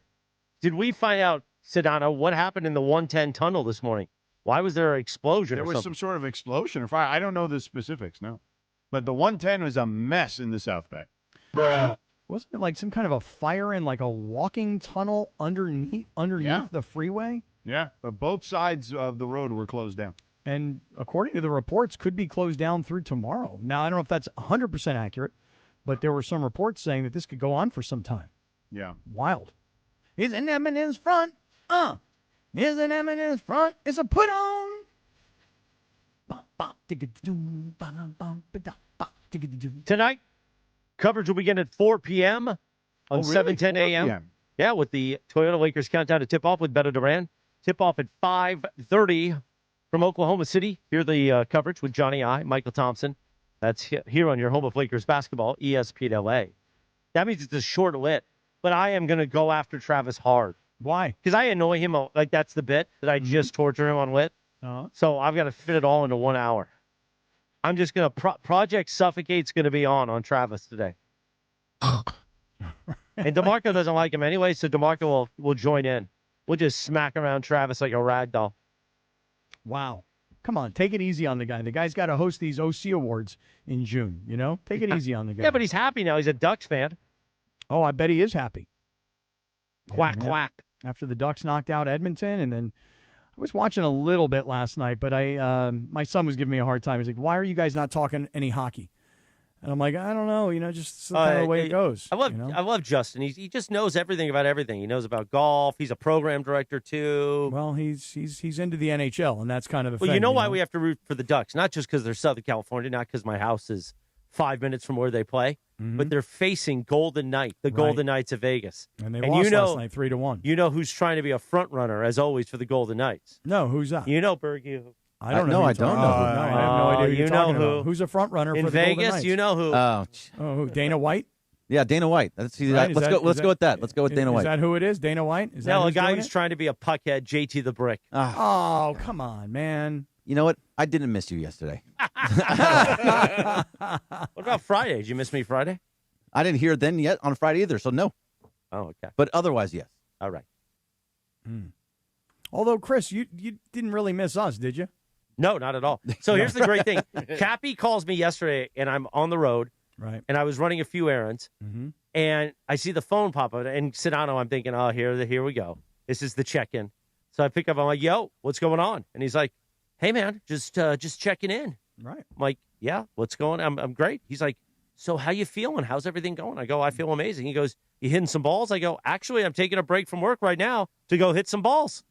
did we find out, Sedano, what happened in the 110 tunnel this morning? Why was there an explosion? There was some sort of explosion or fire. I don't know the specifics, no. But the 110 was a mess in the South Bay. Wasn't it like some kind of a fire in like a walking tunnel underneath the freeway? Yeah, but both sides of the road were closed down. And according to the reports, could be closed down through tomorrow. Now, I don't know if that's 100% accurate, but there were some reports saying that this could go on for some time. Yeah. Wild. Isn't Eminem's front? Isn't Eminem's front? It's a put on. Tonight, coverage will begin at 4 p.m. on 7:10 a.m. Yeah, with the Toyota Lakers countdown to tip off with Beto Duran. Tip off at 5:30 from Oklahoma City. Hear the coverage with Johnny I, Michael Thompson. That's here on your home of Lakers basketball, ESPN LA. That means it's a short lit, but I am going to go after Travis hard. Why? Because I annoy him. Like, that's the bit that I just torture him on lit. So I've got to fit it all into 1 hour. I'm just going to Project Suffocate's going to be on Travis today. And DeMarco doesn't like him anyway, so DeMarco will join in. We'll just smack around Travis like a rag doll. Wow. Come on, take it easy on the guy. The guy's got to host these OC Awards in June, Take it easy on the guy. Yeah, but he's happy now. He's a Ducks fan. Oh, I bet he is happy. Quack, quack. After the Ducks knocked out Edmonton, and then I was watching a little bit last night, but my son was giving me a hard time. He's like, why are you guys not talking any hockey? And I'm like, I don't know, just the kind of way it goes. I love Justin. He just knows everything about everything. He knows about golf. He's a program director too. Well, he's into the NHL, and that's kind of the thing. Well, you know why we have to root for the Ducks? Not just because they're Southern California, not because my house is 5 minutes from where they play, but they're facing Golden Knight, the Golden Knights of Vegas. And they lost last night 3-1. You know who's trying to be a front runner, as always, for the Golden Knights? No, who's that? You know, Berg, you. I don't know. I don't know. No, I have no idea who you're talking who. about. Who's a front runner in for the Vegas? Golden Knights? You know who? Who? Dana White? Yeah, Dana White. Let's go with that. Let's go with Dana White. Is that who it is? Dana White? Is that no, a guy who's trying to be a puckhead, JT the Brick. Oh, come on, man. You know what? I didn't miss you yesterday. What about Friday? Did you miss me Friday? I didn't hear then yet on Friday either, so no. Oh, okay. But otherwise, yes. All right. Although, Chris, you didn't really miss us, did you? No, not at all. So here's the great thing. Cappy calls me yesterday, and I'm on the road. Right. And I was running a few errands, and I see the phone pop up. And Sedano, I'm thinking, oh, here we go. This is the check-in. So I pick up. I'm like, yo, what's going on? And he's like, hey, man, just checking in. Right. I'm like, yeah, what's going on? I'm great. He's like, so how you feeling? How's everything going? I go, I feel amazing. He goes, you hitting some balls? I go, actually, I'm taking a break from work right now to go hit some balls.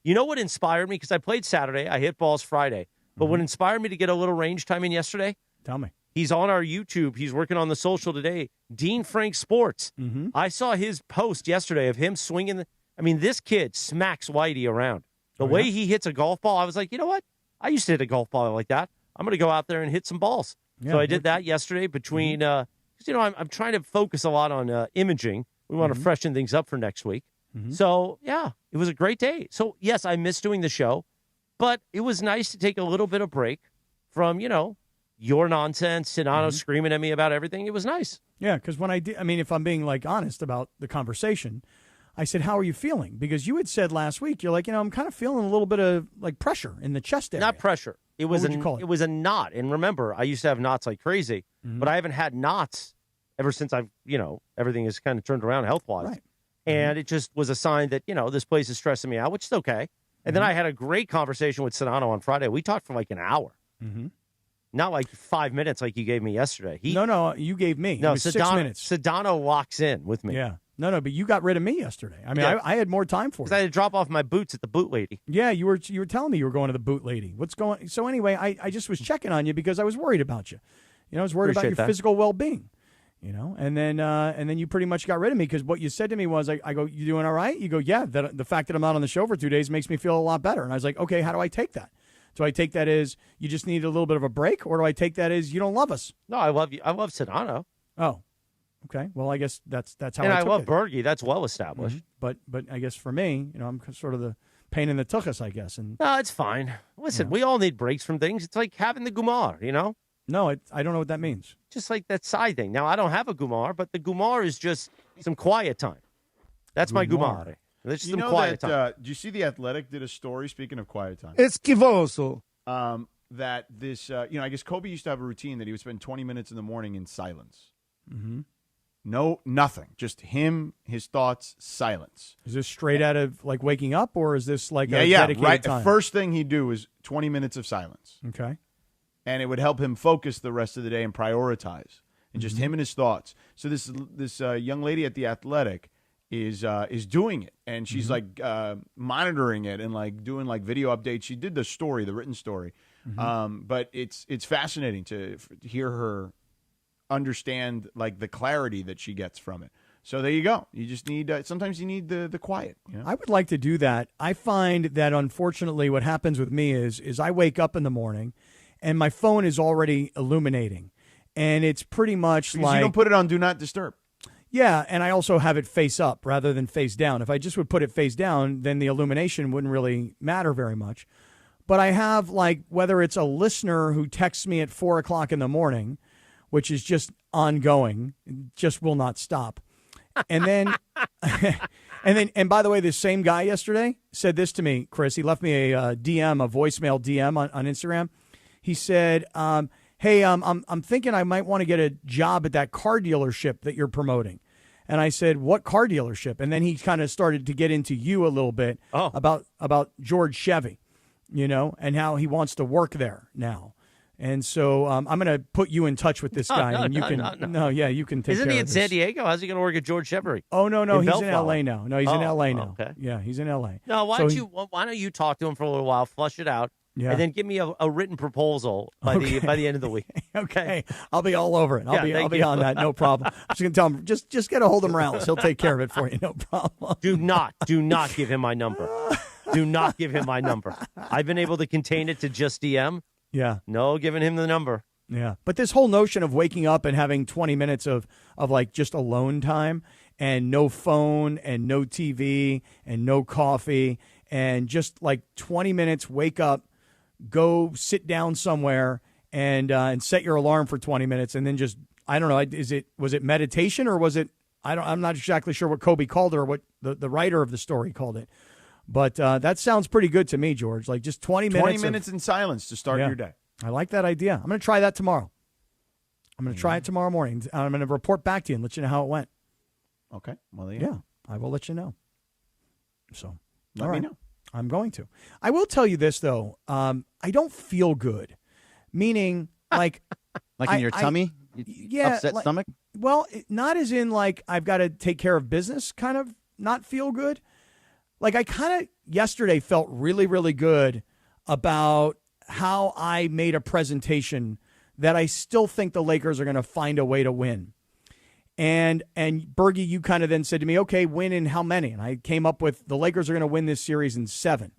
You know what inspired me? Because I played Saturday. I hit balls Friday. But what inspired me to get a little range time in yesterday? Tell me. He's on our YouTube. He's working on the social today. Dean Frank Sports. I saw his post yesterday of him swinging. This kid smacks Whitey around. The way he hits a golf ball, I was like, you know what? I used to hit a golf ball like that. I'm going to go out there and hit some balls. So I did that yesterday between, because, I'm trying to focus a lot on imaging. We want to freshen things up for next week. So, yeah, it was a great day. So, yes, I missed doing the show, but it was nice to take a little bit of break from, your nonsense, Sedano screaming at me about everything. It was nice. Yeah, because when I did, if I'm being honest about the conversation, I said, how are you feeling? Because you had said last week, you're like, I'm kind of feeling a little bit of pressure in the chest area. Not pressure. It was what would you call it? It was a knot. And remember, I used to have knots like crazy, but I haven't had knots ever since I've, everything has kind of turned around health-wise. Right. And it just was a sign that, this place is stressing me out, which is okay. And then I had a great conversation with Sedano on Friday. We talked for an hour. Not 5 minutes like you gave me yesterday. No, you gave me. No, it was 6 minutes. Sedano walks in with me. Yeah. No, but you got rid of me yesterday. I had more time for it. Because I had to drop off my boots at the boot lady. Yeah, you were telling me you were going to the boot lady. What's going? So anyway, I just was checking on you because I was worried about you. I was worried about your physical well-being. And then you pretty much got rid of me because what you said to me was, I go, you doing all right? You go, yeah, the fact that I'm not on the show for 2 days makes me feel a lot better. And I was like, okay, how do I take that? Do I take that as you just need a little bit of a break, or do I take that as you don't love us? No, I love you. I love Sedano. Oh, okay. Well, I guess that's how and I I took love it. Bergie. That's well established. But I guess for me, I'm sort of the pain in the tuchus, I guess. And no, it's fine. Listen, we all need breaks from things. It's like having the gumar, No, I don't know what that means. Just like that side thing. Now, I don't have a gumar, but the gumar is just some quiet time. That's my gumar. There's some quiet time. Did you see The Athletic did a story, speaking of quiet time? Esquivoso. That this, I guess Kobe used to have a routine that he would spend 20 minutes in the morning in silence. Mm-hmm. No, nothing. Just him, his thoughts, silence. Is this straight out of like waking up, or is this like a yeah, dedicated right. time? The first thing he'd do is 20 minutes of silence. Okay. And it would help him focus the rest of the day and prioritize. And just him and his thoughts. So this young lady at The Athletic is doing it, and she's like monitoring it and like doing like video updates. She did the story, the written story, but it's fascinating to hear her understand like the clarity that she gets from it. So there you go. You just need sometimes you need the quiet. I would like to do that. I find that unfortunately, what happens with me is I wake up in the morning, and my phone is already illuminating, and it's pretty much because like you don't put it on Do Not Disturb. Yeah, and I also have it face up rather than face down. If I just would put it face down, then the illumination wouldn't really matter very much. But I have, like, whether it's a listener who texts me at 4 o'clock in the morning, which is just ongoing, just will not stop. And then, and by the way, this same guy yesterday said this to me, Chris. He left me a voicemail DM on Instagram. He said, hey, I'm thinking I might want to get a job at that car dealership that you're promoting. And I said, what car dealership? And then he kind of started to get into you a little bit about George Chevy, and how he wants to work there now. And so I'm going to put you in touch with this guy, and you can you can take. Isn't care he of in this. San Diego? How's he going to work at George Chevy? Oh no, he's Bellflower. in L.A. now. No, he's in L.A. now. Okay. Yeah, he's in L.A. No, why don't you talk to him for a little while, flush it out, Yeah. and then give me a written proposal by the end of the week. Okay, I'll be all over it. I'll Yeah, be you. on that. No problem. I'm just gonna tell him just get a hold of Morales. He'll take care of it for you. No problem. Do not give him my number. Do not give him my number. I've been able to contain it to just DM. Yeah. No giving him the number. Yeah. But this whole notion of waking up and having 20 minutes of like just alone time and no phone and no TV and no coffee and just like 20 minutes, wake up, go sit down somewhere and set your alarm for 20 minutes. And then just, I don't know, was it meditation or was it, I'm not exactly sure what Kobe called it or what the writer of the story called it. But that sounds pretty good to me, George. Like just 20 minutes. 20 minutes in silence to start your day. I like that idea. I'm going to try that tomorrow. I'm going to try it tomorrow morning. I'm going to report back to you and let you know how it went. Okay. Well, yeah, I will let you know. So, let me know. I'm going to. I will tell you this, though. I don't feel good, meaning like... like in your tummy? Yeah. Upset stomach? Well, not as in like I've got to take care of business kind of not feel good. Like I kind of yesterday felt really, really good about how I made a presentation that I still think the Lakers are going to find a way to win. And Bergie, you kind of then said to me, okay, win in how many? And I came up with the Lakers are going to win this series in 7.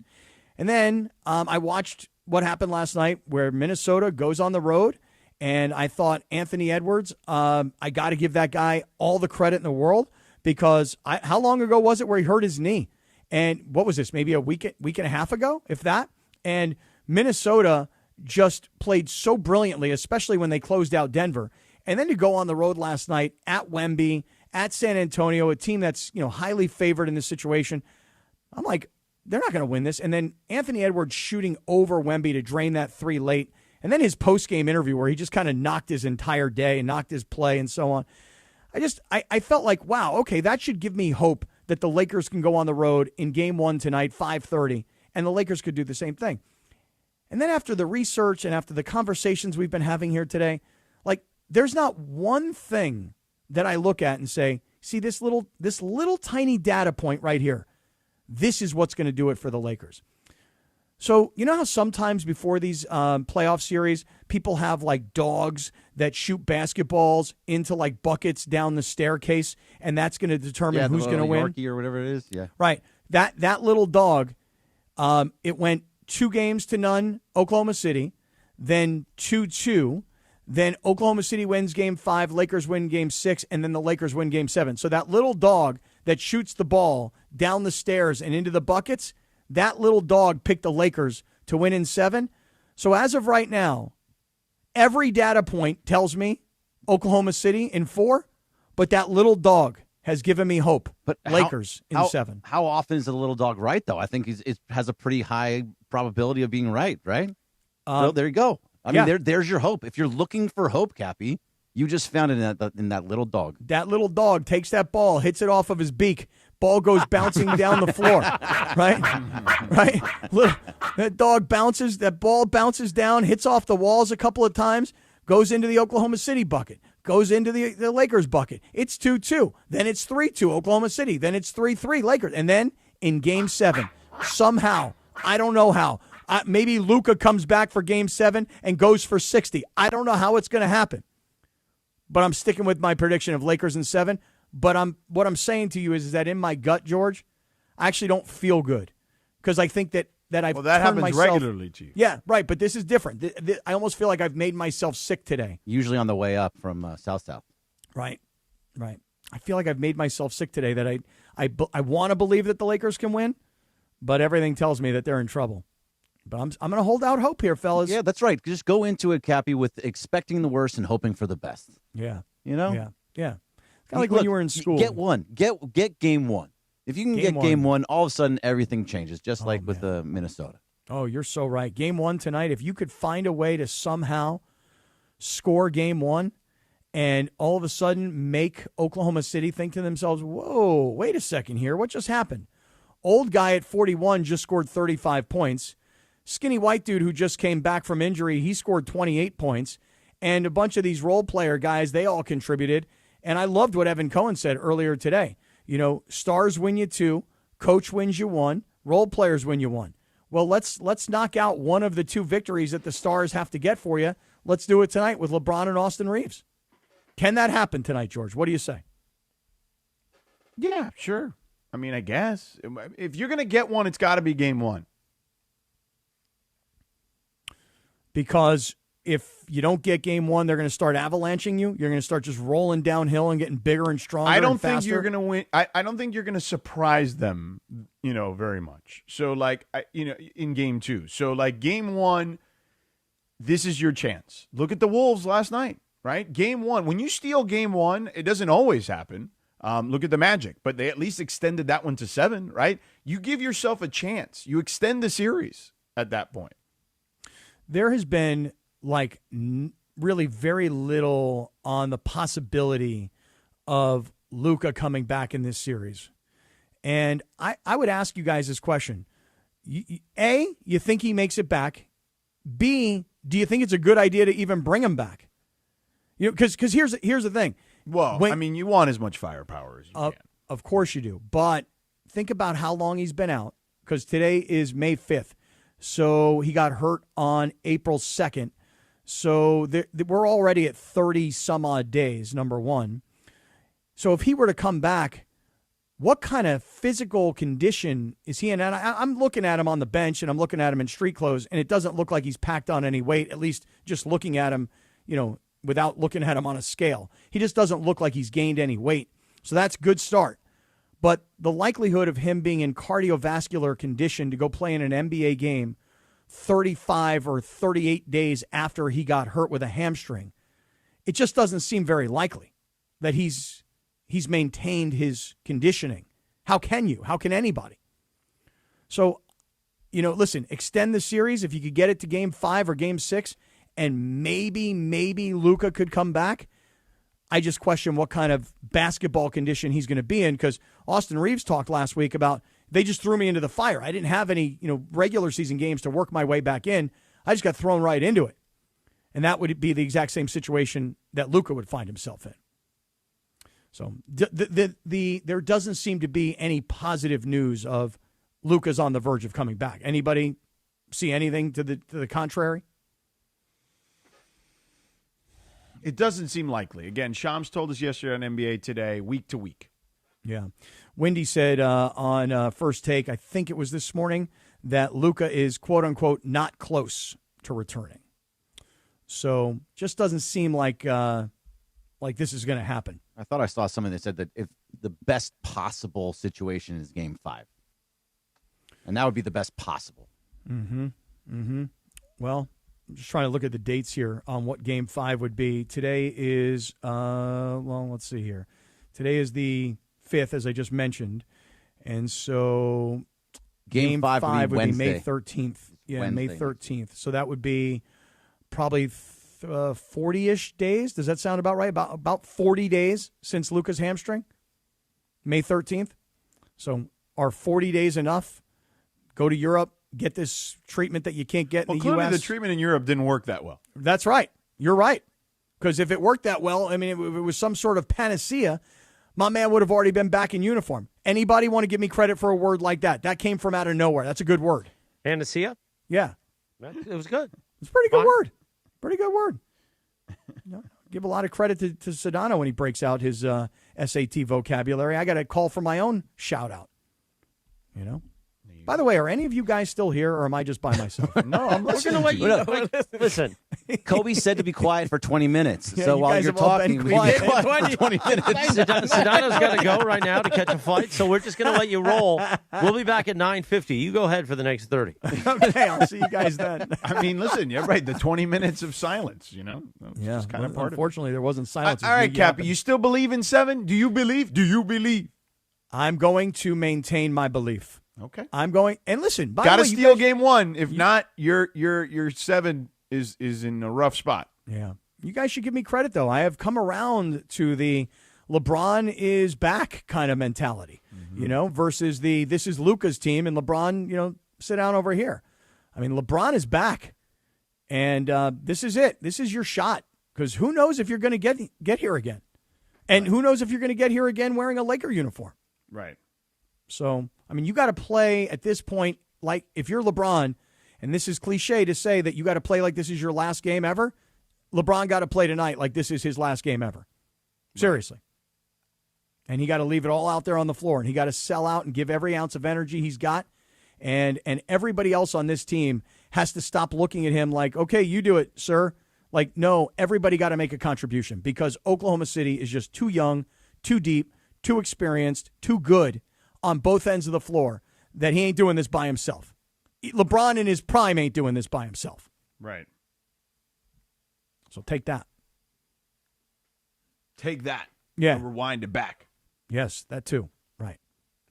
And then I watched what happened last night where Minnesota goes on the road. And I thought Anthony Edwards, I got to give that guy all the credit in the world because how long ago was it where he hurt his knee? And what was this? Maybe a week and a half ago, if that. And Minnesota just played so brilliantly, especially when they closed out Denver. And then to go on the road last night at Wemby, at San Antonio, a team that's highly favored in this situation. I'm like, they're not going to win this. And then Anthony Edwards shooting over Wemby to drain that 3 late. And then his post-game interview where he just kind of knocked his entire day and knocked his play and so on. I felt like, wow, okay, that should give me hope that the Lakers can go on the road in Game 1 tonight, 5:30, and the Lakers could do the same thing. And then after the research and after the conversations we've been having here today, like there's not one thing that I look at and say, see this little tiny data point right here. This is what's going to do it for the Lakers. So you know how sometimes before these playoff series, people have like dogs that shoot basketballs into like buckets down the staircase, and that's going to determine who's going to win? Yorkie or whatever it is, yeah. Right. That little dog, it went 2-0 Oklahoma City, then 2-2. Then Oklahoma City wins Game 5, Lakers win Game 6, and then the Lakers win Game 7. So that little dog that shoots the ball down the stairs and into the buckets, that little dog picked the Lakers to win in 7. So as of right now, every data point tells me Oklahoma City in 4, but that little dog has given me hope. But Lakers in 7. How often is the little dog right, though? I think it has a pretty high probability of being right? So there you go. I mean, there's your hope. If you're looking for hope, Cappy, you just found it in that little dog. That little dog takes that ball, hits it off of his beak. Ball goes bouncing down the floor, right? Right? That dog bounces, that ball bounces down, hits off the walls a couple of times, goes into the Oklahoma City bucket, goes into the Lakers bucket. It's 2-2. Then it's 3-2 Oklahoma City. Then it's 3-3 Lakers. And then in Game 7, somehow, I don't know how, maybe Luka comes back for Game 7 and goes for 60. I don't know how it's going to happen. But I'm sticking with my prediction of Lakers in 7. But what I'm saying to you is that in my gut, George, I actually don't feel good because I think that I've that turned happens myself, regularly to you. Yeah, right. But this is different. I almost feel like I've made myself sick today. Usually on the way up from South. Right. I feel like I've made myself sick today that I want to believe that the Lakers can win, but everything tells me that they're in trouble. But I'm going to hold out hope here, fellas. Yeah, that's right. Just go into it, Cappy, with expecting the worst and hoping for the best. Yeah. You know? Yeah. Kind of like when you were in school. Get one. Get Game 1. If you can get Game 1, all of a sudden everything changes, just like with Minnesota. Oh, you're so right. Game 1 tonight, if you could find a way to somehow score Game 1 and all of a sudden make Oklahoma City think to themselves, whoa, wait a second here. What just happened? Old guy at 41 just scored 35 points. Skinny white dude who just came back from injury, he scored 28 points. And a bunch of these role player guys, they all contributed. And I loved what Evan Cohen said earlier today. You know, stars win you 2, coach wins you 1, role players win you 1. Well, let's knock out one of the 2 victories that the Stars have to get for you. Let's do it tonight with LeBron and Austin Reeves. Can that happen tonight, George? What do you say? Yeah, sure. I mean, I guess. If you're going to get one, it's got to be Game 1. Because if you don't get Game 1, they're going to start avalanching you. You're going to start just rolling downhill and getting bigger and stronger. I don't and faster. think you're going to win. I don't think you're going to surprise them, very much. So, in Game 2. So, Game 1, this is your chance. Look at the Wolves last night, right? Game 1. When you steal Game 1, it doesn't always happen. Look at the Magic, but they at least extended that one to 7, right? You give yourself a chance. You extend the series at that point. There has been really very little on the possibility of Luka coming back in this series. And I would ask you guys this question. A, you think he makes it back? B, do you think it's a good idea to even bring him back? Because here's the thing. Well, you want as much firepower as you can. Of course you do. But think about how long he's been out, because today is May 5th. So he got hurt on April 2nd. So we're already at 30-some-odd days, number one. So if he were to come back, what kind of physical condition is he in? And I'm looking at him on the bench, and I'm looking at him in street clothes, and it doesn't look like he's packed on any weight, at least just looking at him, without looking at him on a scale. He just doesn't look like he's gained any weight. So that's a good start. But the likelihood of him being in cardiovascular condition to go play in an NBA game 35 or 38 days after he got hurt with a hamstring, it just doesn't seem very likely that he's maintained his conditioning. How can you? How can anybody? So, listen, extend the series. If you could get it to Game 5 or Game 6, and maybe Luka could come back. I just question what kind of basketball condition he's going to be in, because Austin Reeves talked last week about, they just threw me into the fire. I didn't have any, regular season games to work my way back in. I just got thrown right into it. And that would be the exact same situation that Luka would find himself in. So there doesn't seem to be any positive news of Luka's on the verge of coming back. Anybody see anything to the contrary? It doesn't seem likely. Again, Shams told us yesterday on NBA Today, week to week. Yeah. Wendy said on First Take, I think it was this morning, that Luka is, quote unquote, not close to returning. So just doesn't seem like this is going to happen. I thought I saw something that said that if the best possible situation is Game 5, and that would be the best possible. Well, I'm just trying to look at the dates here on what Game 5 would be. Today is, let's see here. Today is the 5th, as I just mentioned. And so Game 5 would be May 13th. Yeah, Wednesday. May 13th. So that would be probably 40-ish days. Does that sound about right? About 40 days since Luka's hamstring? May 13th. So are 40 days enough? Go to Europe, get this treatment that you can't get in the Clearly U.S.? the treatment in Europe didn't work that well. That's right. You're right. Because if it worked that well, I mean, if it was some sort of panacea, my man would have already been back in uniform. Anybody want to give me credit for a word like that? That came from out of nowhere. That's a good word. Panacea? Yeah. It was good. It's a pretty good word. Pretty good word. Give a lot of credit to Sedano when he breaks out his SAT vocabulary. I got a call for my own shout-out. You know? By the way, are any of you guys still here, or am I just by myself? No, I'm listening. We're going to let you listen. Kobe said to be quiet for 20 minutes. Yeah, so you while guys you're have all been talking, we quiet. be quiet for 20 minutes. Sedano's got to go right now to catch a flight, so we're just going to let you roll. We'll be back at 9:50. You go ahead for the next 30. Okay, I'll see you guys then. I mean, listen, you're right. The 20 minutes of silence, you know? That's kind of part of it. Unfortunately, there wasn't silence. All right, Cappy, you still believe in 7? Do you believe? Do you believe? I'm going to maintain my belief. Okay. I'm going, and listen, by Got the to way, steal Game 1. If not, your 7 is in a rough spot. Yeah. You guys should give me credit, though. I have come around to the LeBron is back kind of mentality, versus the this is Luka's team and LeBron, sit down over here. I mean, LeBron is back, and this is it. This is your shot, because who knows if you're going to get here again. And who knows if you're going to get here again wearing a Laker uniform. Right. So, I mean, you got to play at this point like if you're LeBron, and this is cliche to say that you got to play like this is your last game ever, LeBron got to play tonight like this is his last game ever. Seriously. And he got to leave it all out there on the floor, and he got to sell out and give every ounce of energy he's got. And everybody else on this team has to stop looking at him like, okay, you do it, sir. Like, no, everybody got to make a contribution, because Oklahoma City is just too young, too deep, too experienced, too good on both ends of the floor that he ain't doing this by himself. LeBron in his prime ain't doing this by himself. Right. So take that. Take that. Yeah. And rewind it back. Yes, that too. Right.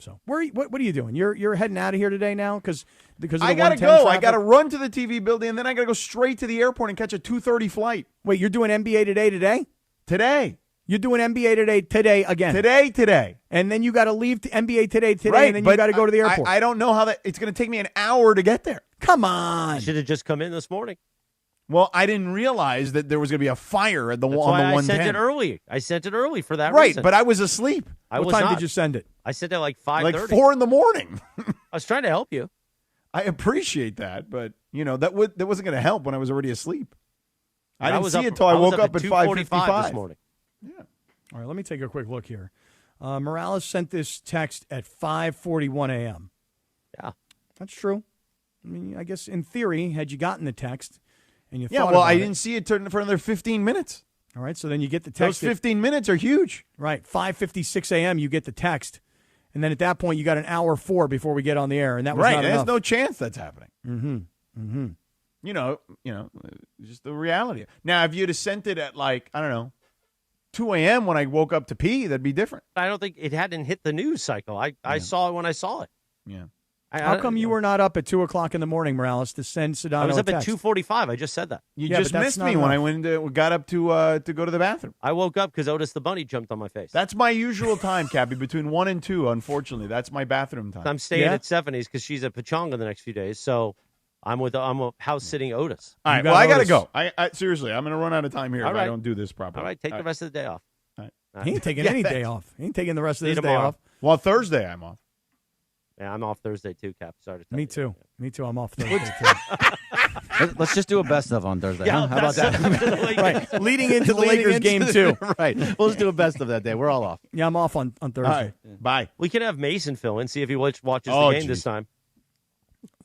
So what are you doing? You're heading out of here today now because of I the gotta 110 go. traffic? I gotta run to the TV building, and then I gotta go straight to the airport and catch a 2:30 flight. Wait, you're doing NBA today? Today. You're doing NBA today again. Today. And then you got to leave to NBA today, right, and then you got to go to the airport. I don't know how that. It's going to take me an hour to get there. Come on. Should have just come in this morning. Well, I didn't realize that there was going to be a fire at the That's on why the 110. I sent it early. I sent it early for that right, reason. but I was asleep. What time did you send it? I sent it like 5:30. Like 4 a.m. I was trying to help you. I appreciate that, but that wasn't going to help when I was already asleep. I didn't see it until I woke up at 5:55 this morning. Yeah. All right, let me take a quick look here. Morales sent this text at 5:41 a.m. Yeah. That's true. I mean, I guess in theory, had you gotten the text and you Yeah, thought well, about I it- didn't see it turn for another 15 minutes. All right, so then you get the Those text. 15 minutes are huge. Right, 5:56 a.m. you get the text. And then at that point, you got an hour 4 before we get on the air, and that was Right, not there's enough. no chance that's happening. Mm-hmm. Just the reality. Now, if you'd have sent it at 2 a.m. when I woke up to pee, that'd be different. I don't think it hadn't hit the news cycle. I saw it when I saw it. Yeah. How come you were not up at 2 o'clock in the morning, Morales, to send Sedano I was a up at text? 2:45. I just said that. You Yeah, just but that's missed not me when enough. I got up to go to the bathroom. I woke up because Otis the Bunny jumped on my face. That's my usual time, Cappy, between 1 and 2, unfortunately. That's my bathroom time. I'm staying at 70s because she's at Pachanga the next few days. So I'm house sitting Otis. All right, well, I got to go. I seriously, I'm going to run out of time here All if right. I don't do this properly. All right, take the rest of the day off. All right. He ain't taking any day off. He ain't taking the rest of See you his day tomorrow. off. Well, Thursday I'm off. Yeah, I'm off Thursday too, Cap. Sorry to tell Me you. too. Me too. I'm off Thursday too. Let's just do a best of on Thursday. Yeah, huh? How about that? Right. Leading into the Lakers game too. Right. We'll just do a best of that day. We're all off. Yeah, I'm off on Thursday. All right. Bye. We can have Mason fill in, see if he watches the game this time.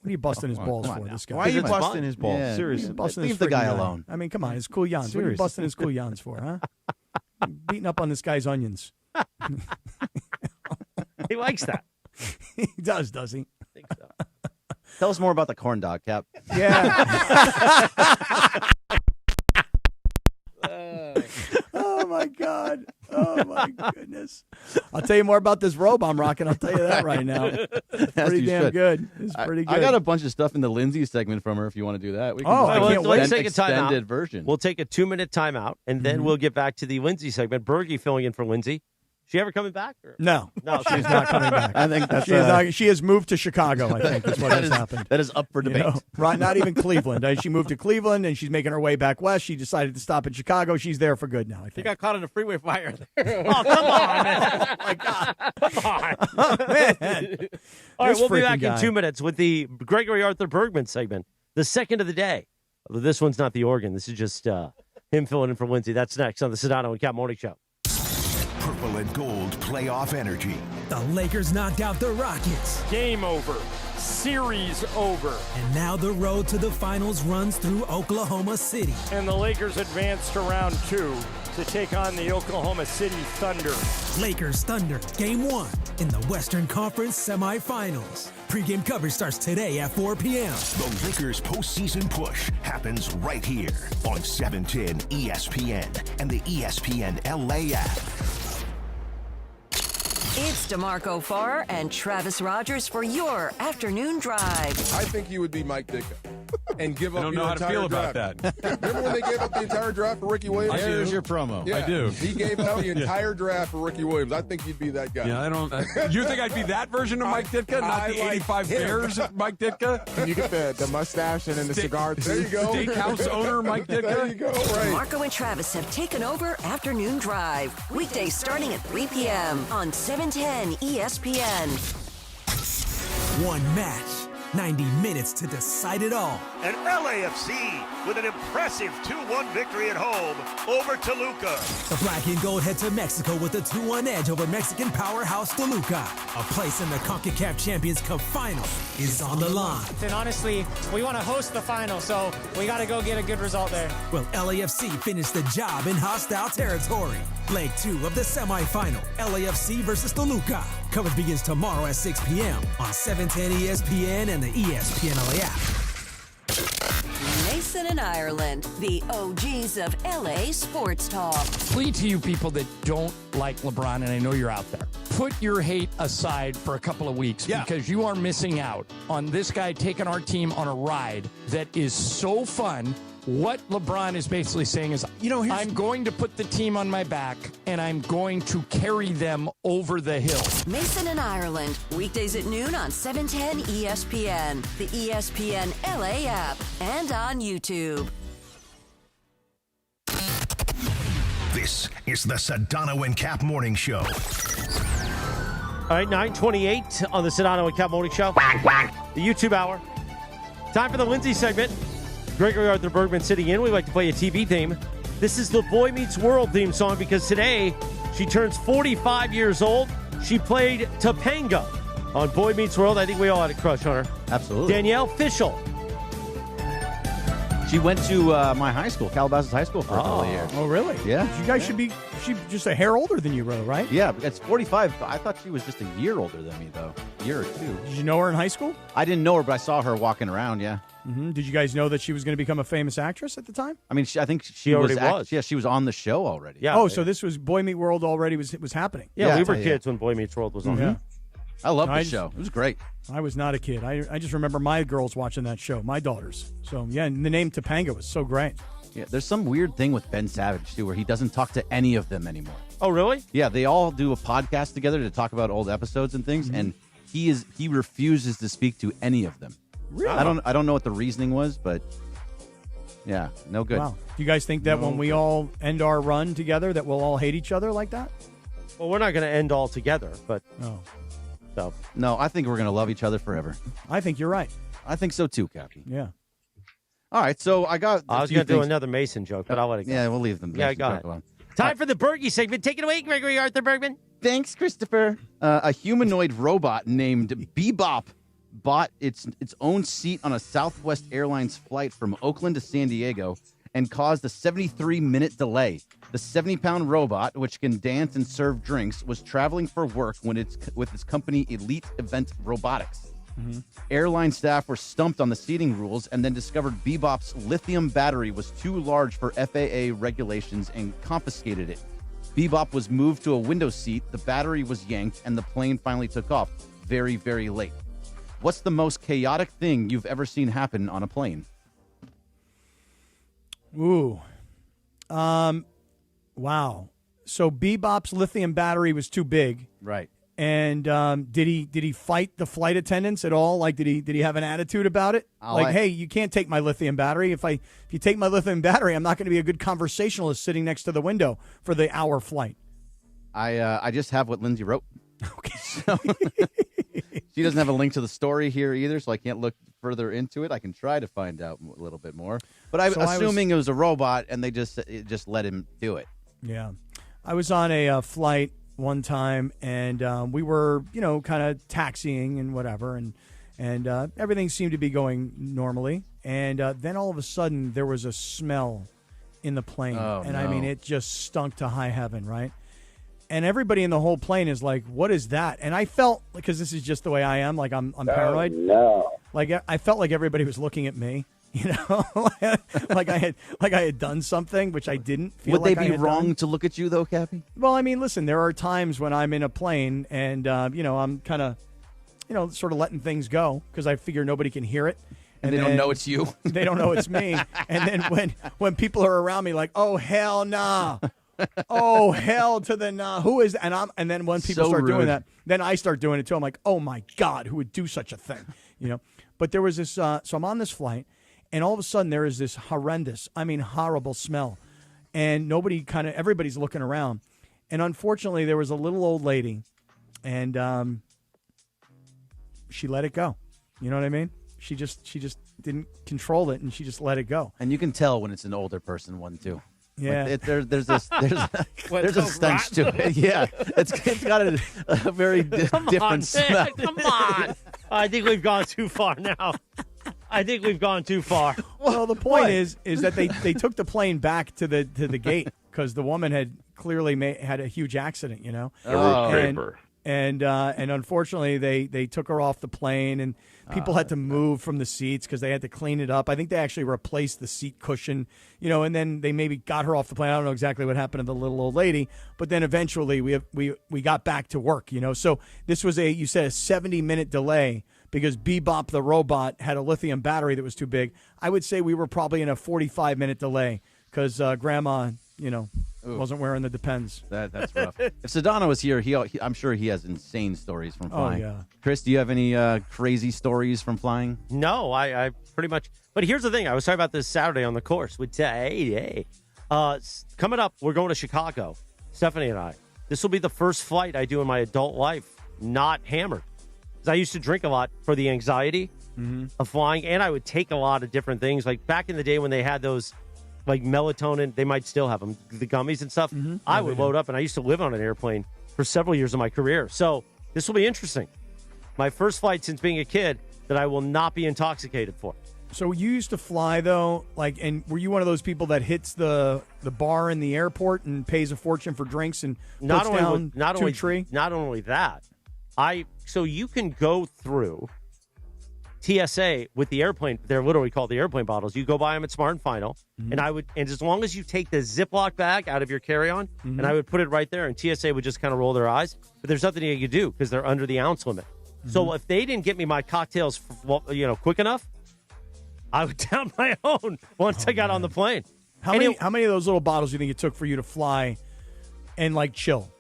What are you busting his balls for, now. this guy? Why are you it's busting fun. his balls? Yeah. Seriously. Busting Leave his the guy freaking alone. I mean, come on, his cool yans. What are you Seriously. busting his cool yans for, huh? Beating up on this guy's onions. He likes that. He does he? I think so. Tell us more about the corn dog, Cap. Yeah. Oh, my God. Oh, my goodness. I'll tell you more about this robe I'm rocking. I'll tell you that right now. It's pretty damn good. It's pretty good. I got a bunch of stuff in the Lindsay segment from her if you want to do that. We can Let's take a timeout. extended version. We'll take a 2-minute timeout, and then we'll get back to the Lindsay segment. Bergie filling in for Lindsay. She ever coming back? Or? No, she's not coming back. I think that's she has moved to Chicago, I think, is what has happened. That is up for debate. Right? Not even Cleveland. She moved to Cleveland, and she's making her way back west. She decided to stop in Chicago. She's there for good now, I She think. got caught in a freeway fire there. Oh, come on, man. Oh, my God. Come on. Man. All right, This we'll be freaking back guy. in 2 minutes with the Gregory Arthur Bergman segment, the second of the day. Although this one's not the organ. This is just him filling in for Lindsay. That's next on the Sedano and Cap Morning Show. Purple and gold playoff energy. The Lakers knocked out the Rockets. Game over. Series over. And now the road to the finals runs through Oklahoma City. And the Lakers advance to round 2 to take on the Oklahoma City Thunder. Lakers Thunder, Game 1 in the Western Conference semifinals. Pre-game coverage starts today at 4 p.m. The Lakers postseason push happens right here on 710 ESPN and the ESPN LA app. It's DeMarco Farr and Travis Rogers for your afternoon drive. I think you would be Mike Ditka and give up I don't know how to feel about that. Remember when they gave up the entire draft for Ricky Williams? There's your promo. Yeah, I do. He gave up the entire draft for Ricky Williams. I think you'd be that guy. Yeah, I don't. You think I'd be that version of Mike Ditka, not the 85 Bears Mike Ditka? You get the mustache and then the cigar. There you go. Steakhouse owner Mike Ditka. There you go. Right. Marco and Travis have taken over Afternoon Drive. Weekdays starting at 3 p.m. on 710 ESPN. One match, 90 minutes to decide it all. And LAFC with an impressive 2-1 victory at home over Toluca. The black and gold head to Mexico with a 2-1 edge over Mexican powerhouse Toluca. A place in the CONCACAF Champions Cup final is on the line. And honestly, we want to host the final, so we got to go get a good result there. Will LAFC finish the job in hostile territory? Leg 2 of the semifinal, LAFC versus Toluca. Coverage begins tomorrow at 6 p.m. on 710 ESPN and the ESPN LA app. Mason and Ireland, the OGs of LA sports talk. Plea to you people that don't like LeBron, and I know you're out there. Put your hate aside for a couple of weeks because you are missing out on this guy taking our team on a ride that is so fun. What LeBron is basically saying is, I'm going to put the team on my back, and I'm going to carry them over the hill. Mason and Ireland, weekdays at noon on 710 ESPN, the ESPN LA app, and on YouTube. This is the Sedano and Cap Morning Show. All right, 9:28 on the Sedano and Cap Morning Show. The YouTube hour. Time for the Lindsay segment. Gregory Arthur Bergman sitting in. We like to play a TV theme. This is the Boy Meets World theme song because today she turns 45 years old. She played Topanga on Boy Meets World. I think we all had a crush on her. Absolutely. Danielle Fishel. She went to my high school, Calabasas High School, for a couple of years. Oh, really? Yeah. You guys should be just a hair older than you, though, right? Yeah, it's 45. I thought she was just a year older than me, though. A year or two. Did you know her in high school? I didn't know her, but I saw her walking around, yeah. Mm-hmm. Did you guys know that she was going to become a famous actress at the time? I mean, I think she already was. Yeah, she was on the show already. Yeah. Oh, so this was Boy Meet World already was happening. Yeah, we were kids when Boy Meets World was on. Yeah. I love the show. It was great. I was not a kid. I just remember my girls watching that show, my daughters. So, yeah, and the name Topanga was so great. Yeah, there's some weird thing with Ben Savage, too, where he doesn't talk to any of them anymore. Oh, really? Yeah, they all do a podcast together to talk about old episodes and things, and he refuses to speak to any of them. Really? I don't know what the reasoning was, but yeah, no good. Wow. Do you guys think that when we all end our run together that we'll all hate each other like that? Well, we're not going to end all together, but So No, I think we're going to love each other forever. I think you're right. I think so too, Cappy. Yeah. All right, so I was going to do another Mason joke, but I'll let it go. Yeah, we'll leave them. Yeah, go ahead. Time for the Bergie segment. Take it away, Gregory Arthur Bergman. Thanks, Christopher. A humanoid robot named Bebop bought its own seat on a Southwest Airlines flight from Oakland to San Diego and caused a 73-minute delay. The 70-pound robot, which can dance and serve drinks, was traveling for work with its company Elite Event Robotics. Mm-hmm. Airline staff were stumped on the seating rules and then discovered Bebop's lithium battery was too large for FAA regulations and confiscated it. Bebop was moved to a window seat, the battery was yanked, and the plane finally took off very, very late. What's the most chaotic thing you've ever seen happen on a plane? Ooh. Wow. So Bebop's lithium battery was too big. Right. And did he fight the flight attendants at all? Like, did he have an attitude about it? Hey, you can't take my lithium battery. If you take my lithium battery, I'm not going to be a good conversationalist sitting next to the window for the hour flight. I just have what Lindsay wrote. Okay. So, she doesn't have a link to the story here either, so I can't look further into it. I can try to find out a little bit more. But I'm assuming it was a robot, and they just let him do it. Yeah. I was on a flight one time, and we were, kind of taxiing and whatever, and everything seemed to be going normally. And then all of a sudden, there was a smell in the plane. Oh, and no. I mean, it just stunk to high heaven, right? And everybody in the whole plane is like, what is that? And I felt, because this is just the way I am, like I'm paranoid. No. Like I felt like everybody was looking at me, like I had done something, which I didn't feel Would like they I be had wrong done. to look at you, though, Cappy? Well, I mean, listen, there are times when I'm in a plane and, I'm kind of, sort of letting things go because I figure nobody can hear it. And they don't know it's you. They don't know it's me. And then when people are around me like, oh, hell nah. Oh, hell to the nah. Who is that? And then when people start doing that, then I start doing it too. I'm like, oh, my God, who would do such a thing? But there was this, so I'm on this flight, and all of a sudden there is this horrible smell. And everybody's looking around. And unfortunately, there was a little old lady, and she let it go. You know what I mean? She just didn't control it, and she just let it go. And you can tell when it's an older person one, too. Yeah. Like there's a stench to it. Yeah. It's got a very different smell. Come on. I think we've gone too far now. Well, the point is that they took the plane back to the gate because the woman had clearly had a huge accident, And unfortunately, they took her off the plane, and people had to move from the seats because they had to clean it up. I think they actually replaced the seat cushion, and then they maybe got her off the plane. I don't know exactly what happened to the little old lady, but then eventually we got back to work, So this was you said a 70-minute delay because Bebop the robot had a lithium battery that was too big. I would say we were probably in a 45-minute delay because Grandma, wasn't wearing the Depends. That's rough. If Sedano was here, I'm sure he has insane stories from flying. Oh, yeah. Chris, do you have any crazy stories from flying? No, I pretty much. But here's the thing. I was talking about this Saturday on the course with coming up, we're going to Chicago, Stephanie and I. This will be the first flight I do in my adult life not hammered. Because I used to drink a lot for the anxiety of flying, and I would take a lot of different things. Like back in the day when they had those like melatonin, they might still have them, the gummies and stuff. I would load up, and I used to live on an airplane for several years of my career. So this will be interesting. My first flight since being a kid that I will not be intoxicated for. So you used to fly, though, and were you one of those people that hits the bar in the airport and pays a fortune for drinks and Not puts down only tree? Not only that, so you can go through TSA with the airplane. They're literally called the airplane bottles. You go buy them at Smart and Final, and as long as you take the Ziploc bag out of your carry-on, and I would put it right there, and TSA would just kind of roll their eyes. But there's nothing you could do because they're under the ounce limit. So if they didn't get me my cocktails, quick enough, I would down my own once I got on the plane. How many of those little bottles do you think it took for you to fly and chill?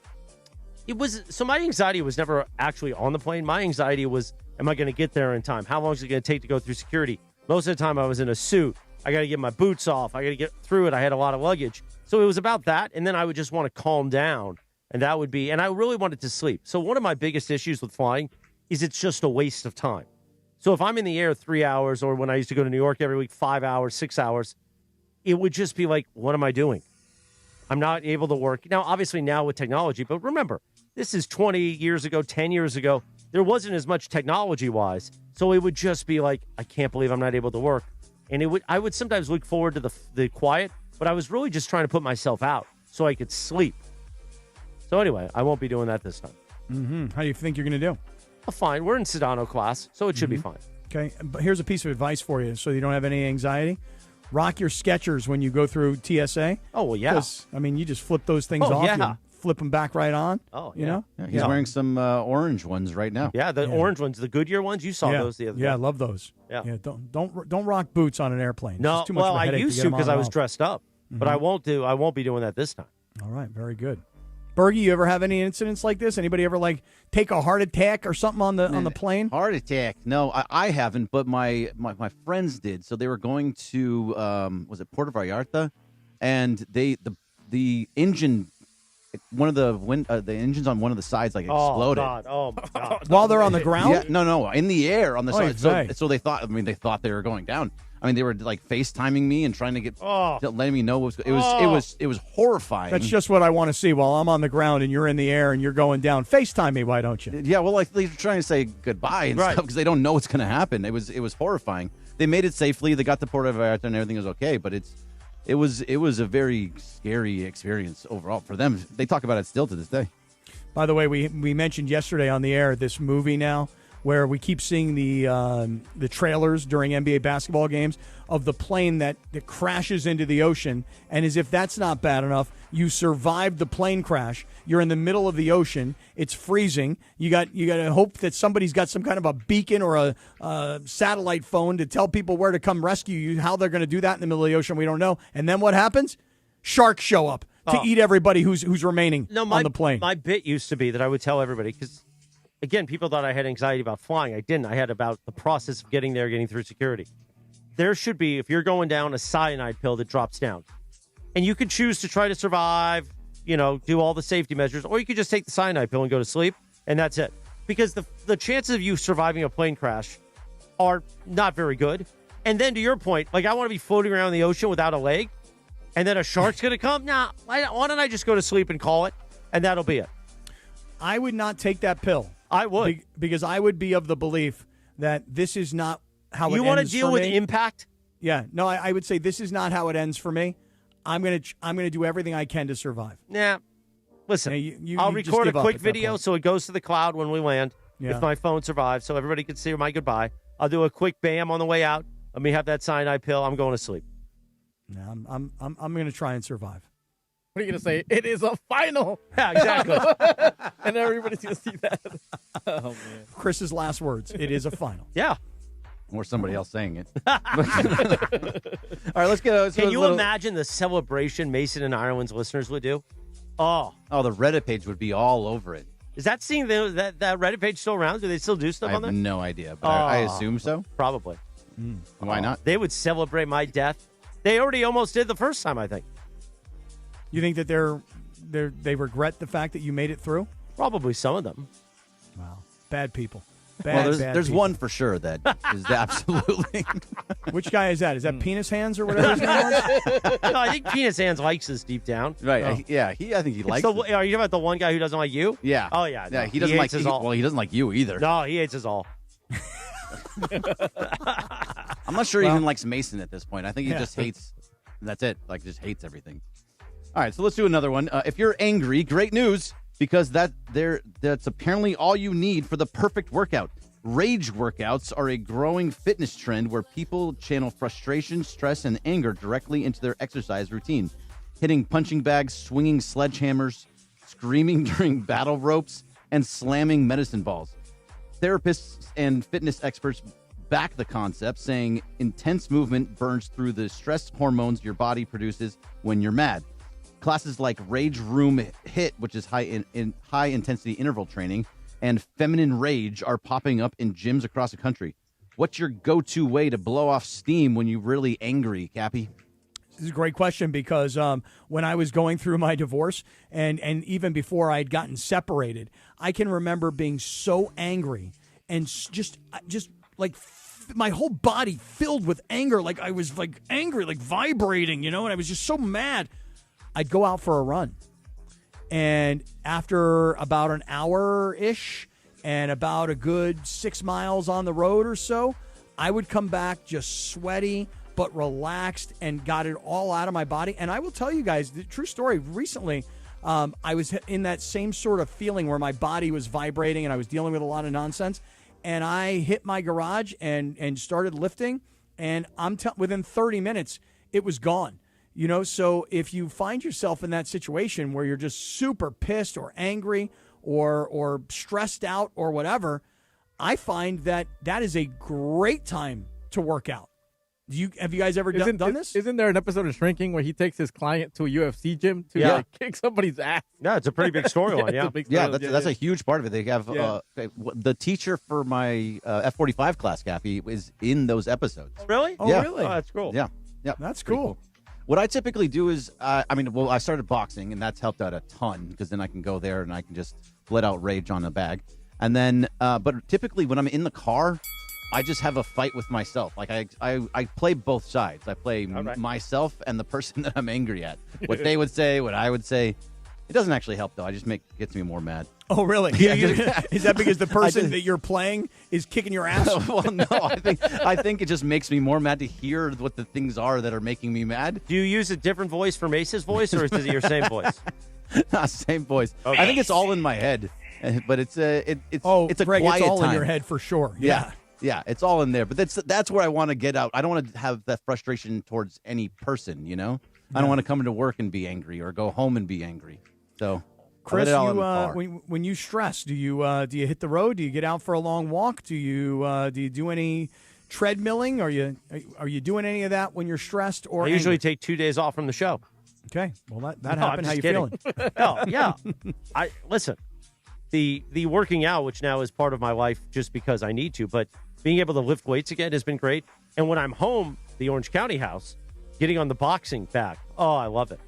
My anxiety was never actually on the plane. My anxiety was, am I going to get there in time? How long is it going to take to go through security? Most of the time I was in a suit. I got to get my boots off. I got to get through it. I had a lot of luggage. So it was about that. And then I would just want to calm down. And that would be, and I really wanted to sleep. So one of my biggest issues with flying is it's just a waste of time. So if I'm in the air 3 hours, or when I used to go to New York every week, 5 hours, 6 hours, it would just be like, what am I doing? I'm not able to work. Now, obviously now with technology, but remember, this is 20 years ago, 10 years ago. There wasn't as much technology-wise, so it would just be like, I can't believe I'm not able to work. And I would sometimes look forward to the quiet, but I was really just trying to put myself out so I could sleep. So anyway, I won't be doing that this time. Mm-hmm. How do you think you're going to do? Well, fine. We're in Sedano class, so it should be fine. Okay, but here's a piece of advice for you so you don't have any anxiety. Rock your Skechers when you go through TSA. Oh, well, yeah. I mean, you just flip those things off. Yeah. You flip them back right on. Oh, you know? Yeah, he's wearing some orange ones right now. Yeah, the orange ones, the Goodyear ones. You saw those the other day. Yeah, I love those. Yeah. Don't rock boots on an airplane. It's No, just too much of a I headache used get to 'em on because I and was off. dressed up, but I won't be doing that this time. All right, very good. Bergie, you ever have any incidents like this? Anybody ever take a heart attack or something on the plane? Heart attack? No, I haven't, but my friends did. So they were going to was it Puerto Vallarta, and the engine, one of the engines on one of the sides exploded. Oh my God! While they're on the ground? Yeah, no, in the air on the Oy side. vey. So they thought they were going down. I mean, they were FaceTiming me and trying to letting me know what was. It was horrifying. That's just what I want to see. While I'm on the ground and you're in the air and you're going down, FaceTime me. Why don't you? Yeah, well, they're trying to say goodbye and stuff because they don't know what's going to happen. It was horrifying. They made it safely. They got to Puerto Vallarta and everything was okay. But it was a very scary experience overall for them. They talk about it still to this day. By the way, we mentioned yesterday on the air this movie now, where we keep seeing the trailers during NBA basketball games of the plane that crashes into the ocean, and as if that's not bad enough, you survived the plane crash. You're in the middle of the ocean. It's freezing. You got to hope that somebody's got some kind of a beacon or a satellite phone to tell people where to come rescue you. How they're going to do that in the middle of the ocean, we don't know. And then what happens? Sharks show up to eat everybody who's remaining on the plane. My bit used to be that I would tell everybody because, again, people thought I had anxiety about flying. I didn't. I had about the process of getting there, getting through security. There should be, if you're going down, a cyanide pill that drops down. And you could choose to try to survive, do all the safety measures, or you could just take the cyanide pill and go to sleep, and that's it. Because the chances of you surviving a plane crash are not very good. And then to your point, I want to be floating around the ocean without a leg, and then a shark's going to come? Nah, why don't I just go to sleep and call it, and that'll be it. I would not take that pill. I would. Because I would be of the belief that this is not how it ends for me. You want to deal with impact? Yeah. No, I would say this is not how it ends for me. I'm gonna do everything I can to survive. Nah. Listen, I'll you record a give up quick at that video point. so it goes to the cloud when we land. Yeah. If my phone survives, so everybody can see my goodbye. I'll do a quick bam on the way out. Let me have that cyanide pill. I'm going to sleep. No, I'm gonna try and survive. What are you going to say? It is a final. Yeah, exactly. And everybody's going to see that. Oh, man. Chris's last words. It is a final. Yeah. Or somebody else saying it. All right, let's go. Can you imagine the celebration Mason and Ireland's listeners would do? Oh, the Reddit page would be all over it. Is that that Reddit page still around? Do they still do stuff I on have there? no idea, but I assume so. Probably. Why not? They would celebrate my death. They already almost did the first time, I think. You think that they regret the fact that you made it through? Probably some of them. Wow, bad people. There's people. one for sure that is absolutely. Which guy is that? Is that Penis Hands or whatever his name was? No, I think Penis Hands likes us deep down. Right. Oh. I think he likes Are it. you talking about the one guy who doesn't like you? Yeah. Oh, yeah. Yeah, No, he doesn't hates like us all. Well, he doesn't like you either. No, he hates us all. I'm not sure he even likes Mason at this point. I think he just hates. That's it. Just hates everything. All right, so let's do another one. If you're angry, great news, because that's apparently all you need for the perfect workout. Rage workouts are a growing fitness trend where people channel frustration, stress, and anger directly into their exercise routine, hitting punching bags, swinging sledgehammers, screaming during battle ropes, and slamming medicine balls. Therapists and fitness experts back the concept, saying intense movement burns through the stress hormones your body produces when you're mad. Classes like Rage Room HIIT, which is high intensity interval training, and Feminine Rage are popping up in gyms across the country. What's your go-to way to blow off steam when you're really angry, Cappy? This is a great question because when I was going through my divorce and even before I'd gotten separated, I can remember being so angry and just like my whole body filled with anger. Like I was like angry, like vibrating, and I was just so mad. I'd go out for a run. And after about an hour-ish and about a good 6 miles on the road or so, I would come back just sweaty but relaxed and got it all out of my body. And I will tell you guys, the true story, recently I was in that same sort of feeling where my body was vibrating and I was dealing with a lot of nonsense. And I hit my garage and started lifting, and within 30 minutes, it was gone. So if you find yourself in that situation where you're just super pissed or angry or stressed out or whatever, I find that is a great time to work out. Have you guys ever done this? Isn't there an episode of Shrinking where he takes his client to a UFC gym to kick somebody's ass? Yeah, it's a pretty big storyline. That's a huge part of it. They have the teacher for my F45 class, Cappy, is in those episodes. Really? Yeah. Really? Oh, that's cool. Yeah. That's cool. What I typically do is, I started boxing, and that's helped out a ton because then I can go there and I can just let out rage on a bag. And then, but typically when I'm in the car, I just have a fight with myself. Like I play both sides. I play myself and the person that I'm angry at. What they would say, what I would say. It doesn't actually help though. Gets me more mad. Oh, really? Is that because the person that you're playing is kicking your ass? Well, no. I think it just makes me more mad to hear what the things are that are making me mad. Do you use a different voice from Ace's voice, or is it your same voice? Same voice. Okay. I think it's all in my head, but it's a Greg, quiet it's all time. in your head for sure. Yeah, it's all in there. But that's where I want to get out. I don't want to have that frustration towards any person, I don't want to come into work and be angry or go home and be angry. So, Chris, when you stress, do you hit the road? Do you get out for a long walk? Do you do any treadmilling? Are you doing any of that when you're stressed or I usually take 2 days off from the show. Okay. Well, that happened. How you feeling? No, yeah. Listen. The working out, which now is part of my life just because I need to, but being able to lift weights again has been great. And when I'm home, the Orange County house, getting on the boxing bag, I love it.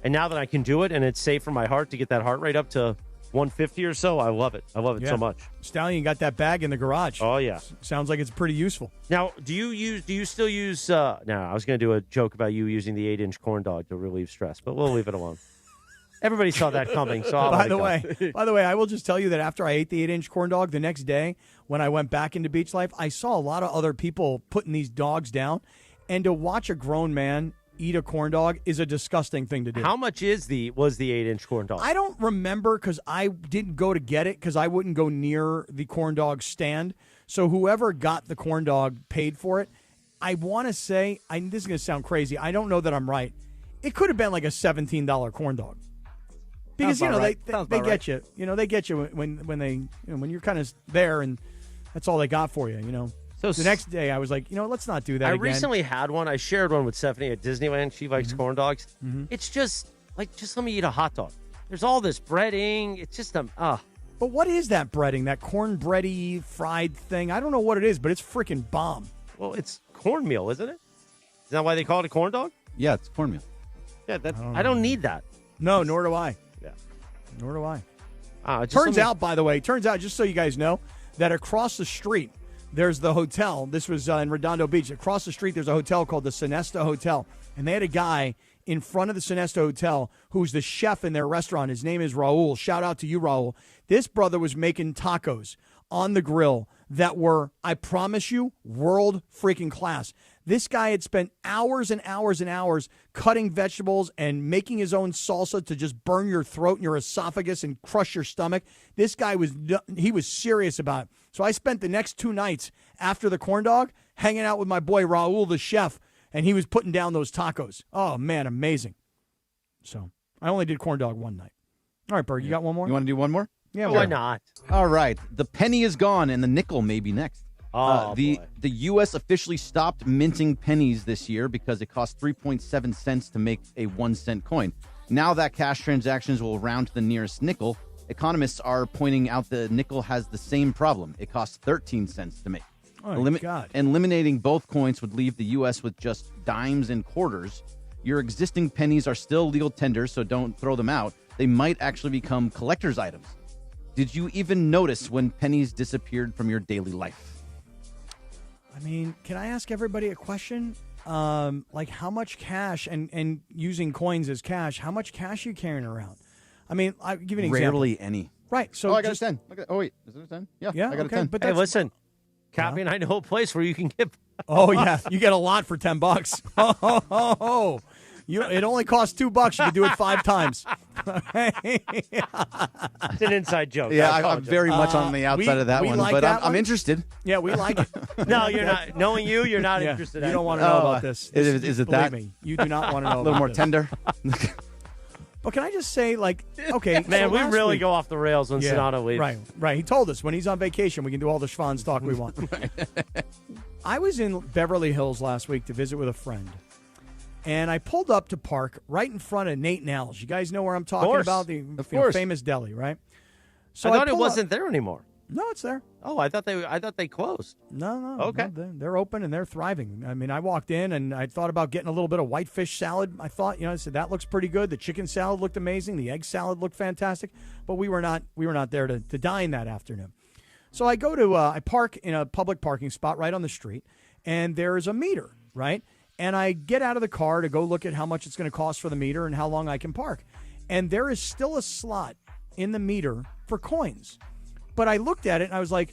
And now that I can do it and it's safe for my heart to get that heart rate up to 150 or so, I love it. I love it so much. Stallion got that bag in the garage. Oh, yeah. Sounds like it's pretty useful. Now, do you still use, I was going to do a joke about you using the 8-inch corn dog to relieve stress, but we'll leave it alone. Everybody saw that coming. So by the way, I will just tell you that after I ate the 8-inch corn dog, the next day when I went back into beach life, I saw a lot of other people putting these dogs down, and to watch a grown man eat a corn dog is a disgusting thing to do. How much was the 8-inch corn dog? I don't remember because I didn't go to get it because I wouldn't go near the corn dog stand. So whoever got the corn dog paid for it. I want to say, this is going to sound crazy. I don't know that I'm right. It could have been like a $17 corn dog. Because they get you. They get you when they when you're kind of there and that's all they got for you. So the next day I was like, let's not do that. I again. recently had one. I shared one with Stephanie at Disneyland. She likes corn dogs. Mm-hmm. It's just let me eat a hot dog. There's all this breading. It's just But what is that breading? That cornbready fried thing? I don't know what it is, but it's freaking bomb. Well, it's cornmeal, isn't it? Is that why they call it a corn dog? Yeah, it's cornmeal. Yeah, I don't need that. No, nor do I. Yeah, nor do I. Turns out, by the way, just so you guys know, that across the street there's the hotel. This was in Redondo Beach. Across the street there's a hotel called the Sonesta Hotel, and they had a guy in front of the Sonesta Hotel who's the chef in their restaurant. His name is Raul. Shout out to you, Raul. This brother was making tacos on the grill that were, I promise you, world freaking class. This guy had spent hours and hours and hours cutting vegetables and making his own salsa to just burn your throat and your esophagus and crush your stomach. This guy was serious about it. So I spent the next 2 nights after the corn dog hanging out with my boy Raul, the chef, and he was putting down those tacos. Oh, man, amazing. So I only did corn dog one night. All right, Berg, you got one more? You want to do one more? Yeah, why not? All right. The penny is gone, and the nickel may be next. The U.S. officially stopped minting pennies this year because it cost 3.7 cents to make a 1-cent coin. Now that cash transactions will round to the nearest nickel, economists are pointing out the nickel has the same problem. It costs 13 cents to make. Oh, my God. Eliminating both coins would leave the U.S. with just dimes and quarters. Your existing pennies are still legal tender, so don't throw them out. They might actually become collector's items. Did you even notice when pennies disappeared from your daily life? I mean, can I ask everybody a question? Like how much cash and using coins as cash, how much cash are you carrying around? I mean, I'll give you an example. Rarely any. Right. So I got a 10. Oh, wait. Is it a 10? Yeah, I got a 10. But hey, listen, Cappy and I know a place where you can get. Oh, yeah. You get a lot for $10. Oh. It only costs $2. You can do it 5 times. It's an inside joke. Yeah, I'm very much on the outside of that one, like but that I'm interested. Yeah, we like it. No, you're not. Knowing you're not interested. You don't want to know about this. Is it that? Believe me, you do not want to know. A little more tender. But can I just say, like, okay, man, so we really week, go off the rails when Sedano leaves. Right. He told us when he's on vacation, we can do all the Schwanz talk we want. I was in Beverly Hills last week to visit with a friend. And I pulled up to park right in front of Nate Nell's. You guys know where I'm talking about? The famous deli, right? So I thought it wasn't there anymore. No, it's there. Oh, I thought they closed. No. Okay. No, they're open and they're thriving. I mean, I walked in and I thought about getting a little bit of whitefish salad. I thought, I said that looks pretty good. The chicken salad looked amazing. The egg salad looked fantastic. But we were not there to dine that afternoon. So I go to I park in a public parking spot right on the street, and there is a meter, right? And I get out of the car to go look at how much it's going to cost for the meter and how long I can park. And there is still a slot in the meter for coins. But I looked at it and I was like,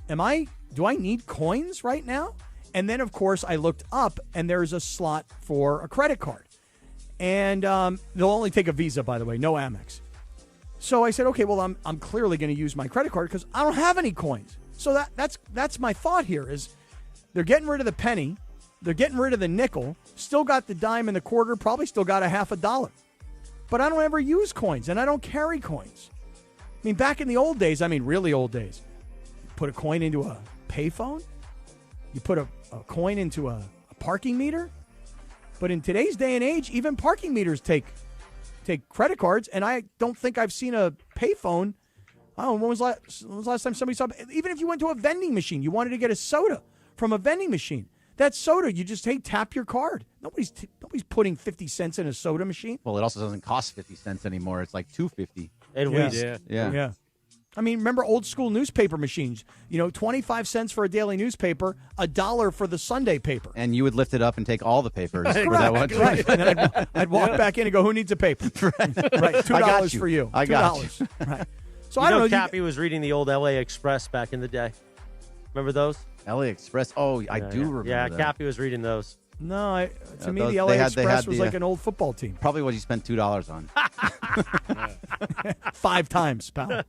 do I need coins right now? And then, of course, I looked up and there's a slot for a credit card. And they'll only take a Visa, by the way, no Amex. So I said, okay, well, I'm clearly going to use my credit card because I don't have any coins. So that's my thought here is they're getting rid of the penny. They're getting rid of the nickel, still got the dime and the quarter, probably still got a $50. But I don't ever use coins, and I don't carry coins. I mean, back in the old days, really old days, you put a coin into a payphone, you put a coin into a parking meter. But in today's day and age, even parking meters take credit cards, and I don't think I've seen a payphone. I don't know, when was the last time somebody saw, even if you went to a vending machine, you wanted to get a soda from a vending machine. That soda, you just tap your card. Nobody's putting 50 cents in a soda machine. Well, it also doesn't cost 50 cents anymore. It's like $2.50. At least. Yeah. I mean, remember old school newspaper machines? 25 cents for a daily newspaper, $1 for the Sunday paper. And you would lift it up and take all the papers for that one. Right. And then I'd walk back in and go, who needs a paper? Right. $2 for you. I got you. Right. So I don't know. Cappy was reading the old LA Express back in the day. Remember those? LA Express. Oh, I do remember that. Yeah, Cappy was reading those. No, to me, the LA Express was like an old football team. Probably what you spent $2 on. 5 times, pal.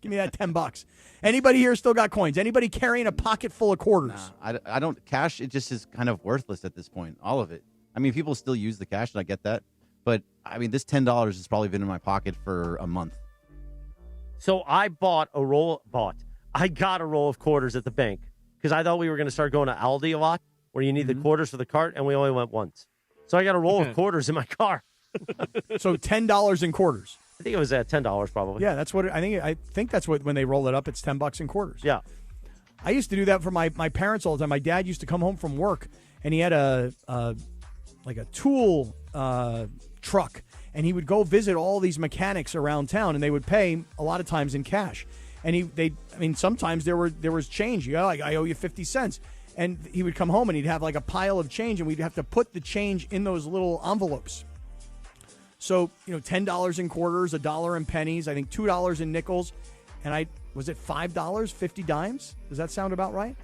Give me that $10. Anybody here still got coins? Anybody carrying a pocket full of quarters? Nah, I don't. Cash, it just is kind of worthless at this point. All of it. I mean, people still use the cash, and I get that. But, I mean, this $10 has probably been in my pocket for a month. So I got a roll of quarters at the bank because I thought we were going to start going to Aldi a lot where you need the quarters for the cart, and we only went once. So I got a roll of quarters in my car. So $10 in quarters. I think it was at $10 probably. Yeah, that's what I think that's what when they roll it up, it's $10 in quarters. Yeah. I used to do that for my parents all the time. My dad used to come home from work and he had a tool truck, and he would go visit all these mechanics around town, and they would pay a lot of times in cash. And sometimes there was change. I owe you 50 cents. And he would come home and he'd have like a pile of change, and we'd have to put the change in those little envelopes. So, $10 in quarters, $1 in pennies, I think $2 in nickels. And was it $5, 50 dimes? Does that sound about right?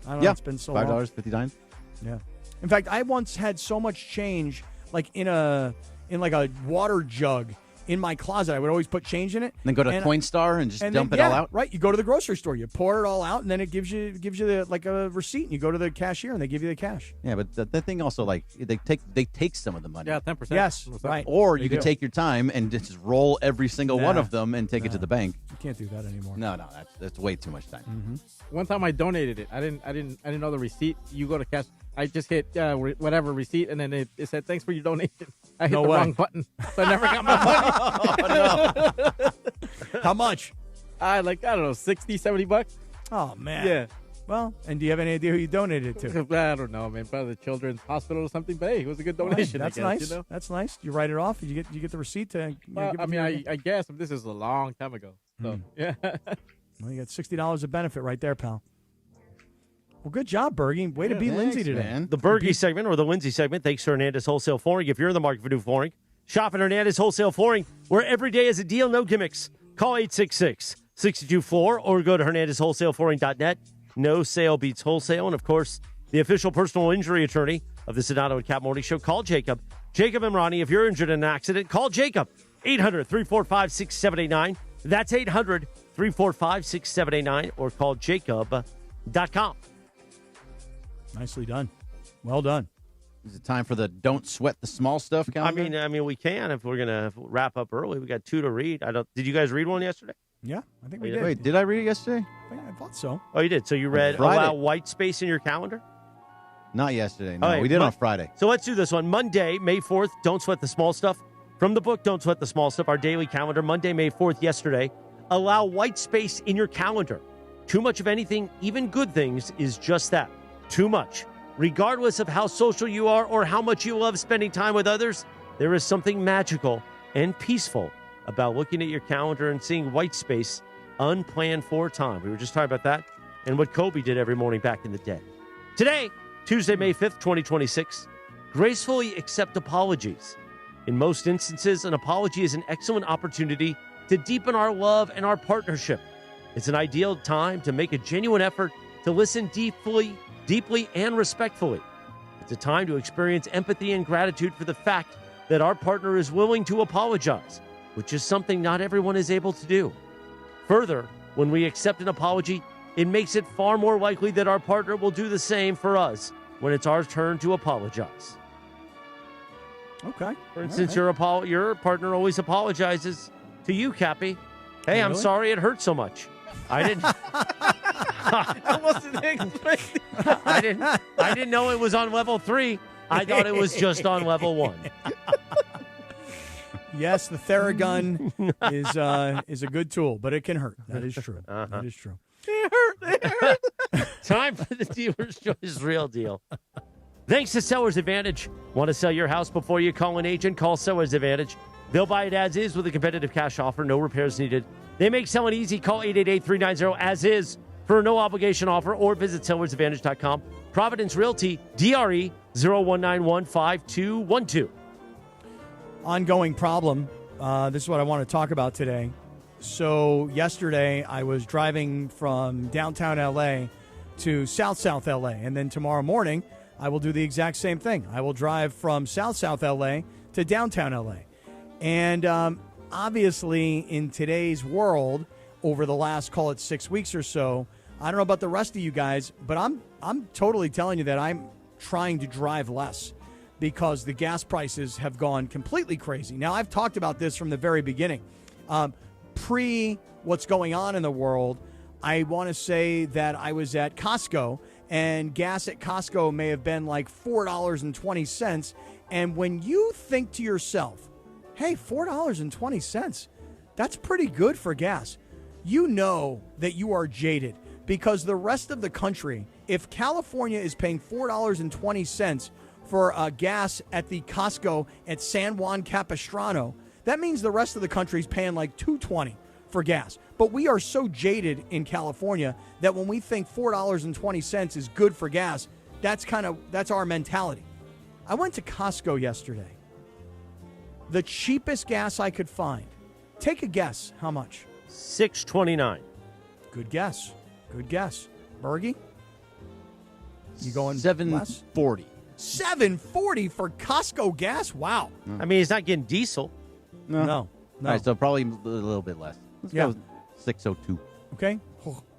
I don't know. It's been so long. $5, 50 dimes. Yeah. In fact, I once had so much change, like in like a water jug in my closet. I would always put change in it. And then go to Coinstar and just dump it all out? Right. You go to the grocery store, you pour it all out, and then it gives you a receipt, and you go to the cashier, and they give you the cash. Yeah, but the thing also, like, they take some of the money. Yeah, 10%. Yes, right. Or you can take your time and just roll every single one of them and take it to the bank. You can't do that anymore. No, that's way too much time. Mm-hmm. One time I donated it. I didn't know the receipt. You go to cash. I just hit whatever receipt, and then it said, thanks for your donation. I hit the wrong button, so I never got my money. How much? I don't know, $60, $70. Oh, man. Yeah. Well, and do you have any idea who you donated it to? I don't know, man. Probably the Children's Hospital or something. But hey, it was a good donation. That's I guess, nice. You know? That's nice. You write it off. You get the receipt to. Well, I mean, I guess this is a long time ago. So yeah. Well, you got $60 of benefit right there, pal. Well, good job, Bergie. Way to beat Lindsay today. Man. The Bergie segment or the Lindsay segment, thanks to Hernandez Wholesale Flooring. If you're in the market for new flooring, shop at Hernandez Wholesale Flooring, where every day is a deal, no gimmicks. Call 866-62-FLOOR or go to HernandezWholesaleFlooring.net. No sale beats wholesale. And, of course, the official personal injury attorney of the Sedano and Cap Morning Show. Call Jacob. Jacob and Ronnie, if you're injured in an accident, call Jacob. 800-345-6789. That's 800-345-6789 or call jacob.com. Nicely done. Well done. Is it time for the don't sweat the small stuff calendar? I mean, we can if we're gonna wrap up early. We got 2 to read. Did you guys read one yesterday? Yeah, I think we did. Wait, did I read it yesterday? I thought so. Oh, you did. So you read allow white space in your calendar? Not yesterday. No, right, we did on Friday. So let's do this one. Monday, May 4th, Don't Sweat the Small Stuff. From the book, Don't Sweat the Small Stuff, our daily calendar. Monday, May 4th, yesterday. Allow white space in your calendar. Too much of anything, even good things, is just that. Too much. Regardless of how social you are or how much you love spending time with others, there is something magical and peaceful about looking at your calendar and seeing white space, unplanned for time. We were just talking about that and what Kobe did every morning back in the day. Today, Tuesday, May 5th, 2026, gracefully accept apologies. In most instances, an apology is an excellent opportunity to deepen our love and our partnership. It's an ideal time to make a genuine effort to listen deeply and respectfully. It's a time to experience empathy and gratitude for the fact that our partner is willing to apologize, which is something not everyone is able to do. Further, when we accept an apology, it makes it far more likely that our partner will do the same for us when it's our turn to apologize. Okay. For instance, your partner always apologizes to you, Cappy. Hey, Really? I'm sorry it hurt so much. I didn't. I wasn't expecting. I didn't know it was on level 3. I thought it was just on level 1. Yes, the Theragun is a good tool, but it can hurt. That is true. That is true. It hurt. Time for the dealer's choice real deal. Thanks to Seller's Advantage. Want to sell your house before you call an agent? Call Seller's Advantage. They'll buy it as is with a competitive cash offer. No repairs needed. They make selling easy. Call 888-390-AS-IS for a no-obligation offer or visit sellersadvantage.com. Providence Realty, DRE 01915212. Ongoing problem. This is what I want to talk about today. So yesterday I was driving from downtown LA to South LA, and then tomorrow morning I will do the exact same thing. I will drive from South LA to downtown LA. And obviously in today's world, over the last, call it 6 weeks or so, I don't know about the rest of you guys, but I'm totally telling you that I'm trying to drive less because the gas prices have gone completely crazy. Now, I've talked about this from the very beginning. Pre what's going on in the world, I want to say that I was at Costco, and gas at Costco may have been like $4.20. And when you think to yourself, hey, $4.20, that's pretty good for gas, you know that you are jaded. Because the rest of the country, if California is paying $4.20 for gas at the Costco at San Juan Capistrano, that means the rest of the country is paying like $2.20 for gas. But we are so jaded in California that when we think $4.20 is good for gas, that's our mentality. I went to Costco yesterday. The cheapest gas I could find. Take a guess. How much? $6.29. Good guess. Good guess. Bergie? You going $7.40. $7.40 for Costco gas? Wow. I mean, he's not getting diesel. No. All right, so probably a little bit less. Let's go $6.02. Okay.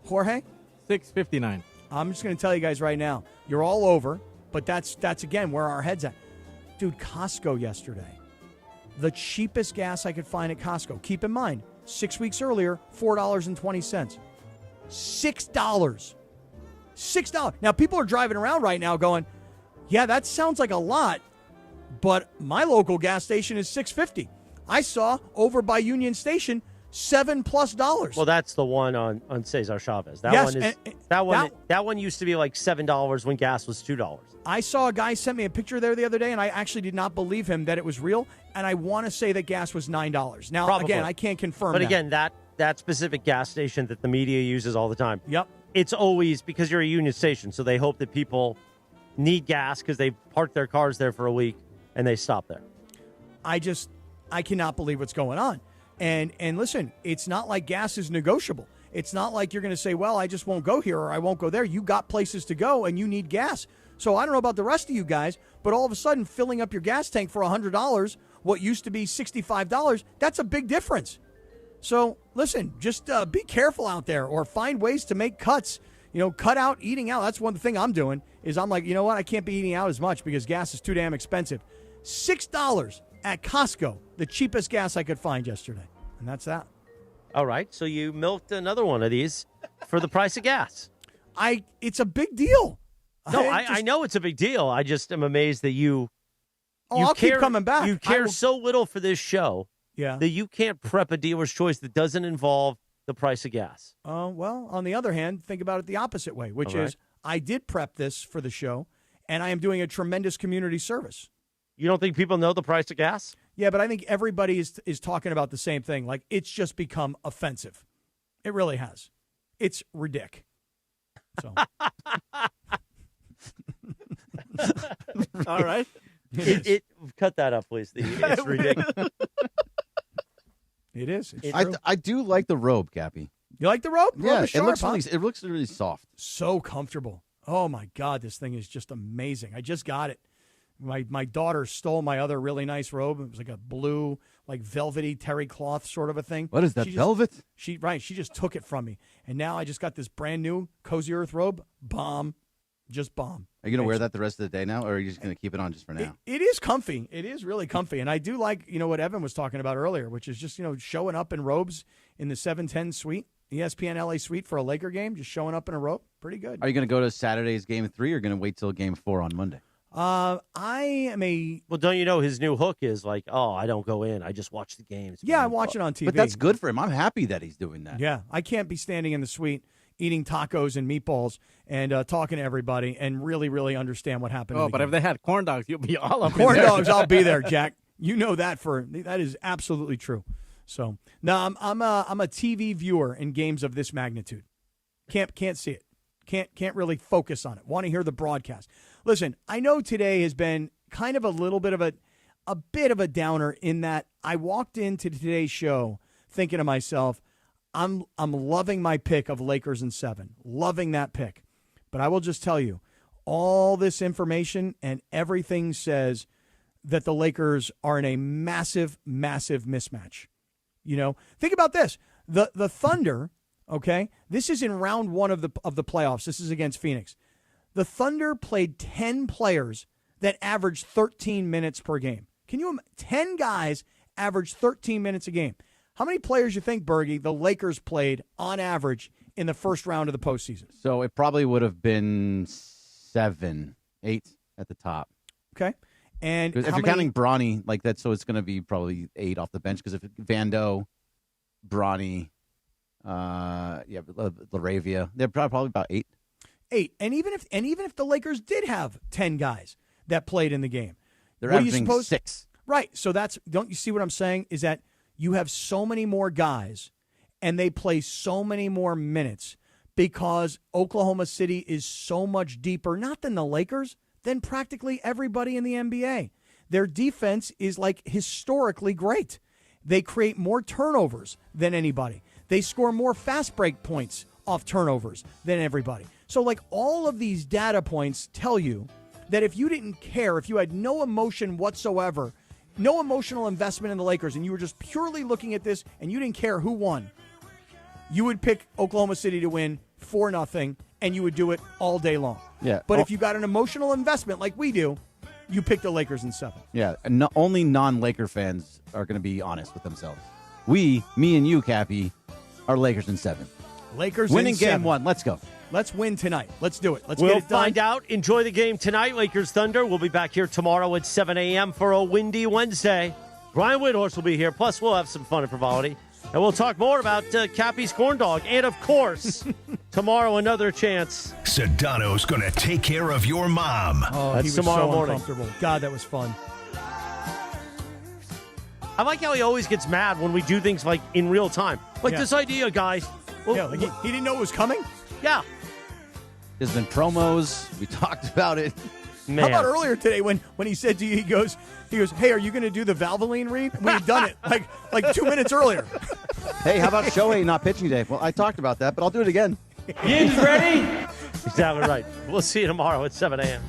Jorge? $6.59. I'm just going to tell you guys right now, you're all over, but that's again where our head's at. Dude, Costco yesterday. The cheapest gas I could find at Costco. Keep in mind, 6 weeks earlier, $4.20. $6. $6. Now, people are driving around right now going, yeah, that sounds like a lot, but my local gas station is $6.50. I saw over by Union Station, $7+. Well, that's the one on Cesar Chavez. That Yes, one is that one used to be like $7 when gas was $2. I saw a guy sent me a picture there the other day, and I actually did not believe him that it was real. And I want to say that gas was $9. Now, Probably. again, I can't confirm. But that. again, that specific gas station that the media uses all the time. Yep. It's always because you're a union station, so they hope that people need gas because they parked their cars there for a week and they stop there. I cannot believe what's going on. And listen, it's not like gas is negotiable. It's not like you're going to say, well, I just won't go here or I won't go there. You got places to go and you need gas. So I don't know about the rest of you guys, but all of a sudden filling up your gas tank for $100, what used to be $65, that's a big difference. So listen, just be careful out there or find ways to make cuts. Cut out eating out. That's one thing I'm doing is I'm like, you know what? I can't be eating out as much because gas is too damn expensive. $6 at Costco, the cheapest gas I could find yesterday. And that's that. All right. So you milked another one of these for the price of gas. It's a big deal. No, I know it's a big deal. I just am amazed that you I'll keep coming back. You care so little for this show that you can't prep a dealer's choice that doesn't involve the price of gas. Well, on the other hand, think about it the opposite way, which is I did prep this for the show, and I am doing a tremendous community service. You don't think people know the price of gas? Yeah, but I think everybody is talking about the same thing. Like, it's just become offensive. It really has. It's ridiculous. So. All right. Cut that up, please. It's ridiculous. It is. I do like the robe, Cappy. You like the robe? Yeah, Sharp, it looks really soft. So comfortable. Oh, my God, this thing is just amazing. I just got it. My daughter stole my other really nice robe. It was like a blue, like velvety terry cloth sort of a thing. What is that, velvet? She just took it from me. And now I just got this brand new Cozy Earth robe. Bomb. Just bomb. Are you going to wear that the rest of the day now, or are you just going to keep it on just for now? It is comfy. It is really comfy. And I do like, what Evan was talking about earlier, which is just, showing up in robes in the 710 suite, ESPN LA suite for a Laker game, just showing up in a robe. Pretty good. Are you going to go to Saturday's Game 3 or going to wait till Game 4 on Monday? Well, don't you know his new hook is like, I don't go in. I just watch the games. Yeah, I watch it on TV. But that's good for him. I'm happy that he's doing that. Yeah, I can't be standing in the suite eating tacos and meatballs and talking to everybody and really, really understand what happened. But if they had corn dogs, you'll be all up. Corn dogs, I'll be there, Jack. You know that is absolutely true. So no, I'm a TV viewer in games of this magnitude. Can't see it. Can't really focus on it. Want to hear the broadcast. Listen, I know today has been kind of a little bit of a downer in that I walked into today's show thinking to myself, I'm loving my pick of Lakers in 7. Loving that pick. But I will just tell you, all this information and everything says that the Lakers are in a massive, massive mismatch. Think about this. The Thunder, okay? This is in round 1 of the playoffs. This is against Phoenix. The Thunder played 10 players that averaged 13 minutes per game. 10 guys averaged 13 minutes a game. How many players you think, Bergie, the Lakers played on average in the first round of the postseason? So it probably would have been 7, 8 at the top. Okay. And if you're counting Bronny like that, so it's going to be probably 8 off the bench because if Vando, Bronny, Laravia, they're probably about 8. 8. And even if the Lakers did have 10 guys that played in the game, they're averaging 6. Right. So don't you see what I'm saying? Is that you have so many more guys and they play so many more minutes because Oklahoma City is so much deeper, not than the Lakers, than practically everybody in the NBA. Their defense is like historically great. They create more turnovers than anybody. They score more fast break points off turnovers than everybody. So like all of these data points tell you that if you didn't care, if you had no emotion whatsoever, no emotional investment in the Lakers, and you were just purely looking at this and you didn't care who won, you would pick Oklahoma City to win 4-0, and you would do it all day long. Yeah. But if you got an emotional investment like we do, you pick the Lakers in 7. Yeah, and only non-Laker fans are going to be honest with themselves. Me and you, Cappy, are Lakers in 7. Lakers winning in 7. game 1. Let's go. Let's win tonight. Let's do it. Let's we'll get it done. Find out. Enjoy the game tonight, Lakers Thunder. We'll be back here tomorrow at 7 a.m. for a windy Wednesday. Brian Whithorse will be here. Plus, we'll have some fun at Frivolity. And we'll talk more about Cappy's corn dog. And, of course, tomorrow another chance. Sedano's going to take care of your mom. Oh, That's he was tomorrow so morning. uncomfortable. God, that was fun. I like how he always gets mad when we do things like in real time. Like this idea, guys. Well, yeah, like he didn't know it was coming? Yeah. There's been promos. We talked about it. Man. How about earlier today when he said to you, he goes, hey, are you going to do the Valvoline read? We had done it like 2 minutes earlier. Hey, how about Shohei not pitching today? Well, I talked about that, but I'll do it again. Yin's ready? Exactly right. We'll see you tomorrow at 7 a.m.